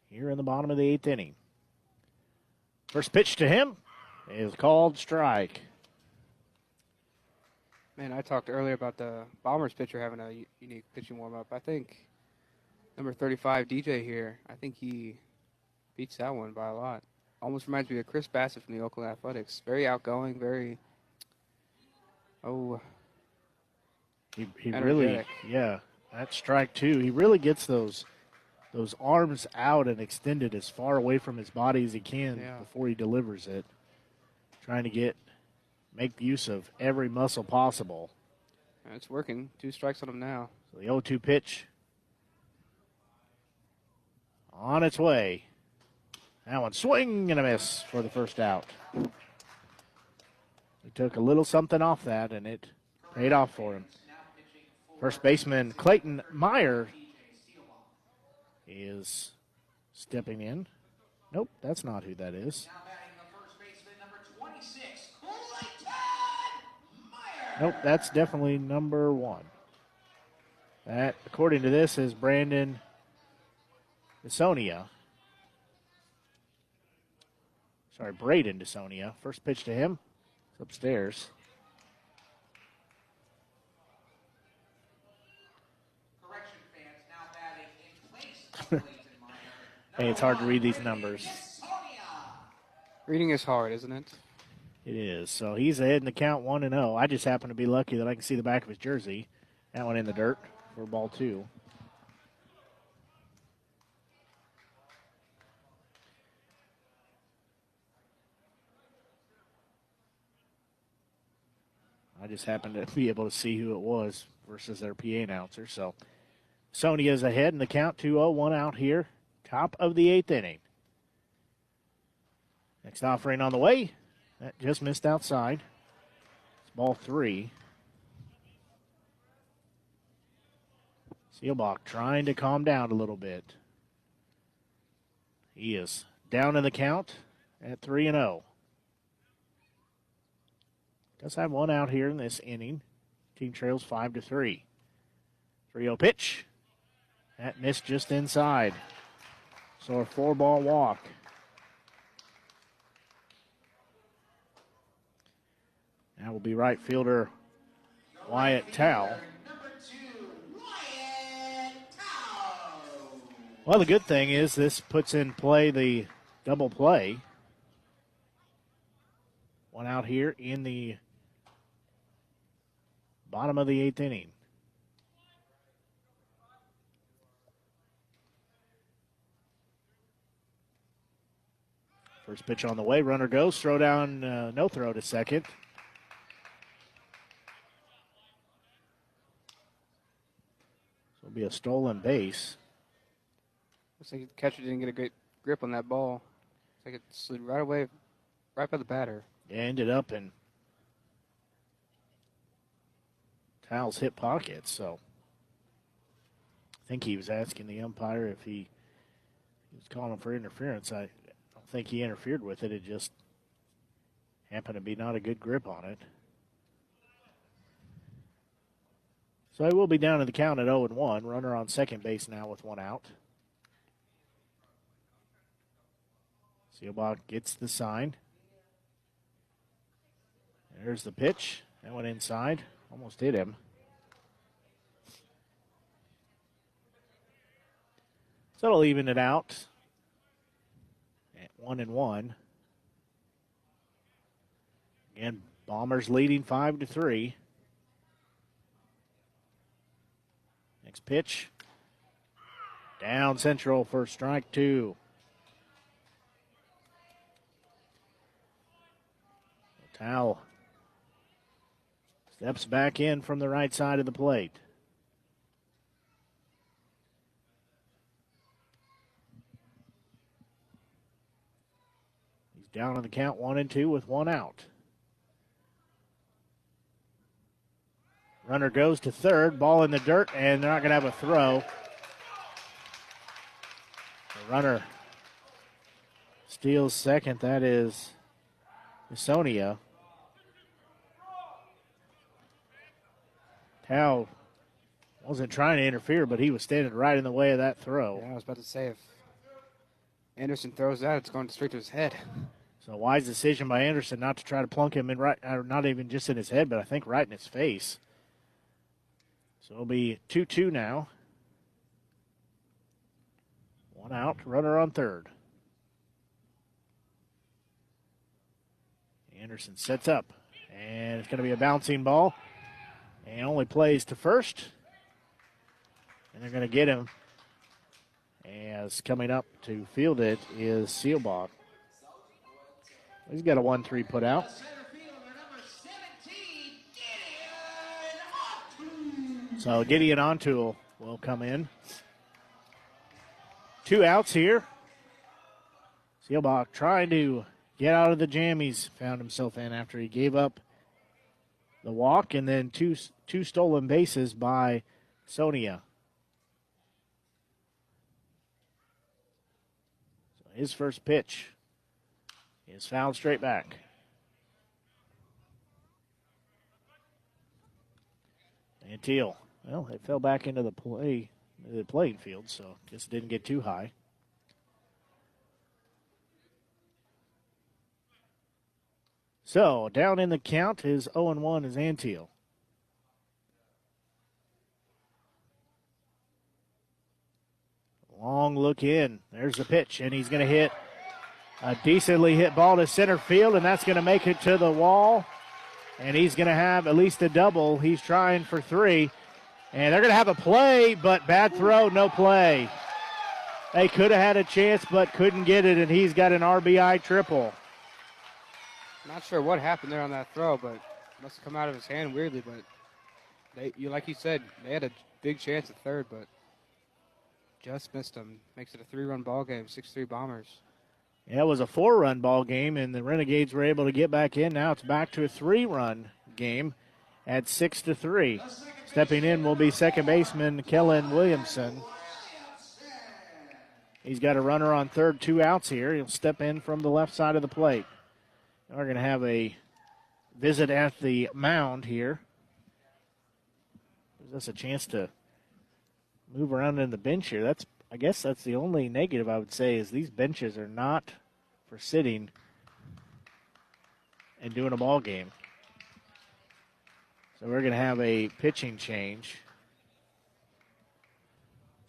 here in the bottom of the 8th inning. First pitch to him is called strike. Man, I talked earlier about the Bombers pitcher having a unique pitching warm-up. I think number 35, DJ here, I think he beats that one by a lot. Almost reminds me of Chris Bassett from the Oakland Athletics. Very outgoing, very, He really, yeah, that's strike 2. He really gets those arms out and extended as far away from his body as he can before he delivers it. Trying to make use of every muscle possible. It's working. 2 strikes on him now. So the 0-2 pitch on its way. That one swing and a miss for the first out. He took a little something off that, and it paid off for him. First baseman Clayton Meyer is stepping in. Nope, that's not who that is. Nope, that's definitely number 1. That, according to this, is Brandon DeSonia. Sorry, Braden DeSonia. First pitch to him. It's upstairs. Hey, it's hard to read these numbers. Reading is hard, isn't it? It is. So he's ahead in the count 1-0. I just happen to be lucky that I can see the back of his jersey. That one in the dirt for ball 2. I just happened to be able to see who it was versus their PA announcer. So Sonia's ahead in the count, 2-0, 1 out here. Top of the 8th inning. Next offering on the way. That just missed outside. It's ball 3. Seelbach trying to calm down a little bit. He is down in the count at 3-0. Does have 1 out here in this inning. Team trails 5-3. 3-0 pitch. That missed just inside. So a 4-ball walk. That will be right fielder Wyatt Towle. Well, the good thing is this puts in play the double play. One out here in the bottom of the 8th inning. First pitch on the way. Runner goes. Throw down. No throw to second. So it'll be a stolen base. Looks like the catcher didn't get a great grip on that ball. Looks like it slid right away, right by the batter. Yeah, ended up in Towle's hip pocket, so I think he was asking the umpire if he was calling him for interference. I don't think he interfered with it. It just happened to be not a good grip on it. So he will be down in the count at 0-1. Runner on second base now with one out. Seelbach gets the sign. There's the pitch. That went inside. Almost hit him. So it'll even it out at 1-1. Again, Bombers leading 5-3. Next pitch. Down central for strike two. Towle steps back in from the right side of the plate. He's down on the count 1-2 with one out. Runner goes to third, ball in the dirt, and they're not going to have a throw. The runner steals second. That is Sonia. Towle wasn't trying to interfere, but he was standing right in the way of that throw. Yeah, I was about to say, if Anderson throws that, it's going straight to his head. So wise decision by Anderson not to try to plunk him in right, or not even just in his head, but I think right in his face. So it'll be 2-2 now. One out, runner on third. Anderson sets up, and it's going to be a bouncing ball, and only plays to first. And they're going to get him, as coming up to field it is Seelbach. He's got a 1-3 put out. So Gideon Ontool will come in. Two outs here. Seelbach trying to get out of the jam he's found himself in after he gave up the walk and then two stolen bases by Sonia. So his first pitch is fouled straight back. And Teal, well, it fell back into the playing field, so just didn't get too high. So, down in the count is 0-1 is Antiel. Long look in. There's the pitch, and he's going to hit a decently hit ball to center field, and that's going to make it to the wall. And he's going to have at least a double. He's trying for three. And they're going to have a play, but bad throw, no play. They could have had a chance, but couldn't get it, and he's got an RBI triple. Not sure what happened there on that throw, but it must have come out of his hand weirdly. But like you said, they had a big chance at third, but just missed them. Makes it a 3-run ball game, 6-3 Bombers. Yeah, it was a 4-run ball game, and the Renegades were able to get back in. Now it's back to a 3-run game at 6-3. Stepping in will be second baseman Kellen Williamson. He's got a runner on third, 2 outs here. He'll step in from the left side of the plate. We're going to have a visit at the mound here. Gives us a chance to move around in the bench here. I guess that's the only negative I would say is these benches are not for sitting and doing a ball game. So we're going to have a pitching change.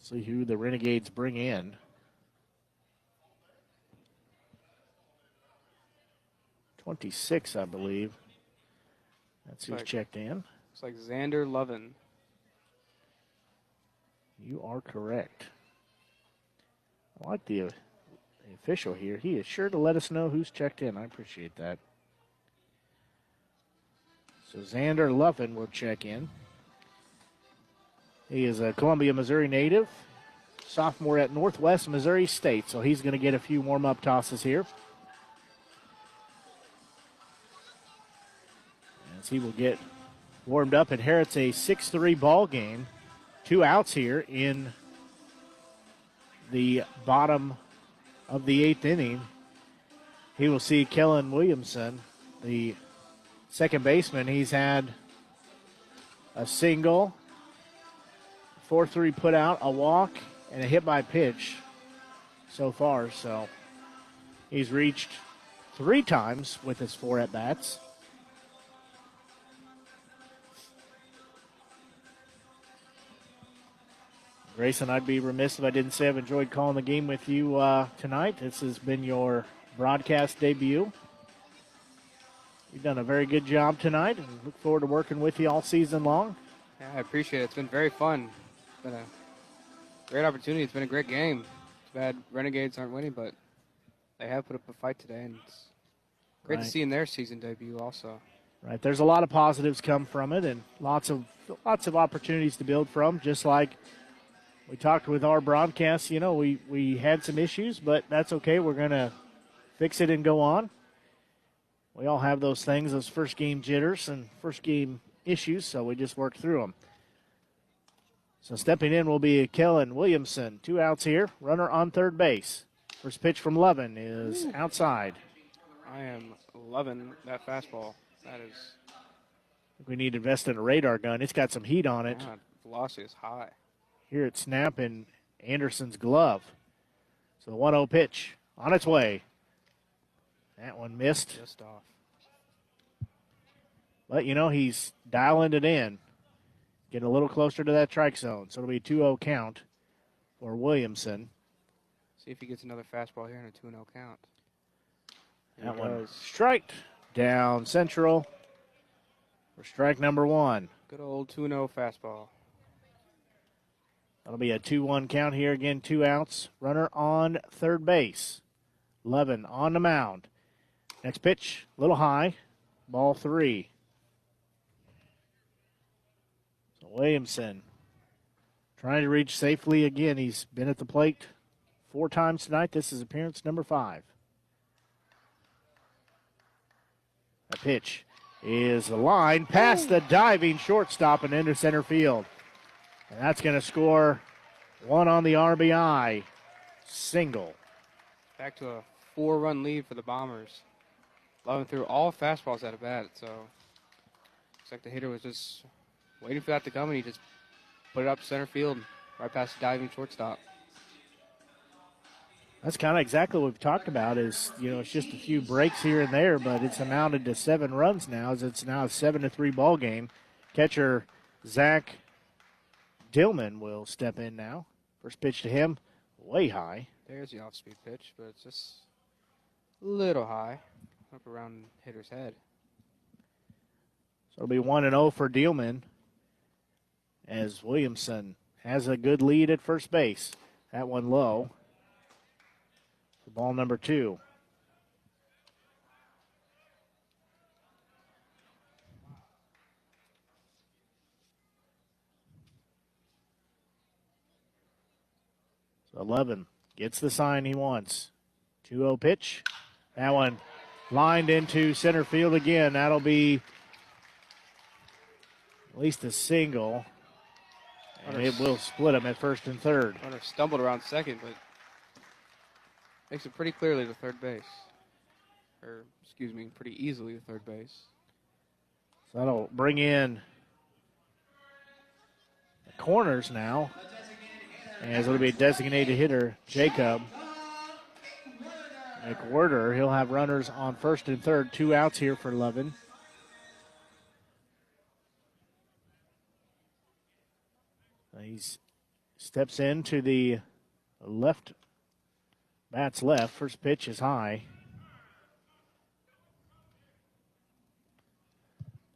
See who the Renegades bring in. 26, I believe. That's who's checked in. It's like Xander Lovin. You are correct. I like the official here. He is sure to let us know who's checked in. I appreciate that. So Xander Lovin will check in. He is a Columbia, Missouri native, sophomore at Northwest Missouri State, so he's going to get a few warm-up tosses here. As he will get warmed up, inherits a 6-3 ball game. 2 outs here in the bottom of the 8th inning. He will see Kellen Williamson, the second baseman. He's had a single, 4-3 put out, a walk, and a hit by pitch so far. So he's reached 3 times with his 4 at-bats. Grayson, I'd be remiss if I didn't say I've enjoyed calling the game with you tonight. This has been your broadcast debut. You've done a very good job tonight, and look forward to working with you all season long. Yeah, I appreciate it. It's been very fun. It's been a great opportunity. It's been a great game. It's bad Renegades aren't winning, but they have put up a fight today, and it's great to see in their season debut also. Right, there's a lot of positives come from it, and lots of opportunities to build from, just like we talked with our broadcast. You know, we had some issues, but that's okay. We're going to fix it and go on. We all have those things, those first game jitters and first game issues, so we just work through them. So stepping in will be Kellen Williamson. 2 outs here. Runner on third base. First pitch from Lovin is outside. I am loving that fastball. That is. We need to invest in a radar gun. It's got some heat on it. Yeah, velocity is high. Here at snap in Anderson's glove. So the 1-0 pitch on its way. That one missed. Just off. But, you know, he's dialing it in. Getting a little closer to that strike zone. So it'll be a 2-0 count for Williamson. See if he gets another fastball here in a 2-0 count. That one striked down central for strike number 1. Good old 2-0 fastball. That'll be a 2-1 count here again, 2 outs. Runner on third base. Levin on the mound. Next pitch, a little high. Ball 3. So Williamson trying to reach safely again. He's been at the plate 4 times tonight. This is appearance number 5. That pitch is a line past the diving shortstop and into center field. And that's going to score 1 on the RBI. Single. Back to a 4-run lead for the Bombers. Lovin threw all fastballs at a bat, so looks like the hitter was just waiting for that to come, and he just put it up center field, right past the diving shortstop. That's kind of exactly what we've talked about is, you know, it's just a few breaks here and there, but it's amounted to 7 runs now, as it's now a 7-3 ball game. Catcher Zach Dillman will step in now. First pitch to him, way high. There's the off-speed pitch, but it's just a little high, up around hitter's head. So it'll be 1-0 for Dillman as Williamson has a good lead at first base. That one low. For ball number 2. So 11 gets the sign he wants. 2-0 pitch. That one lined into center field again. That'll be at least a single. And it will split them at first and third. Runner stumbled around second, but makes it pretty clearly to third base. Or, excuse me, pretty easily to third base. So that'll bring in the corners now. As it'll be a designated hitter, Jacob McWhirter. He'll have runners on first and third. 2 outs here for Lovin. He steps into the left, bat's left. First pitch is high.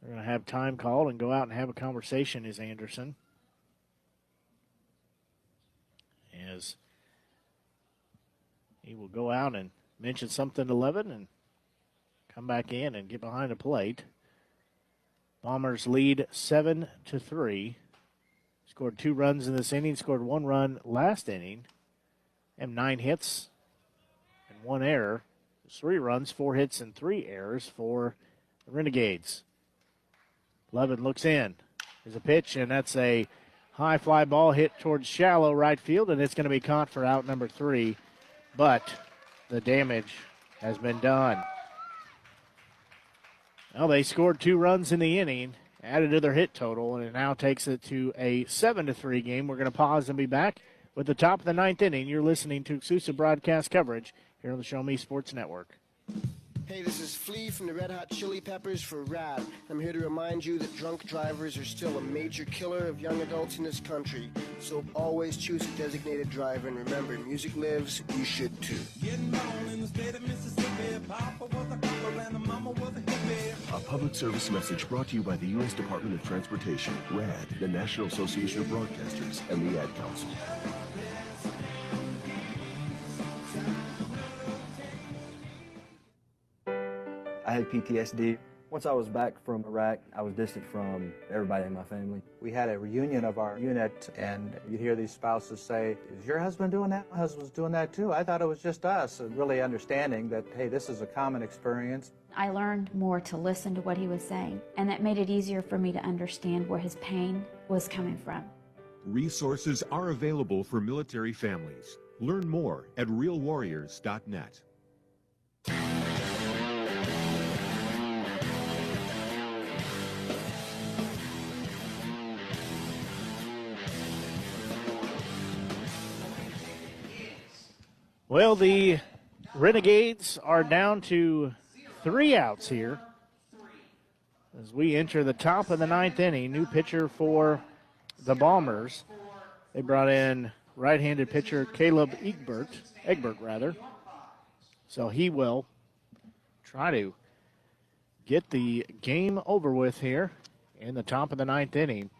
They're going to have time called and go out and have a conversation, is Anderson. As he will go out and mention something to Levin and come back in and get behind the plate. Bombers lead 7-3. Scored 2 runs in this inning, scored 1 run last inning, and 9 hits and 1 error. 3 runs, 4 hits, and 3 errors for the Renegades. Levin looks in. There's a pitch, and that's a high fly ball hit towards shallow right field, and it's going to be caught for out number 3. But the damage has been done. Well, they scored 2 runs in the inning, added to their hit total, and it now takes it to a 7-3 game. We're going to pause and be back with the top of the 9th inning. You're listening to exclusive broadcast coverage here on the Show Me Sports Network. Hey, this is Flea from the Red Hot Chili Peppers for RAD. I'm here to remind you that drunk drivers are still a major killer of young adults in this country. So always choose a designated driver, and remember, music lives, you should too. Getting born in the state of Mississippi, Papa was a copper and the mama was a hippie. A public service message brought to you by the U.S. Department of Transportation, RAD, the National Association of Broadcasters, and the Ad Council. I had PTSD. Once I was back from Iraq, I was distant from everybody in my family. We had a reunion of our unit, and you'd hear these spouses say, is your husband doing that? My husband's doing that too. I thought it was just us. And really understanding that, hey, this is a common experience. I learned more to listen to what he was saying, and that made it easier for me to understand where his pain was coming from. Resources are available for military families. Learn more at realwarriors.net. Well, the Renegades are down to 3 outs here as we enter the top of the 9th inning. New pitcher for the Bombers. They brought in right-handed pitcher Caleb Egbert. So he will try to get the game over with here in the top of the 9th inning.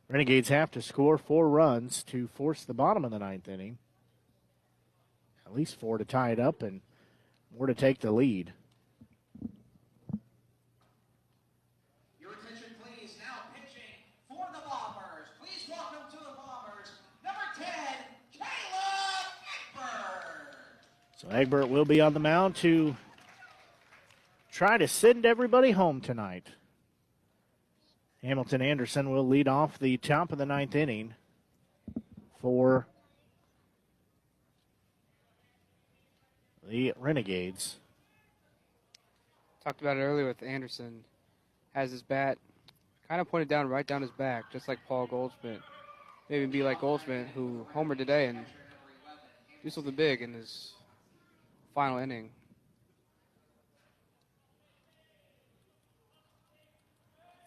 Renegades have to score 4 runs to force the bottom of the 9th inning. At least 4 to tie it up and more to take the lead. Your attention, please. Now pitching for the Bombers. Please welcome to the Bombers, number 10, Caleb Egbert. So Egbert will be on the mound to try to send everybody home tonight. Hamilton Anderson will lead off the top of the 9th inning for the Renegades. Talked about it earlier with Anderson. Has his bat kind of pointed down, right down his back, just like Paul Goldschmidt. Maybe be like Goldschmidt, who homered today and do something big in his final inning.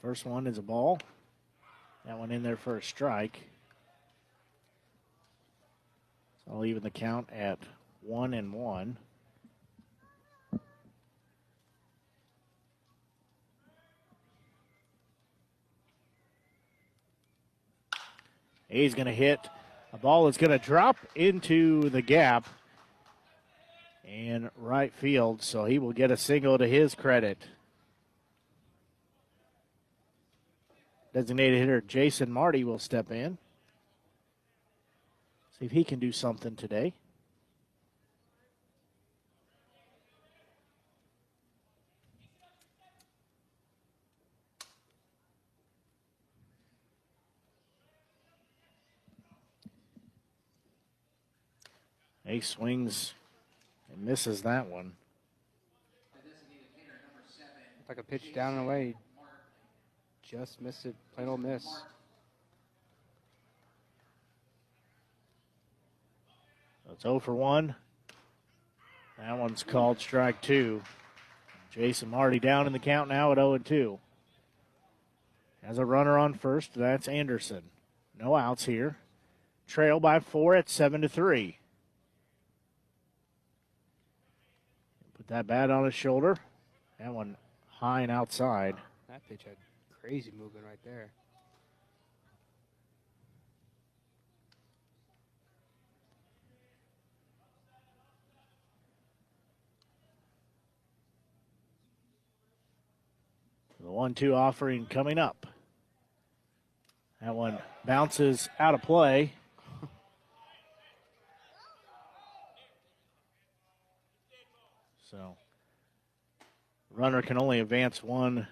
First one is a ball. That one in there for a strike. So I'll even the count at 1-1. He's going to hit a ball that's going to drop into the gap in right field, so he will get a single to his credit. Designated hitter Jason Marty will step in. See if he can do something today. He swings and misses that one. Like a pitch down and away. Just missed it. Plain old miss. It's 0 for 1. That one's called strike 2. Jason Marty down in the count now at 0-2. Has a runner on first. That's Anderson. No outs here. Trail by 4 at 7-3. Put that bat on his shoulder. That one high and outside. That pitch had crazy movement right there. The 1-2 offering coming up. That one bounces out of play. So, runner can only advance one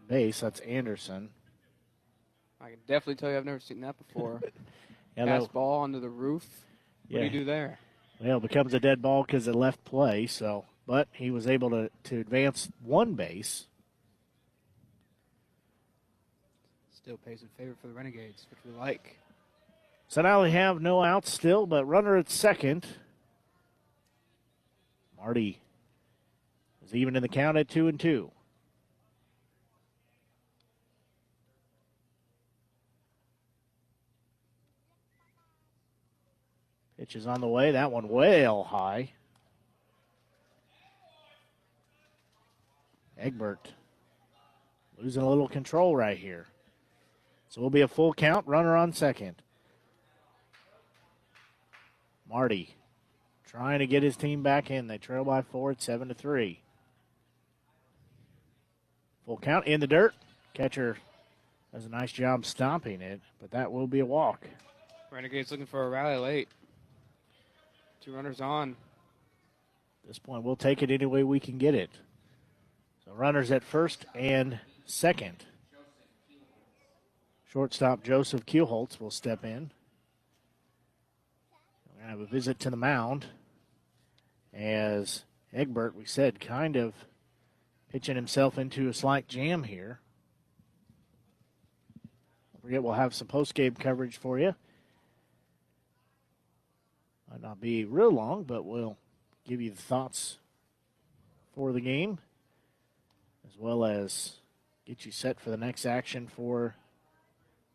base. That's Anderson. I can definitely tell you I've never seen that before. Yeah, Pass ball onto the roof. What do Yeah. you do there? Well, it becomes a dead ball because it left play. So, but he was able to advance one base. Still pays in favor for the Renegades, which we like. So now they have no outs still, but runner at second. Marty is even in the count at 2-2. Pitch is on the way. That one well high. Egbert losing a little control right here. So it'll be a full count. Runner on second. Marty trying to get his team back in. They trail by 4 at 7-3. Full count in the dirt. Catcher does a nice job stomping it, but that will be a walk. Renegades looking for a rally late. 2 runners on. At this point, we'll take it any way we can get it. So runners at first and second. Shortstop Joseph Kielholtz will step in. We're going to have a visit to the mound as Egbert, we said, kind of pitching himself into a slight jam here. Don't forget, we'll have some post-game coverage for you. Might not be real long, but we'll give you the thoughts for the game, as well as get you set for the next action for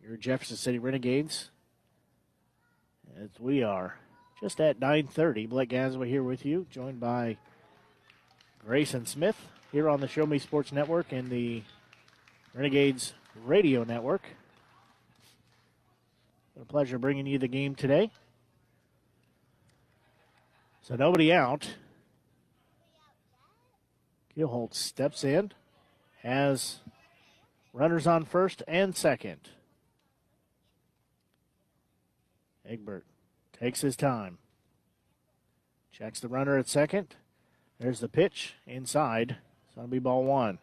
your Jefferson City Renegades. As we are just at 9:30, Blake Gasaway here with you, joined by Grayson Smith here on the Show Me Sports Network and the Renegades Radio Network. It's a pleasure bringing you the game today. So nobody out. Kielholtz steps in, has runners on first and second. Egbert takes his time. Checks the runner at second. There's the pitch inside. It's going to be ball 1.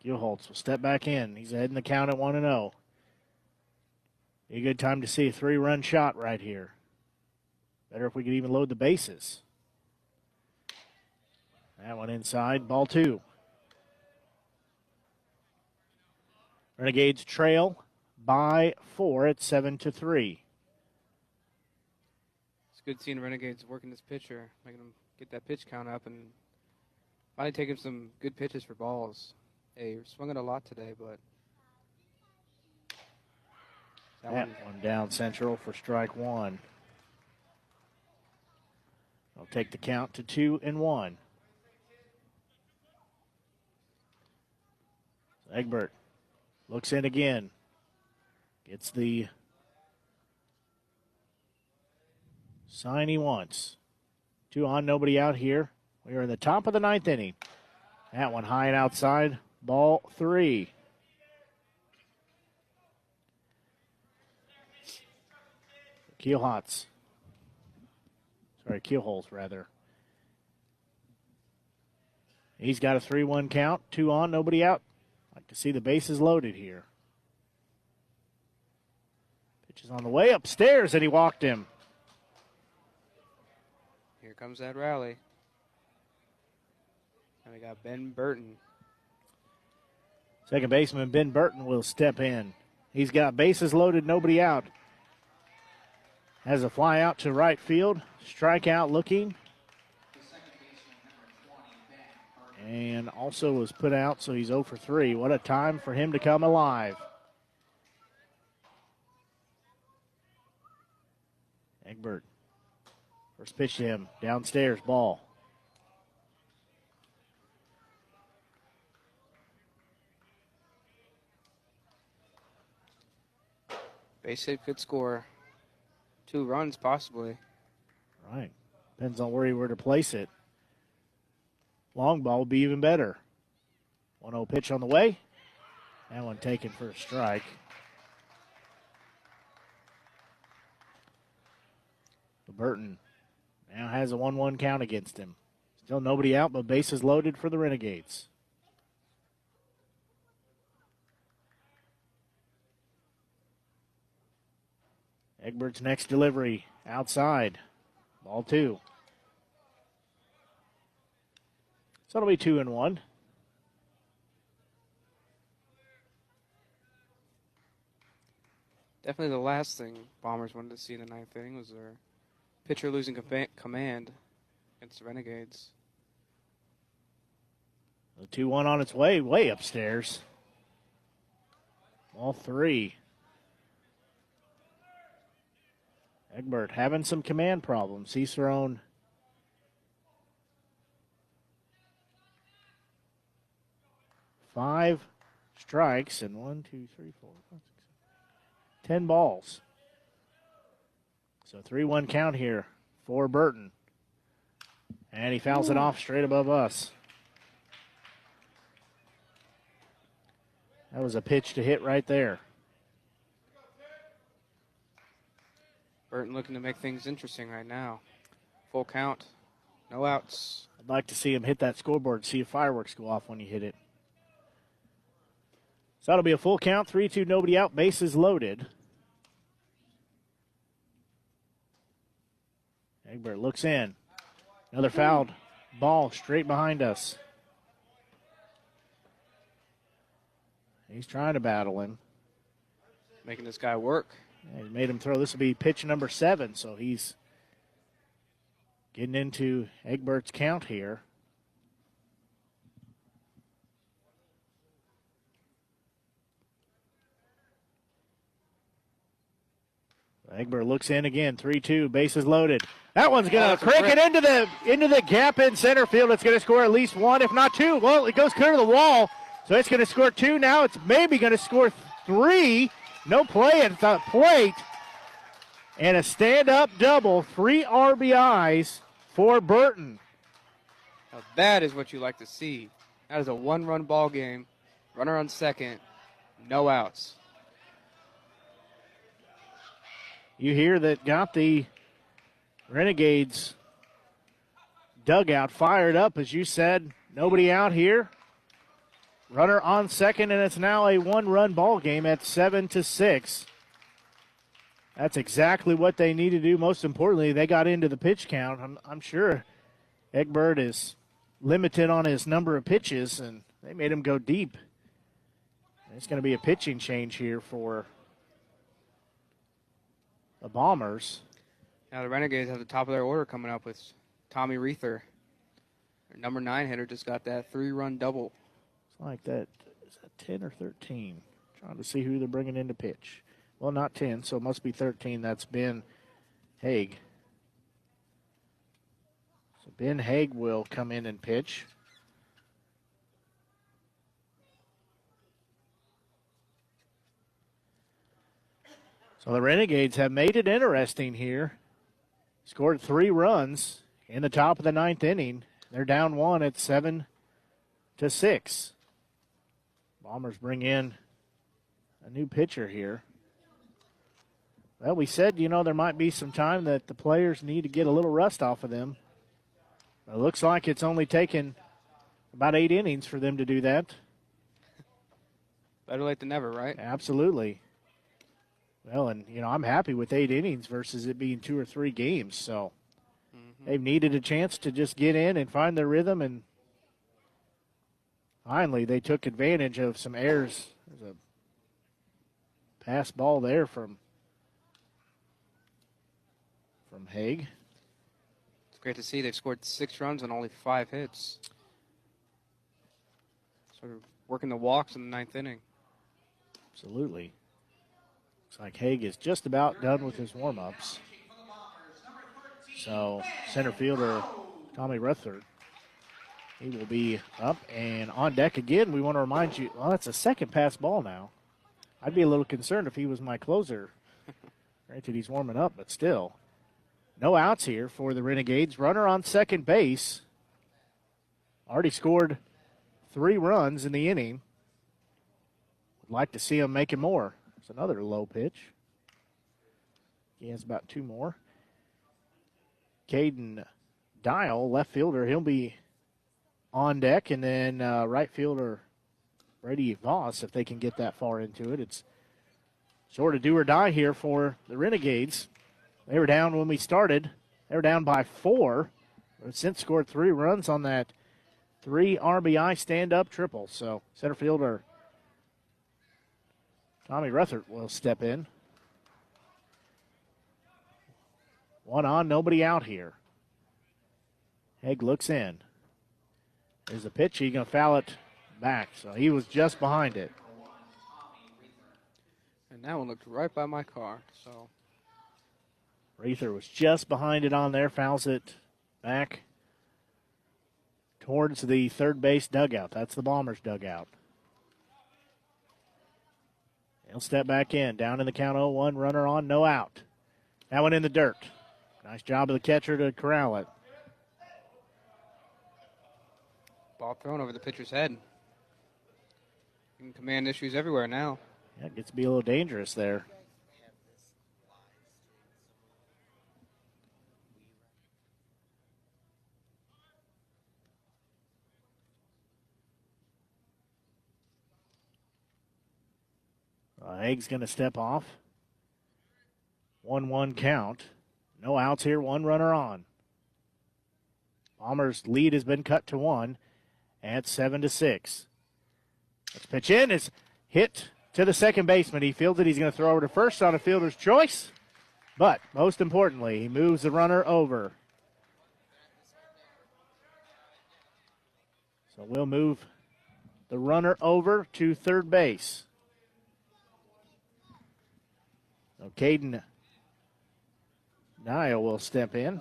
Kielholtz will step back in. He's ahead in the count at 1-0. Be a good time to see a 3-run shot right here. Better if we could even load the bases. That one inside, ball 2. Renegades trail by 4 at 7-3. It's good seeing Renegades working this pitcher, making him get that pitch count up, and finally taking some good pitches for balls. Hey, you're swinging a lot today, but that one down central for strike 1. I'll take the count to 2-1. Egbert looks in again. Gets the sign he wants. 2 on, nobody out here. We are in the top of the 9th inning. That one high and outside. Ball 3. Kielholtz, rather. He's got a 3-1 count. 2 on, nobody out. Like to see the bases loaded here. Pitch is on the way upstairs, and he walked him. here comes that rally. And we got Ben Burton. Second baseman Ben Burton will step in. He's got bases loaded, nobody out. Has a fly out to right field. Strikeout looking. and also was put out, so he's 0 for 3. What a time for him to come alive. Egbert, first pitch to him, downstairs, ball. Base hit could score 2 runs, possibly. Right. Depends on where he were to place it. Long ball would be even better. 1-0 pitch on the way. That one taken for a strike. Burton now has a 1-1 count against him. Still nobody out, but bases loaded for the Renegades. Egbert's next delivery outside. Ball 2. So it'll be 2-1. Definitely the last thing Bombers wanted to see in the 9th inning was their pitcher losing command against the Renegades. The 2-1 on its way upstairs. Ball 3. Egbert having some command problems. He's thrown five strikes and 1, 2, 3, 4, 5, 6, 7, 10 balls. So 3-1 count here for Burton. And he fouls it off straight above us. That was a pitch to hit right there. Burton looking to make things interesting right now. Full count, no outs. I'd like to see him hit that scoreboard and see if fireworks go off when you hit it. So that'll be a full count, 3-2, nobody out, bases loaded. Egbert looks in. Another fouled ball straight behind us. He's trying to battle him. Making this guy work. Yeah, he made him throw. This will be pitch number 7, so he's getting into Egbert's count here. Egbert looks in again, 3-2, bases loaded. That one's going to crank it into the gap in center field. It's going to score at least 1, if not 2. Well, it goes clear to the wall, so it's going to score 2 now. It's maybe going to score 3. No play at the plate. And a stand-up double, 3 RBIs for Burton. Now that is what you like to see. That is a 1-run ball game. Runner on second, no outs. You hear that got the Renegades dugout fired up, as you said. Nobody out here. Runner on second, and it's now a 1-run ball game at 7-6. That's exactly what they need to do. Most importantly, they got into the pitch count. I'm sure Egbert is limited on his number of pitches, and they made him go deep. It's going to be a pitching change here for the Bombers. Now the Renegades have the top of their order coming up with Tommy Reether. Their number 9 hitter just got that 3-run double. It's like that. Is that 10 or 13? Trying to see who they're bringing in to pitch. Well, not 10, so it must be 13. That's Ben Haig. So Ben Haig will come in and pitch. So the Renegades have made it interesting here. Scored 3 runs in the top of the 9th inning. They're down 1 at 7-6. Bombers bring in a new pitcher here. Well, we said, there might be some time that the players need to get a little rust off of them. It looks like it's only taken about 8 innings for them to do that. Better late than never, right? Absolutely. Well, and, I'm happy with 8 innings versus it being 2 or 3 games. So they've needed a chance to just get in and find their rhythm. And finally, they took advantage of some errors. There's a pass ball there from Haig. It's great to see they've scored 6 runs on only 5 hits. Sort of working the walks in the 9th inning. Absolutely. Looks like Haig is just about done with his warm-ups. So center fielder Tommy Rutherford, he will be up and on deck again. We want to remind you, well, that's a second pass ball now. I'd be a little concerned if he was my closer. Granted, he's warming up, but still. No outs here for the Renegades. Runner on second base. Already scored 3 runs in the inning. Would like to see him making more. It's another low pitch. He has about 2 more. Caden Dial, left fielder, he'll be on deck. And then right fielder Brady Voss, if they can get that far into it. It's sort of do or die here for the Renegades. They were down when we started. They were down by 4. But since scored 3 runs on that 3 RBI stand-up triple. So center fielder Tommy Rutherford will step in. 1 on, nobody out here. Haig looks in. There's a pitch. He's going to foul it back. So he was just behind it. And that one looked right by my car. So Reether was just behind it on there. Fouls it back towards the third base dugout. That's the Bombers' dugout. He'll step back in. Down in the count 0-1. Runner on, no out. That one in the dirt. Nice job of the catcher to corral it. Ball thrown over the pitcher's head. You can command issues everywhere now. Yeah, it gets to be a little dangerous there. Haig's going to step off. 1-1 count. No outs here, 1 runner on. Bombers' lead has been cut to 1 at 7-6. Let's pitch in. It's hit to the second baseman. He fields it. He's going to throw over to first on a fielder's choice. But most importantly, he moves the runner over. So we'll move the runner over to third base. So Caden Dial will step in. I'm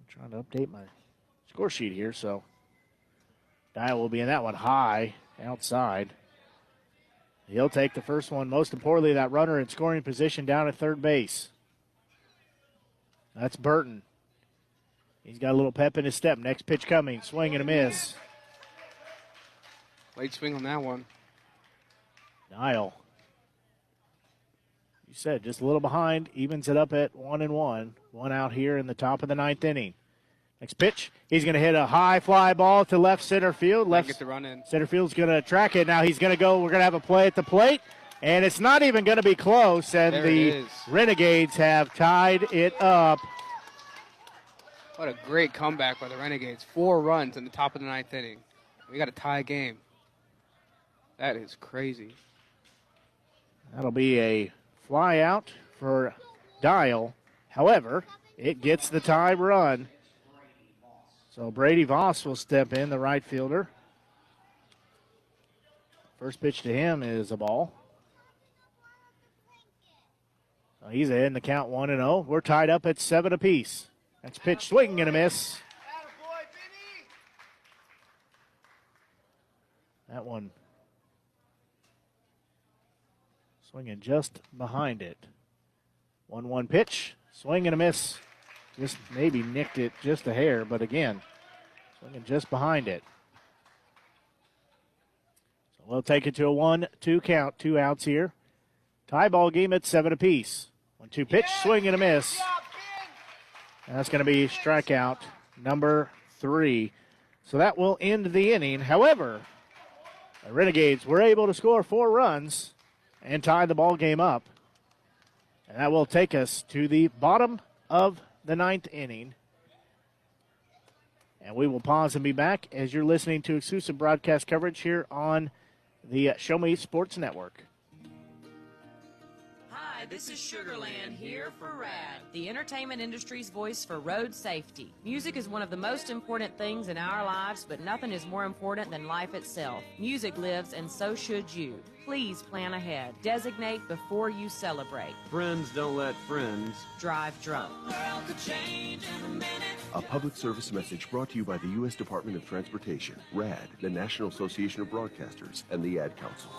trying to update my score sheet here, so Dial will be in that one high outside. He'll take the first one. Most importantly, that runner in scoring position down at third base. That's Burton. He's got a little pep in his step. Next pitch coming. Swing and a miss. Late swing on that one. Dial. You said just a little behind. Evens it up at 1-1. 1 out here in the top of the 9th inning. Next pitch. He's going to hit a high fly ball to left center field. Left get the run in. Center field's going to track it. Now he's going to go. We're going to have a play at the plate. And it's not even going to be close. And the Renegades have tied it up. What a great comeback by the Renegades. 4 runs in the top of the 9th inning. We got a tie game. That is crazy. That'll be a fly out for Dial. However, it gets the tie run. So Brady Voss will step in, the right fielder. First pitch to him is a ball. So he's ahead in the count 1-0. We're tied up at 7 apiece. That's pitch, swing and a miss. That one swinging just behind it. 1-1 pitch, swing and a miss. Just maybe nicked it just a hair, but again, swinging just behind it. So we'll take it to a 1-2 count, 2 outs here. Tie ball game at 7 apiece. 1-2 pitch, swing and a miss. And that's going to be strikeout number 3. So that will end the inning. However, the Renegades were able to score 4 runs and tie the ball game up. And that will take us to the bottom of the 9th inning. And we will pause and be back as you're listening to exclusive broadcast coverage here on the Show Me Sports Network. Hi, Hi, this is Sugarland here for RAD, the entertainment industry's voice for road safety. Music is one of the most important things in our lives, but nothing is more important than life itself. Music lives, and so should you. Please plan ahead. Designate before you celebrate. Friends don't let friends Drive drunk. A public service message brought to you by the U.S. Department of Transportation, RAD, the National Association of Broadcasters, and the Ad Council.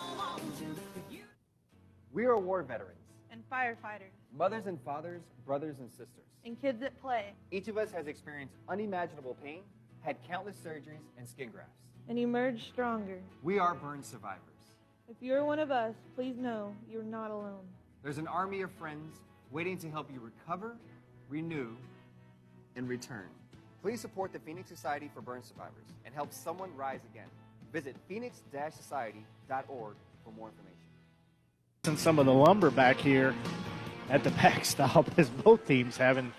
We are war veterans, and firefighters, mothers and fathers, brothers and sisters. and kids that play, Each of us has experienced unimaginable pain, had countless surgeries and skin grafts. and emerge stronger. We are burn survivors. If you're one of us, please know you're not alone. There's an army of friends waiting to help you recover, renew, and return. Please support the Phoenix Society for Burn Survivors and help someone rise again. Visit phoenix-society.org for more information. And some of the lumber back here at the backstop as both teams having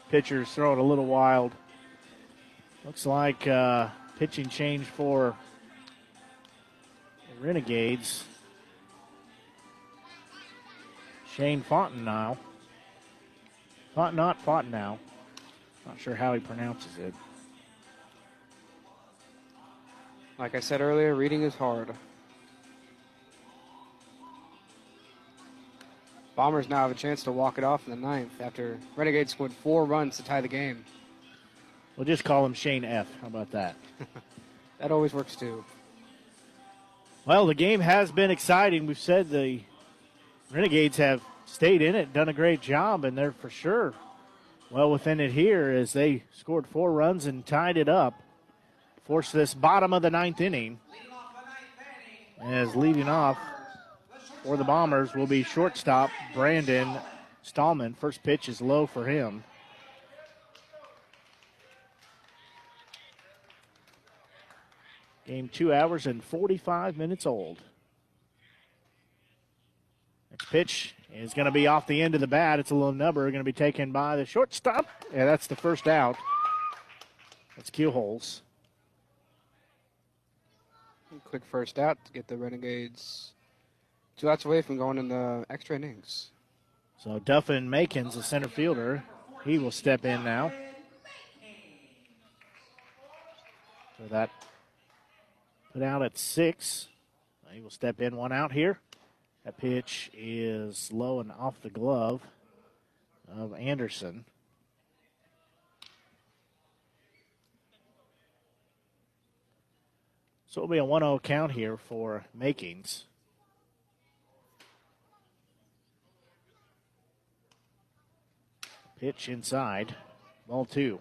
pitchers throwing a little wild. Looks like pitching change for the Renegades. Shane Fontenau. Fontenau. Not sure how he pronounces it. Like I said earlier, reading is hard. Bombers now have a chance to walk it off in the ninth after Renegades scored 4 runs to tie the game. We'll just call him Shane F. How about that? That always works too. Well, the game has been exciting. We've said the Renegades have stayed in it, done a great job, and they're for sure well within it here as they scored 4 runs and tied it up. Forced this bottom of the 9th inning. As leading off for the Bombers will be shortstop Brandon Stallman. First pitch is low for him. Game 2 hours and 45 minutes old. Next pitch is going to be off the end of the bat. It's a little number going to be taken by the shortstop. Yeah, that's the first out. That's Keelholz. Quick first out to get the Renegades 2 outs away from going in the extra innings. So Duffin Makins, the center fielder, he will step in now. So that put out at 6. He will step in 1 out here. That pitch is low and off the glove of Anderson. So it'll be a 1-0 count here for Makins. Pitch inside, ball 2.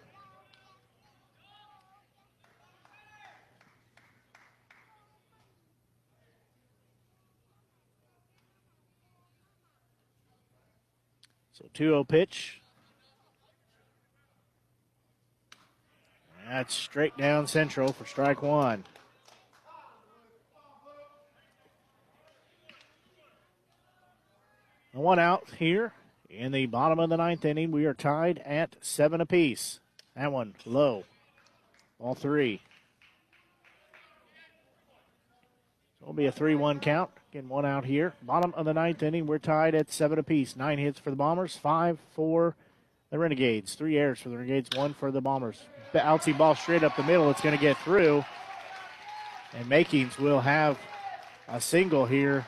So 2-0 pitch. That's straight down central for strike 1. A 1 out here in the bottom of the 9th inning. We are tied at 7 apiece. That one low. Ball 3. So it'll be a 3-1 count. Again, 1 out here. Bottom of the 9th inning. We're tied at 7 apiece. 9 hits for the Bombers, 5 for the Renegades. 3 errors for the Renegades, 1 for the Bombers. The outside ball straight up the middle. It's going to get through. And Makins will have a single here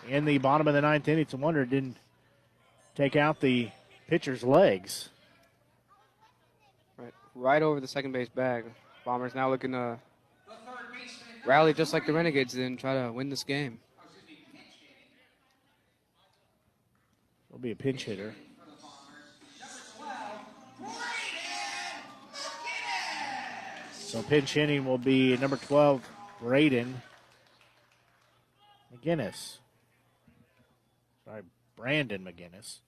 in the bottom of the 9th inning. It's a wonder it didn't take out the pitcher's legs. Right over the second base bag. Bombers now looking to rally just like the Renegades did and try to win this game. It'll be a pinch hitter. So pinch hitting will be number 12, Braden McGinnis. Sorry, Brandon McGinnis.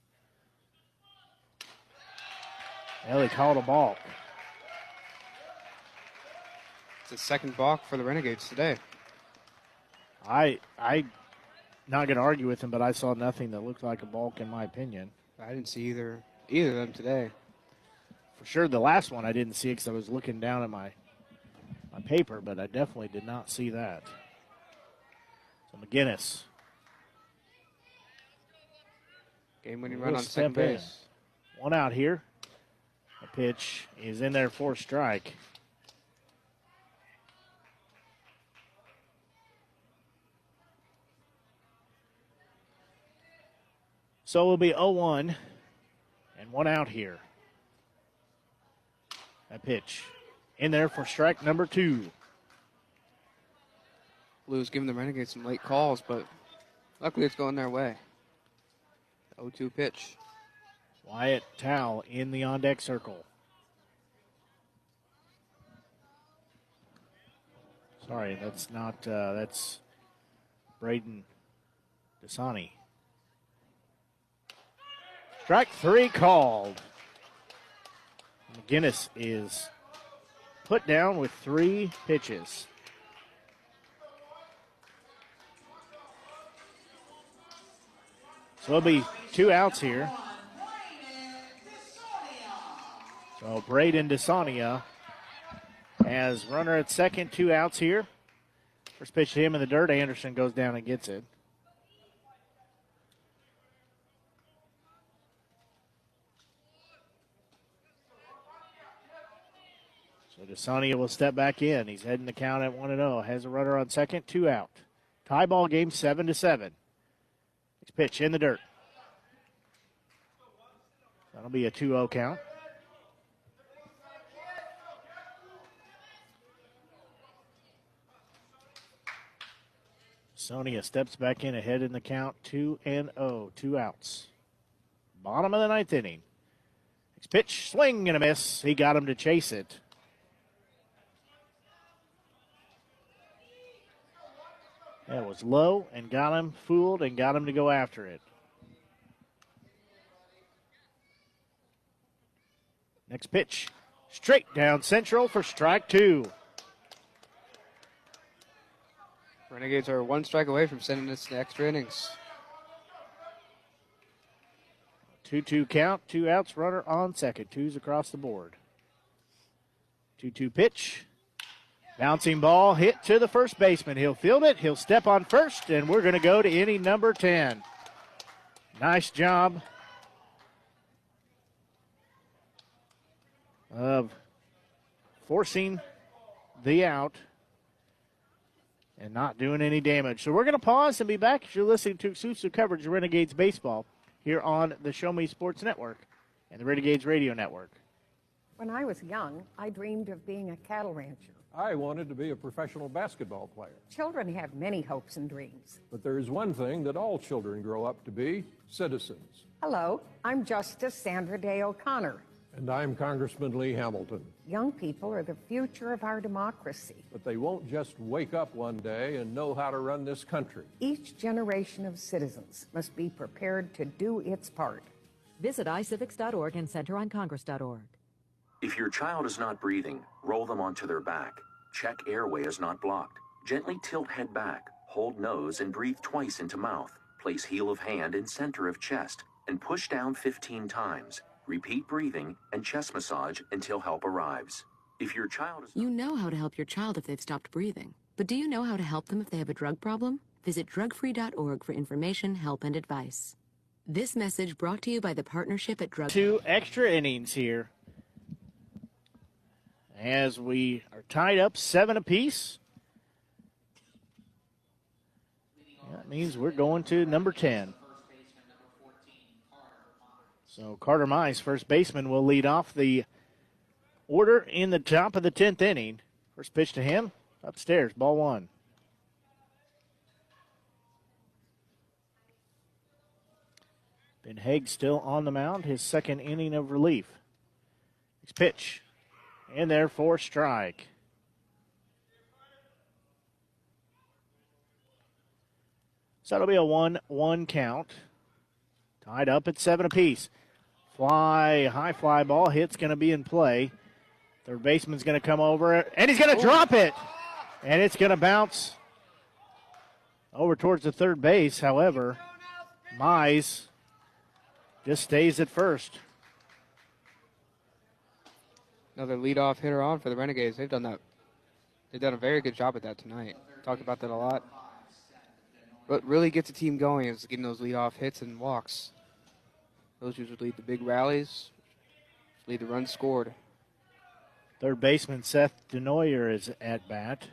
Well, he called a balk. It's the second balk for the Renegades today. I not going to argue with him, but I saw nothing that looked like a balk in my opinion. I didn't see either of them today. For sure, the last one I didn't see because I was looking down at my paper, but I definitely did not see that. So McGinnis. Game-winning run on second base. One out here. The pitch is in there for a strike. So it'll be 0-1 and one out here. That pitch in there for strike number 2. Blues giving the Renegades some late calls, but luckily it's going their way. 0-2 pitch. Wyatt Towle in the on-deck circle. Sorry, that's not, that's Braden Dasani. Strike 3 called. McGinnis is put down with 3 pitches. So it'll be 2 outs here. So Braden Dasania has runner at second, 2 outs here. First pitch to him in the dirt. Anderson goes down and gets it. So Dasania will step back in. He's heading the count at 1-0. Has a runner on second, 2 out. Tie ball game 7-7. Next pitch in the dirt. That'll be a 2-0 count. Sonia steps back in ahead in the count, 2-0, 2 outs. Bottom of the 9th inning. Next pitch, swing and a miss. He got him to chase it. That was low and got him fooled and got him to go after it. Next pitch, straight down central for strike 2. Renegades are 1 strike away from sending this to extra innings. 2-2 count, 2 outs, runner on second. 2s across the board. 2-2 pitch. Bouncing ball hit to the first baseman. He'll field it, he'll step on first, and we're going to go to inning number 10. Nice job of forcing the out and not doing any damage. So we're going to pause and be back as you're listening to exclusive coverage of Renegades baseball here on the Show Me Sports Network and the Renegades Radio Network. When I was young, I dreamed of being a cattle rancher. I wanted to be a professional basketball player. Children have many hopes and dreams. But there is one thing that all children grow up to be: citizens. Hello, I'm Justice Sandra Day O'Connor. And I'm Congressman Lee Hamilton. Young people are the future of our democracy. But they won't just wake up one day and know how to run this country. Each generation of citizens must be prepared to do its part. Visit iCivics.org and CenterOnCongress.org. If your child is not breathing, roll them onto their back. Check airway is not blocked. Gently tilt head back, hold nose, and breathe twice into mouth. Place heel of hand in center of chest and push down 15 times. Repeat breathing and chest massage until help arrives. If your child is... You know how to help your child if they've stopped breathing. But do you know how to help them if they have a drug problem? Visit drugfree.org for information, help, and advice. This message brought to you by the partnership at Drug... 2 extra innings here as we are tied up 7 apiece. That means we're going to number 10. So Carter Mize, first baseman, will lead off the order in the top of the 10th inning. First pitch to him, upstairs, ball 1. Ben Haig still on the mound, his second inning of relief. Next pitch, in there for strike. So that'll be a 1-1 count. Tied up at 7 apiece. High fly ball, hit's going to be in play. Third baseman's going to come over, and he's going to drop it. And it's going to bounce over towards the third base. However, Mize just stays at first. Another leadoff hitter on for the Renegades. They've done that. They've done a very good job at that tonight. Talked about that a lot. What really gets a team going is getting those leadoff hits and walks. Those usually lead the big rallies, lead the runs scored. Third baseman Seth Denoyer is at bat.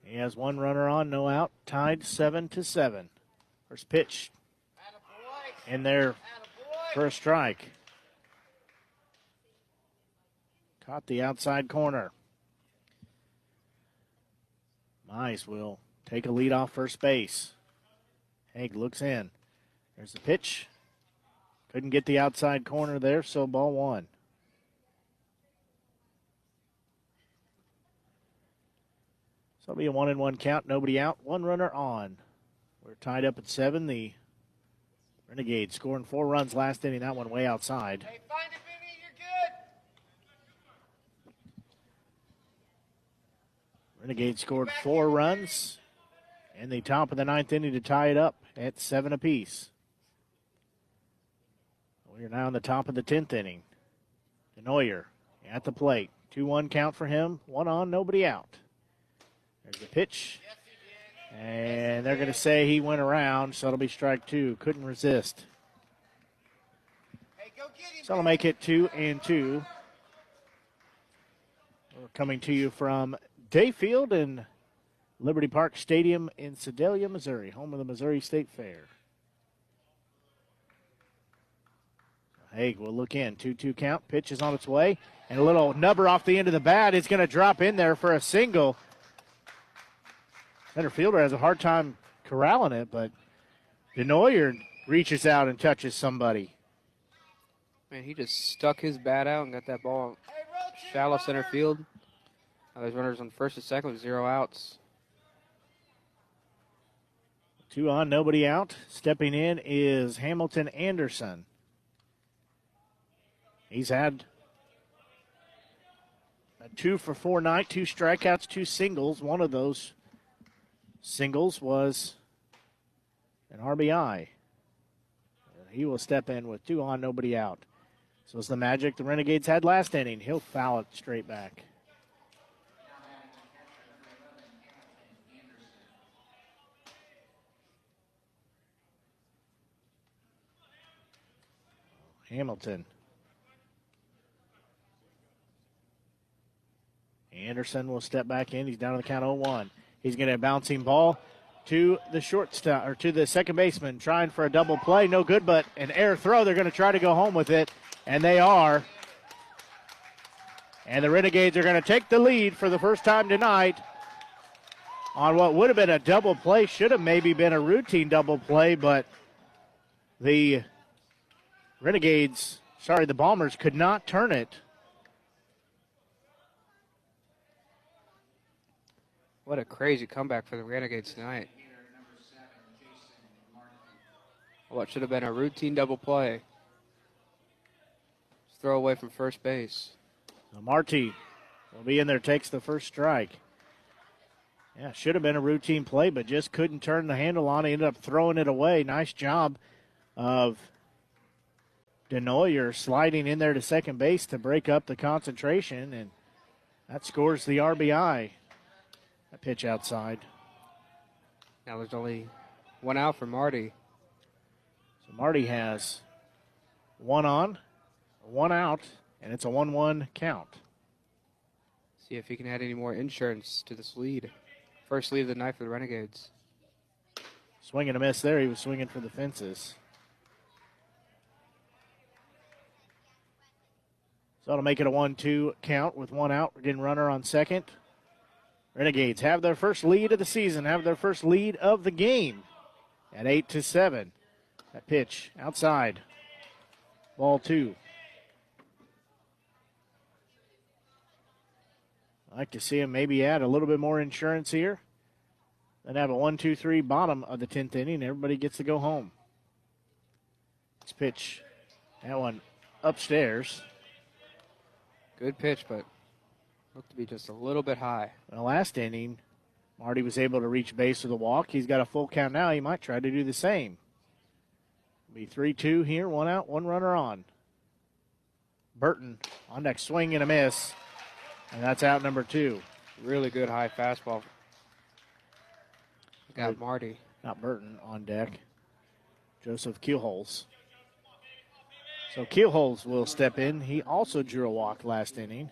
He has one runner on, no out, tied 7-7. First pitch in there for a strike. Caught the outside corner. Mize will take a lead off first base. Haig looks in. There's the pitch. Couldn't get the outside corner there, so ball one. So it'll be a 1-1 count, nobody out, one runner on. We're tied up at 7. The Renegades scoring 4 runs last inning, that one way outside. Hey, find it, Vinny, you're good. Renegades scored 4 runs in the top of the 9th inning to tie it up at 7 apiece. We're now in the top of the 10th inning. Denoyer at the plate. 2-1 count for him. One on, nobody out. There's the pitch. And they're going to say he went around, so it'll be strike 2. Couldn't resist. So it'll make it 2-2. We're coming to you from Dayfield and Liberty Park Stadium in Sedalia, Missouri, home of the Missouri State Fair. Haig will look in. 2-2 count. Pitch is on its way. And a little nubber off the end of the bat is going to drop in there for a single. Center fielder has a hard time corralling it, but Denoyer reaches out and touches somebody. Man, he just stuck his bat out and got that ball shallow center field. Now there's runners on first and second with 0 outs. 2 on, nobody out. Stepping in is Hamilton Anderson. He's had a 2-for-4 night, 2 strikeouts, 2 singles. One of those singles was an RBI. He will step in with 2 on, nobody out. So it's the magic the Renegades had last inning. He'll foul it straight back. Hamilton. Anderson will step back in. He's down to the count 0-1. He's going to bouncing ball to the shortstop or to the second baseman, trying for a double play. No good, but an air throw. They're going to try to go home with it, and they are. And the Renegades are going to take the lead for the first time tonight on what would have been a double play. Should have maybe been a routine double play, but the the Bombers could not turn it. What a crazy comeback for the Renegades tonight. What should have been a routine double play. Just throw away from first base. So Marty will be in there, takes the first strike. Yeah, should have been a routine play, but just couldn't turn the handle on it. He ended up throwing it away. Nice job of Denoyer sliding in there to second base to break up the concentration, and that scores the RBI. That pitch outside. Now there's only 1 out for Marty. So Marty has 1 on, 1 out, and it's a 1-1 count. See if he can add any more insurance to this lead. First lead of the night for the Renegades. Swing and a miss there. He was swinging for the fences. So it'll make it a 1-2 count with 1 out. We're getting runner on second. Renegades have their first lead of the season, have their first lead of the game at 8-7. That pitch outside. Ball 2. I'd like to see him maybe add a little bit more insurance here. Then have a 1-2-3 bottom of the 10th inning. Everybody gets to go home. This pitch, that one upstairs. Good pitch, but looked to be just a little bit high. Well, last inning, Marty was able to reach base with a walk. He's got a full count now. He might try to do the same. Be 3-2 here, 1 out, 1 runner on. Burton on next swing and a miss, and that's out number 2. Really good high fastball. Got Marty. Not Burton on deck. Joseph Keelholz. So Keelholz will step in. He also drew a walk last inning.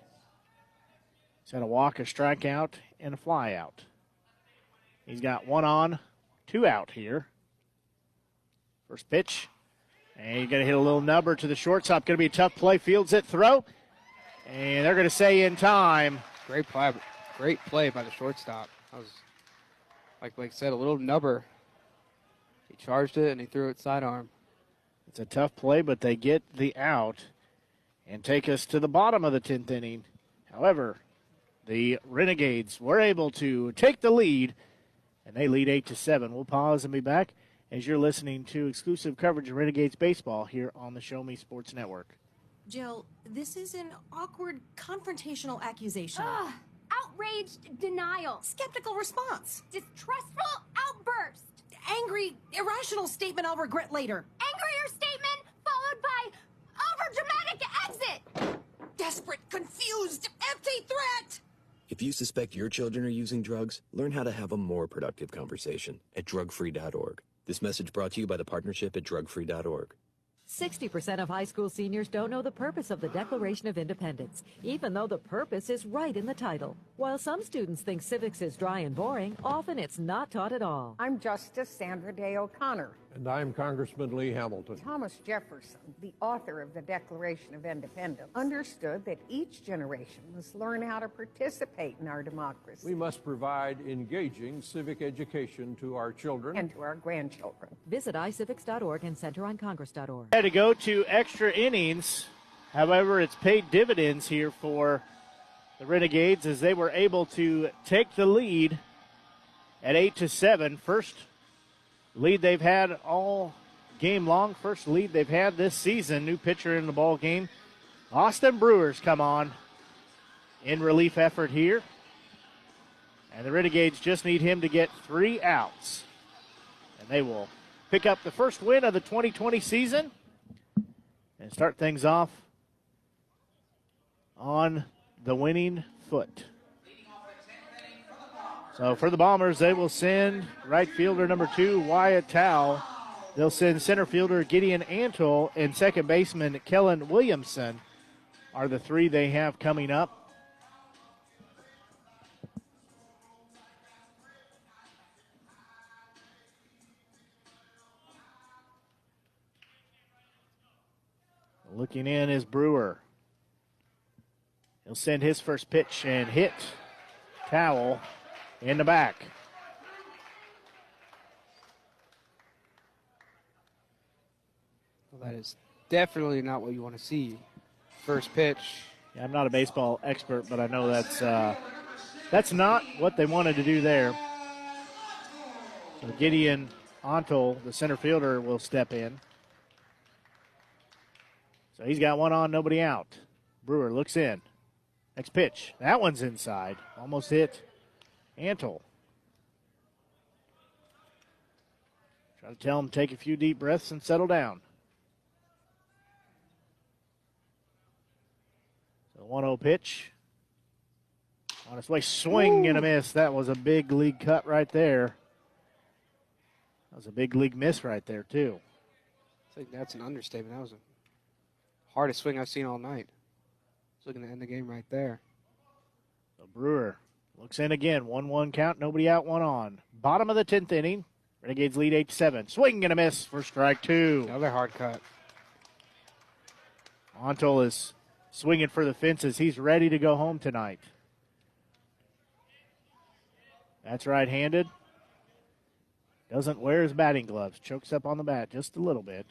He's had a walk, a strikeout, and a fly out. He's got 1 on, 2 out here. First pitch. And he's going to hit a little number to the shortstop. Going to be a tough play. Fields it, throw. And they're going to say in time. Great play by the shortstop. That was, like Blake said, a little nubber. He charged it and he threw it sidearm. It's a tough play, but they get the out and take us to the bottom of the 10th inning. However, the Renegades were able to take the lead, and they lead 8-7. We'll pause and be back as you're listening to exclusive coverage of Renegades baseball here on the Show Me Sports Network. Jill, this is an awkward, confrontational accusation. Ugh, outraged denial. Skeptical response. Distrustful outburst. Angry, irrational statement I'll regret later. Angrier statement followed by overdramatic exit. Desperate, confused, empty threat. If you suspect your children are using drugs, learn how to have a more productive conversation at drugfree.org. This message brought to you by the partnership at drugfree.org. 60% of high school seniors don't know the purpose of the Declaration of Independence, even though the purpose is right in the title. While some students think civics is dry and boring, often it's not taught at all. I'm Justice Sandra Day O'Connor. And I'm Congressman Lee Hamilton. Thomas Jefferson, the author of the Declaration of Independence, understood that each generation must learn how to participate in our democracy. We must provide engaging civic education to our children and to our grandchildren. Visit iCivics.org and CenterOnCongress.org. Had to go to extra innings. However, it's paid dividends here for the Renegades as they were able to take the lead at 8-7. First lead they've had all game long. First lead they've had this season. New pitcher in the ball game. Austin Brewers come on in relief effort here. And the Renegades just need him to get 3 outs. And they will pick up the first win of the 2020 season and start things off on the winning foot. So for the Bombers, they will send right fielder number 2, Wyatt Towle. They'll send center fielder Gideon Antle and second baseman Kellen Williamson are the 3 they have coming up. Looking in is Brewer. He'll send his first pitch and hit Towle in the back. Well, that is definitely not what you want to see. First pitch. Yeah, I'm not a baseball expert, but I know that's not what they wanted to do there. So Gideon Antle, the center fielder, will step in. So he's got 1 on, nobody out. Brewer looks in. Next pitch. That one's inside. Almost hit Antle. Try to tell him to take a few deep breaths and settle down. So 1-0 pitch. On its way, swing and a miss. That was a big league cut right there. That was a big league miss right there, too. I think that's an understatement. That was the hardest swing I've seen all night. It's looking to end the game right there. So Brewer looks in again. 1-1 count, nobody out, 1 on. Bottom of the 10th inning. Renegades lead 8-7. Swing and a miss for strike 2. Another hard cut. Antle is swinging for the fences. He's ready to go home tonight. That's right-handed. Doesn't wear his batting gloves. Chokes up on the bat just a little bit.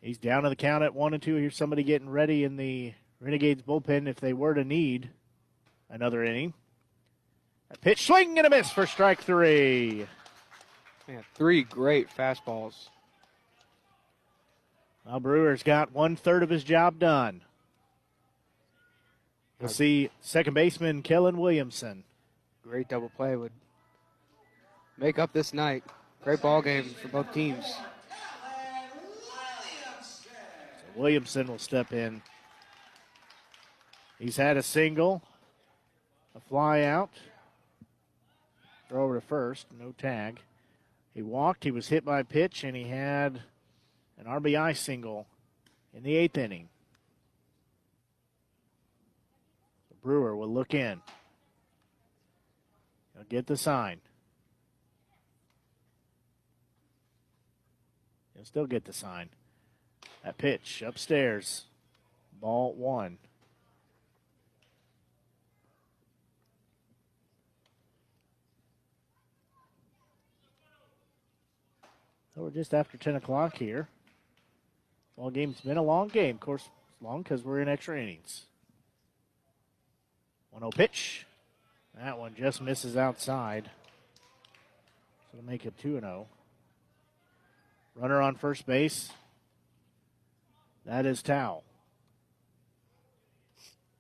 He's down to the count at 1-2. Here's somebody getting ready in the Renegades bullpen if they were to need another inning. A pitch, swing and a miss for strike 3. Man, 3 great fastballs. Well, Brewer's got 1/3 of his job done. We'll see second baseman Kellen Williamson. Great double play would make up this night. Great ball game for both teams. So Williamson will step in. He's had a single, a fly out, throw over to first, no tag. He walked, he was hit by a pitch, and he had an RBI single in the 8th inning. The Brewer will look in. He'll get the sign. He'll still get the sign. That pitch upstairs. Ball 1. So we're just after 10 o'clock here. Ball game's been a long game. Of course, it's long because we're in extra innings. 1-0 pitch. That one just misses outside. So to make it 2-0. Runner on first base. That is Tao.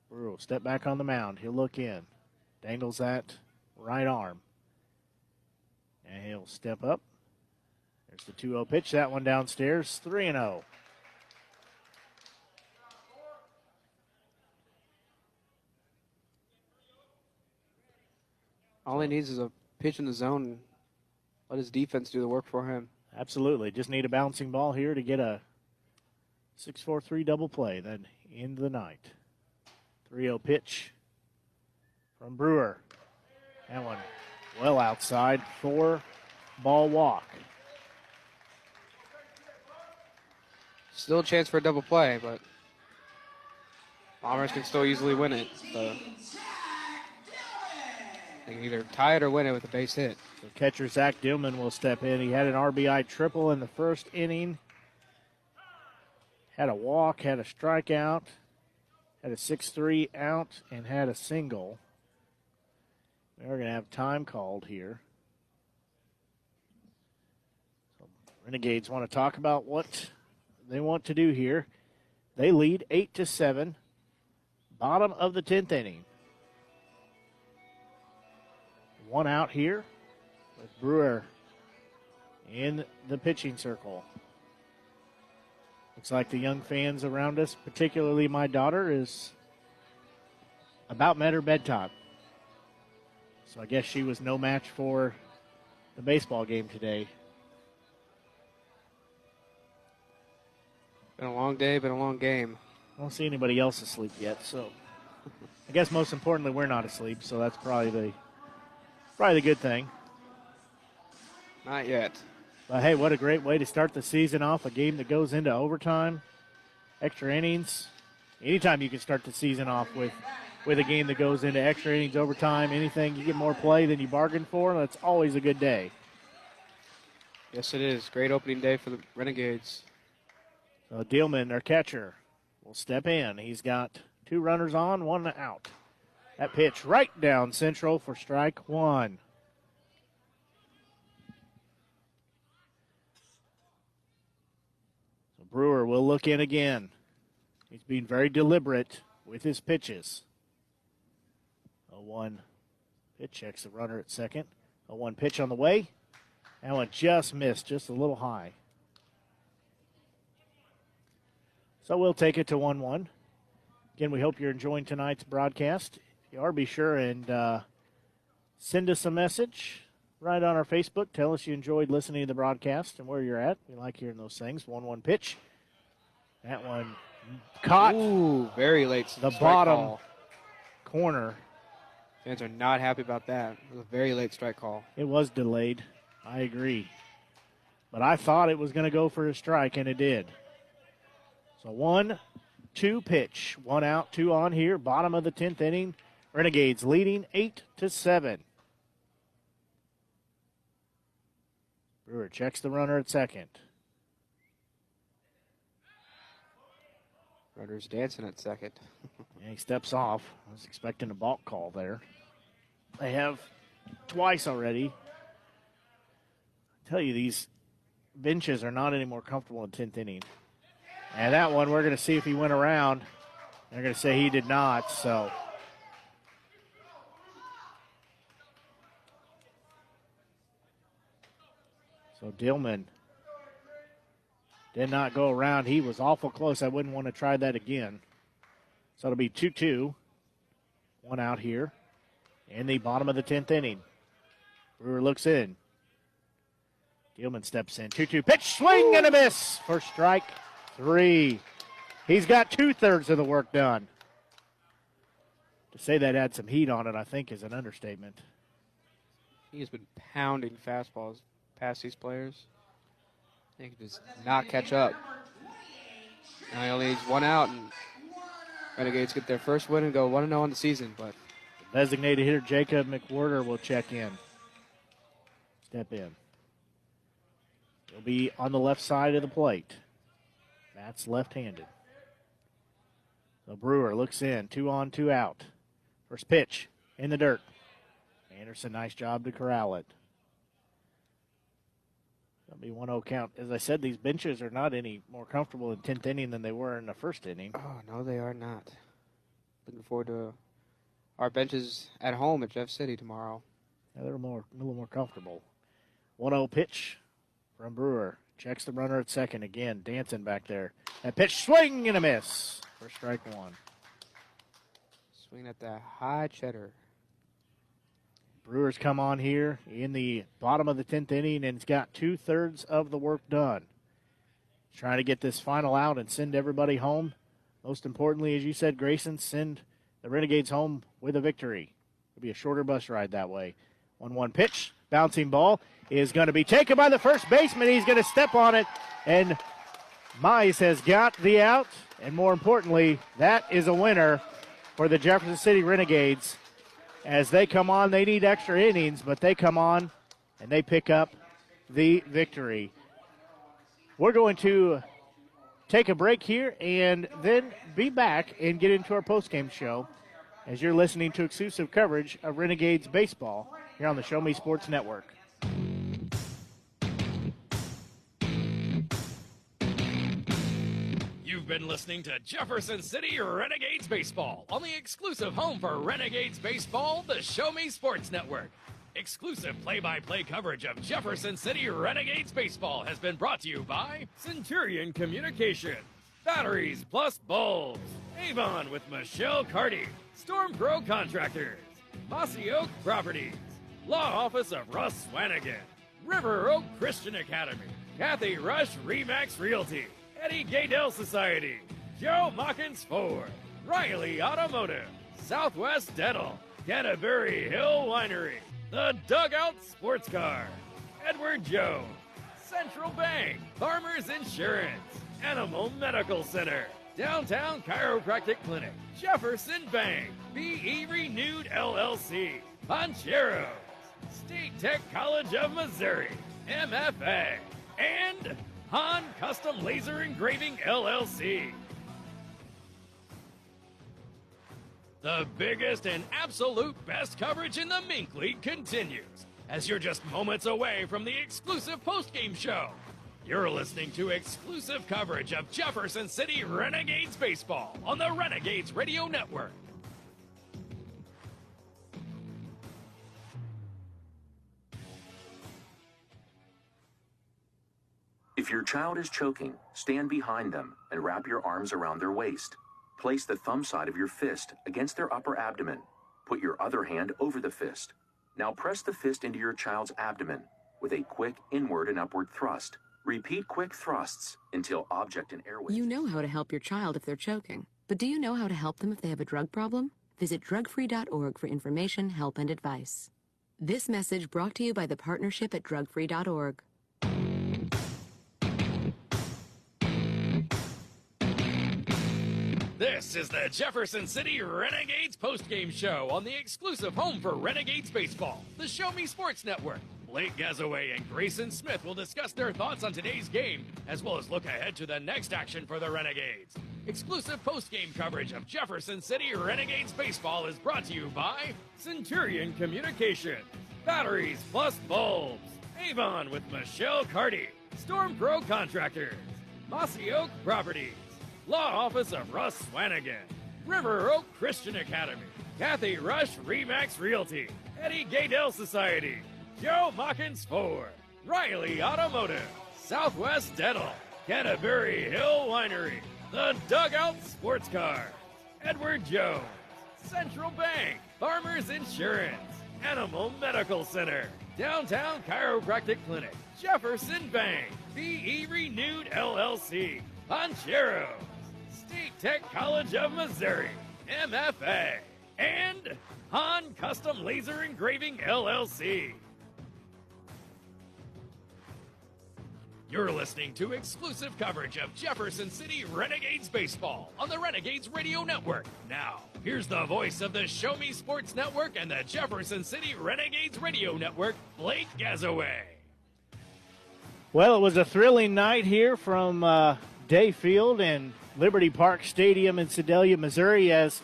Brewer will step back on the mound. He'll look in. Dangles that right arm. And he'll step up. There's the 2-0 pitch. That one downstairs. 3-0. All he needs is a pitch in the zone and let his defense do the work for him. Absolutely. Just need a bouncing ball here to get a 6-4-3 double play, then end the night. 3-0 pitch from Brewer. That one well outside. 4-ball walk. Still a chance for a double play, but Bombers can still easily win it. So they can either tie it or win it with a base hit. So catcher Zach Dillman will step in. He had an RBI triple in the first inning. Had a walk, had a strikeout, had a 6-3 out, and had a single. We're going to have time called here. So Renegades want to talk about what they want to do here. They lead 8-7. Bottom of the 10th inning. 1 out here with Brewer in the pitching circle. Looks like the young fans around us, particularly my daughter, is about met her bedtime. So I guess she was no match for the baseball game today. Been a long day, been a long game. I don't see anybody else asleep yet, so I guess most importantly we're not asleep, so that's probably the good thing. Not yet. But hey, what a great way to start the season off, a game that goes into overtime, extra innings. Anytime you can start the season off with a game that goes into extra innings, overtime, anything, you get more play than you bargained for, that's always a good day. Yes, it is. Great opening day for the Renegades. So Dillman, their catcher, will step in. He's got 2 runners on, 1 out. That pitch right down central for strike 1. So Brewer will look in again. He's being very deliberate with his pitches. 0-1 pitch, checks the runner at second. 0-1 pitch on the way. That one just missed, just a little high. So we'll take it to 1-1. Again, we hope you're enjoying tonight's broadcast. If you are, be sure and send us a message right on our Facebook. Tell us you enjoyed listening to the broadcast and where you're at. We like hearing those things. 1-1 pitch. That one caught. Ooh, very late. The bottom corner. Fans are not happy about that. It was a very late strike call. It was delayed. I agree. But I thought it was going to go for a strike, and it did. So 1-2 pitch. 1 out, 2 on here. Bottom of the 10th inning. Renegades leading 8-7. Brewer checks the runner at second. Runner's dancing at second. And he steps off. I was expecting a balk call there. They have twice already. I tell you, these benches are not any more comfortable in 10th inning. And that one, we're going to see if he went around. They're going to say he did not, so. So Dillman did not go around. He was awful close. I wouldn't want to try that again. So it'll be 2-2. 1 out here in the bottom of the 10th inning. Brewer looks in. Gilman steps in. 2-2 pitch, swing and a miss for strike 3. He's got 2/3 of the work done. To say that had some heat on it, I think, is an understatement. He has been pounding fastballs past these players. He can just not catch up. Now he only needs 1 out, and Renegades get their first win and go 1-0 on the season. But designated hitter Jacob McWhorter will check in. Step in. He'll be on the left side of the plate. Matt's left-handed. So Brewer looks in. 2 on, 2 out. First pitch in the dirt. Anderson, nice job to corral it. That'll be 1-0 count. As I said, these benches are not any more comfortable in 10th inning than they were in the first inning. oh, no, they are not. Looking forward to our benches at home at Jeff City tomorrow. Yeah, they're a little more comfortable. 1-0 pitch from Brewer. Checks the runner at second again. Dancing back there. That pitch, swing and a miss for strike 1. Swing at that high cheddar. Brewers come on here in the bottom of the 10th inning, and it's got 2/3 of the work done. Trying to get this final out and send everybody home. Most importantly, as you said, Grayson, send the Renegades home with a victory. It'll be a shorter bus ride that way. 1-1 pitch. Bouncing ball is going to be taken by the first baseman. He's going to step on it, and Mize has got the out. And more importantly, that is a winner for the Jefferson City Renegades. As they come on, they need extra innings, but they come on and they pick up the victory. We're going to take a break here and then be back and get into our postgame show as you're listening to exclusive coverage of Renegades baseball here on the Show Me Sports Network. You've been listening to Jefferson City Renegades Baseball on the exclusive home for Renegades Baseball, the Show Me Sports Network. Exclusive play-by-play coverage of Jefferson City Renegades Baseball has been brought to you by Centurion Communications, Batteries Plus Bulbs, Avon with Michelle Carty, Storm Pro Contractors, Mossy Oak Properties, Law Office of Russ Swanigan, River Oak Christian Academy, Kathy Rush Remax Realty, Eddie Gaydell Society, Joe Mockins Ford, Riley Automotive, Southwest Dental, Canterbury Hill Winery, The Dugout Sports Car, Edward Jones, Central Bank, Farmers Insurance, Animal Medical Center, Downtown Chiropractic Clinic, Jefferson Bank, BE Renewed LLC, Poncheros, State Tech College of Missouri, MFA, and Han Custom Laser Engraving LLC. The biggest and absolute best coverage in the Mink League continues as you're just moments away from the exclusive postgame show. You're listening to exclusive coverage of Jefferson City Renegades Baseball on the Renegades Radio Network. If your child is choking, stand behind them and wrap your arms around their waist. Place the thumb side of your fist against their upper abdomen. Put your other hand over the fist. Now press the fist into your child's abdomen with a quick inward and upward thrust. Repeat quick thrusts until object and airway. You know how to help your child if they're choking, but do you know how to help them if they have a drug problem? Visit drugfree.org for information, help, and advice. This message brought to you by the partnership at drugfree.org. This is the Jefferson City Renegades postgame show on the exclusive home for Renegades Baseball, the Show Me Sports Network. Blake Gazaway and Grayson Smith will discuss their thoughts on today's game, as well as look ahead to the next action for the Renegades. Exclusive postgame coverage of Jefferson City Renegades Baseball is brought to you by Centurion Communications, Batteries Plus Bulbs, Avon with Michelle Carty, Storm Pro Contractors, Mossy Oak Properties, Law Office of Russ Swanigan, River Oak Christian Academy, Kathy Rush Remax Realty, Eddie Gaydell Society, Joe Mockins Ford, Riley Automotive, Southwest Dental, Canterbury Hill Winery, The Dugout Sports Car, Edward Jones, Central Bank, Farmers Insurance, Animal Medical Center, Downtown Chiropractic Clinic, Jefferson Bank, PE Renewed LLC, Poncheros, State Tech College of Missouri, MFA, and Han Custom Laser Engraving LLC. You're listening to exclusive coverage of Jefferson City Renegades baseball on the Renegades Radio Network. Now, here's the voice of the Show Me Sports Network and the Jefferson City Renegades Radio Network, Blake Gazaway. Well, it was a thrilling night here from Day Field and Liberty Park Stadium in Sedalia, Missouri, as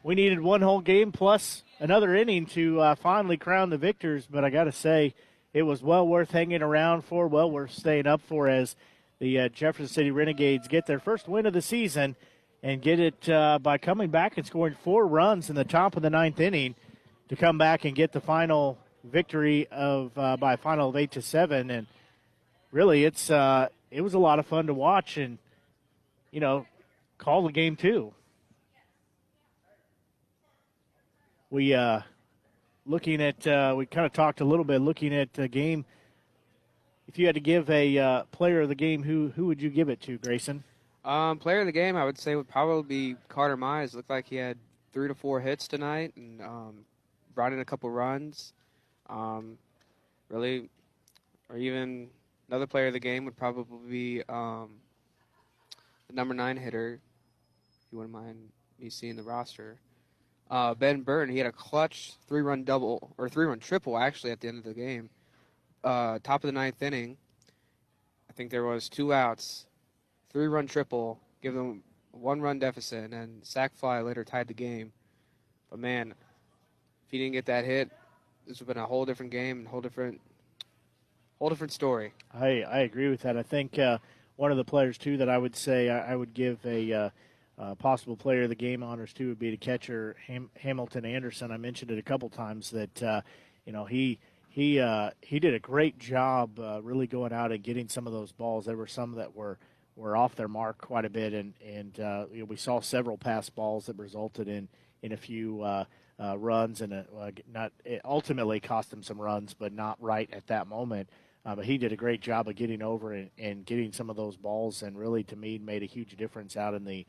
we needed one whole game plus another inning to finally crown the victors. But I got to say, it was well worth hanging around for, well worth staying up for, as the Jefferson City Renegades get their first win of the season and get it by coming back and scoring 4 runs in the top of the 9th inning to come back and get the final victory of by a final of 8-7. And really, it was a lot of fun to watch and, call the game too. We looking at we kind of talked a little bit looking at the game. If you had to give a player of the game, who would you give it to, Grayson? Player of the game, I would say, would probably be Carter Mize. Looked like he had 3 to 4 hits tonight and brought in a couple runs. Really, or even another player of the game would probably be the number 9 hitter, if you wouldn't mind me seeing the roster. Ben Burton, he had a clutch 3-run double, or 3-run triple, actually, at the end of the game. Top of the 9th inning, I think there was 2 outs, 3-run triple, give them a 1-run deficit, and sac fly later tied the game. But, man, if he didn't get that hit, this would have been a whole different game, whole different story. I agree with that. I think one of the players, too, that I would say I would give a possible player of the game honors to would be the catcher, Hamilton Anderson. I mentioned it a couple times that, he did a great job really going out and getting some of those balls. There were some that were off their mark quite a bit, and we saw several pass balls that resulted in a few runs, and it ultimately cost him some runs, but not right at that moment. But he did a great job of getting over and getting some of those balls, and really, to me, made a huge difference out in the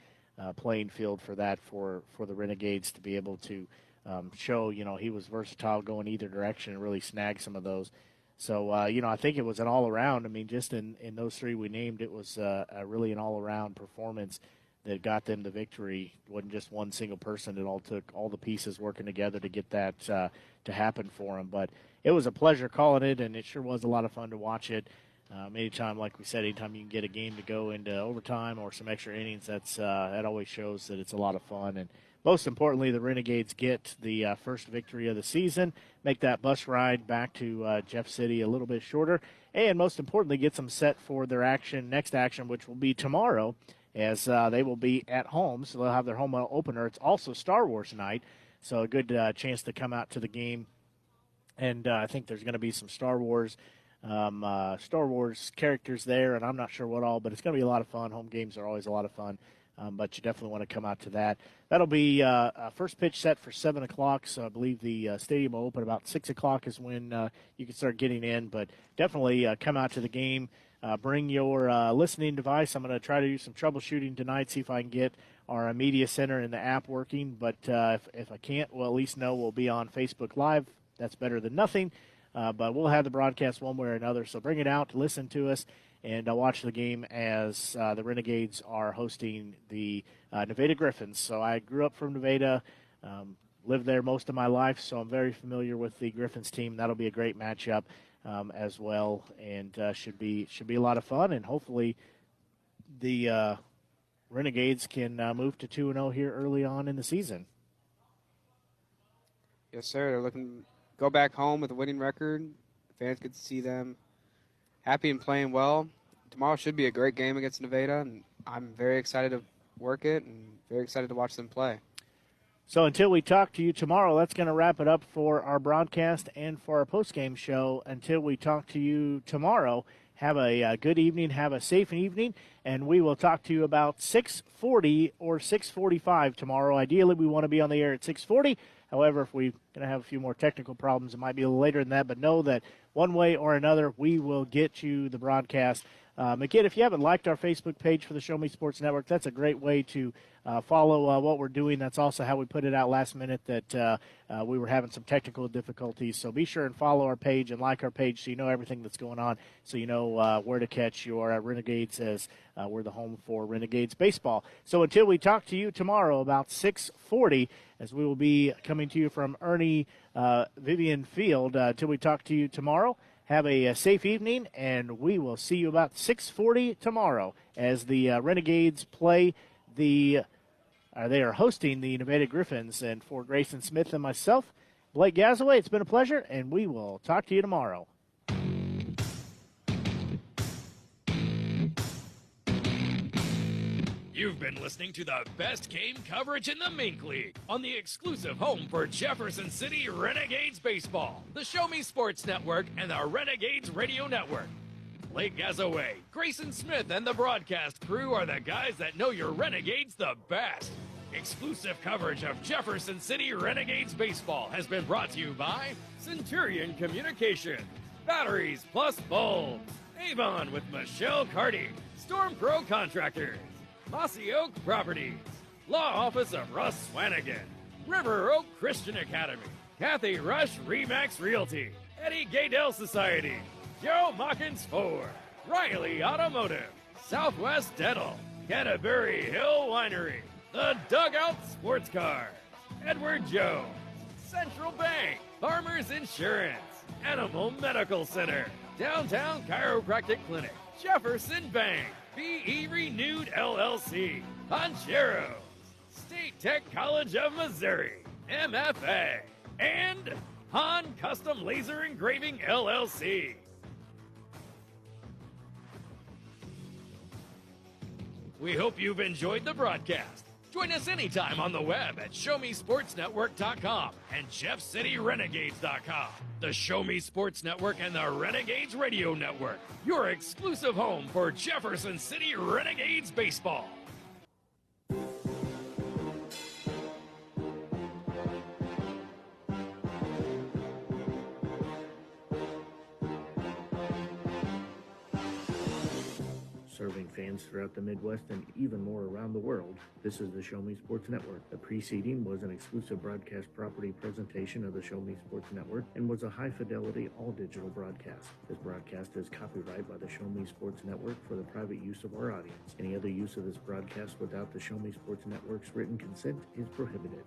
playing field for the Renegades to be able to show, he was versatile going either direction and really snag some of those. So, I think it was an all-around. I mean, just in those 3 we named, it was really an all-around performance that got them the victory. It wasn't just one single person. It all took all the pieces working together to get that to happen for them. But it was a pleasure calling it, and it sure was a lot of fun to watch it. Anytime, like we said, anytime you can get a game to go into overtime or some extra innings, that always shows that it's a lot of fun. And most importantly, the Renegades get the first victory of the season, make that bus ride back to Jeff City a little bit shorter, and most importantly, get them set for their next action, which will be tomorrow, as they will be at home, so they'll have their home opener. It's also Star Wars night, so a good chance to come out to the game. And I think there's going to be some Star Wars characters there, and I'm not sure what all, but it's going to be a lot of fun. Home games are always a lot of fun, but you definitely want to come out to that. That'll be first pitch set for 7 o'clock, so I believe the stadium will open about 6 o'clock is when you can start getting in, but definitely come out to the game. Bring your listening device. I'm going to try to do some troubleshooting tonight, see if I can get our media center and the app working, but if I can't, well, at least know we'll be on Facebook Live. That's better than nothing. But we'll have the broadcast one way or another, so bring it out to listen to us and watch the game as the Renegades are hosting the Nevada Griffins. So I grew up from Nevada, lived there most of my life, so I'm very familiar with the Griffins team. That'll be a great matchup as well, and should be a lot of fun, and hopefully the Renegades can move to 2-0 here early on in the season. Yes, sir. They're looking go back home with a winning record. Fans get to see them happy and playing well. Tomorrow should be a great game against Nevada, and I'm very excited to work it and very excited to watch them play. So until we talk to you tomorrow, that's going to wrap it up for our broadcast and for our postgame show. Until we talk to you tomorrow, have a good evening, have a safe evening, and we will talk to you about 6:40 or 6:45 tomorrow. Ideally, we want to be on the air at 6:40. However, if we going to have a few more technical problems. It might be a little later than that, but know that one way or another, we will get you the broadcast. Again, if you haven't liked our Facebook page for the Show Me Sports Network, that's a great way to follow what we're doing. That's also how we put it out last minute that we were having some technical difficulties. So be sure and follow our page and like our page so you know everything that's going on, so you know where to catch your Renegades, as we're the home for Renegades baseball. So until we talk to you tomorrow about 6:40, as we will be coming to you from Ernie Vivian Field, until we talk to you tomorrow, have a safe evening, and we will see you about 6:40 tomorrow as the Renegades play they are hosting the Nevada Griffins. And for Grayson Smith and myself, Blake Gazaway, it's been a pleasure, and we will talk to you tomorrow. You've been listening to the best game coverage in the Mink League on the exclusive home for Jefferson City Renegades baseball, the Show Me Sports Network, and the Renegades Radio Network. Blake Gazaway, Grayson Smith, and the broadcast crew are the guys that know your Renegades the best. Exclusive coverage of Jefferson City Renegades baseball has been brought to you by Centurion Communications, Batteries Plus Bulbs, Avon with Michelle Carty, Storm Pro Contractors, Mossy Oak Properties, Law Office of Russ Swanigan, River Oak Christian Academy, Kathy Rush Remax Realty, Eddie Gaydell Society, Joe Mawkins Ford, Riley Automotive, Southwest Dental, Canterbury Hill Winery, The Dugout Sports Car, Edward Jones, Central Bank, Farmers Insurance, Animal Medical Center, Downtown Chiropractic Clinic, Jefferson Bank, BE Renewed LLC, Poncheros, State Tech College of Missouri, MFA, and Han Custom Laser Engraving LLC. We hope you've enjoyed the broadcast. Join us anytime on the web at ShowMeSportsNetwork.com and JeffCityRenegades.com. The Show Me Sports Network and the Renegades Radio Network, your exclusive home for Jefferson City Renegades baseball. Serving fans throughout the Midwest and even more around the world, this is the Show Me Sports Network. The preceding was an exclusive broadcast property presentation of the Show Me Sports Network and was a high-fidelity, all-digital broadcast. This broadcast is copyrighted by the Show Me Sports Network for the private use of our audience. Any other use of this broadcast without the Show Me Sports Network's written consent is prohibited.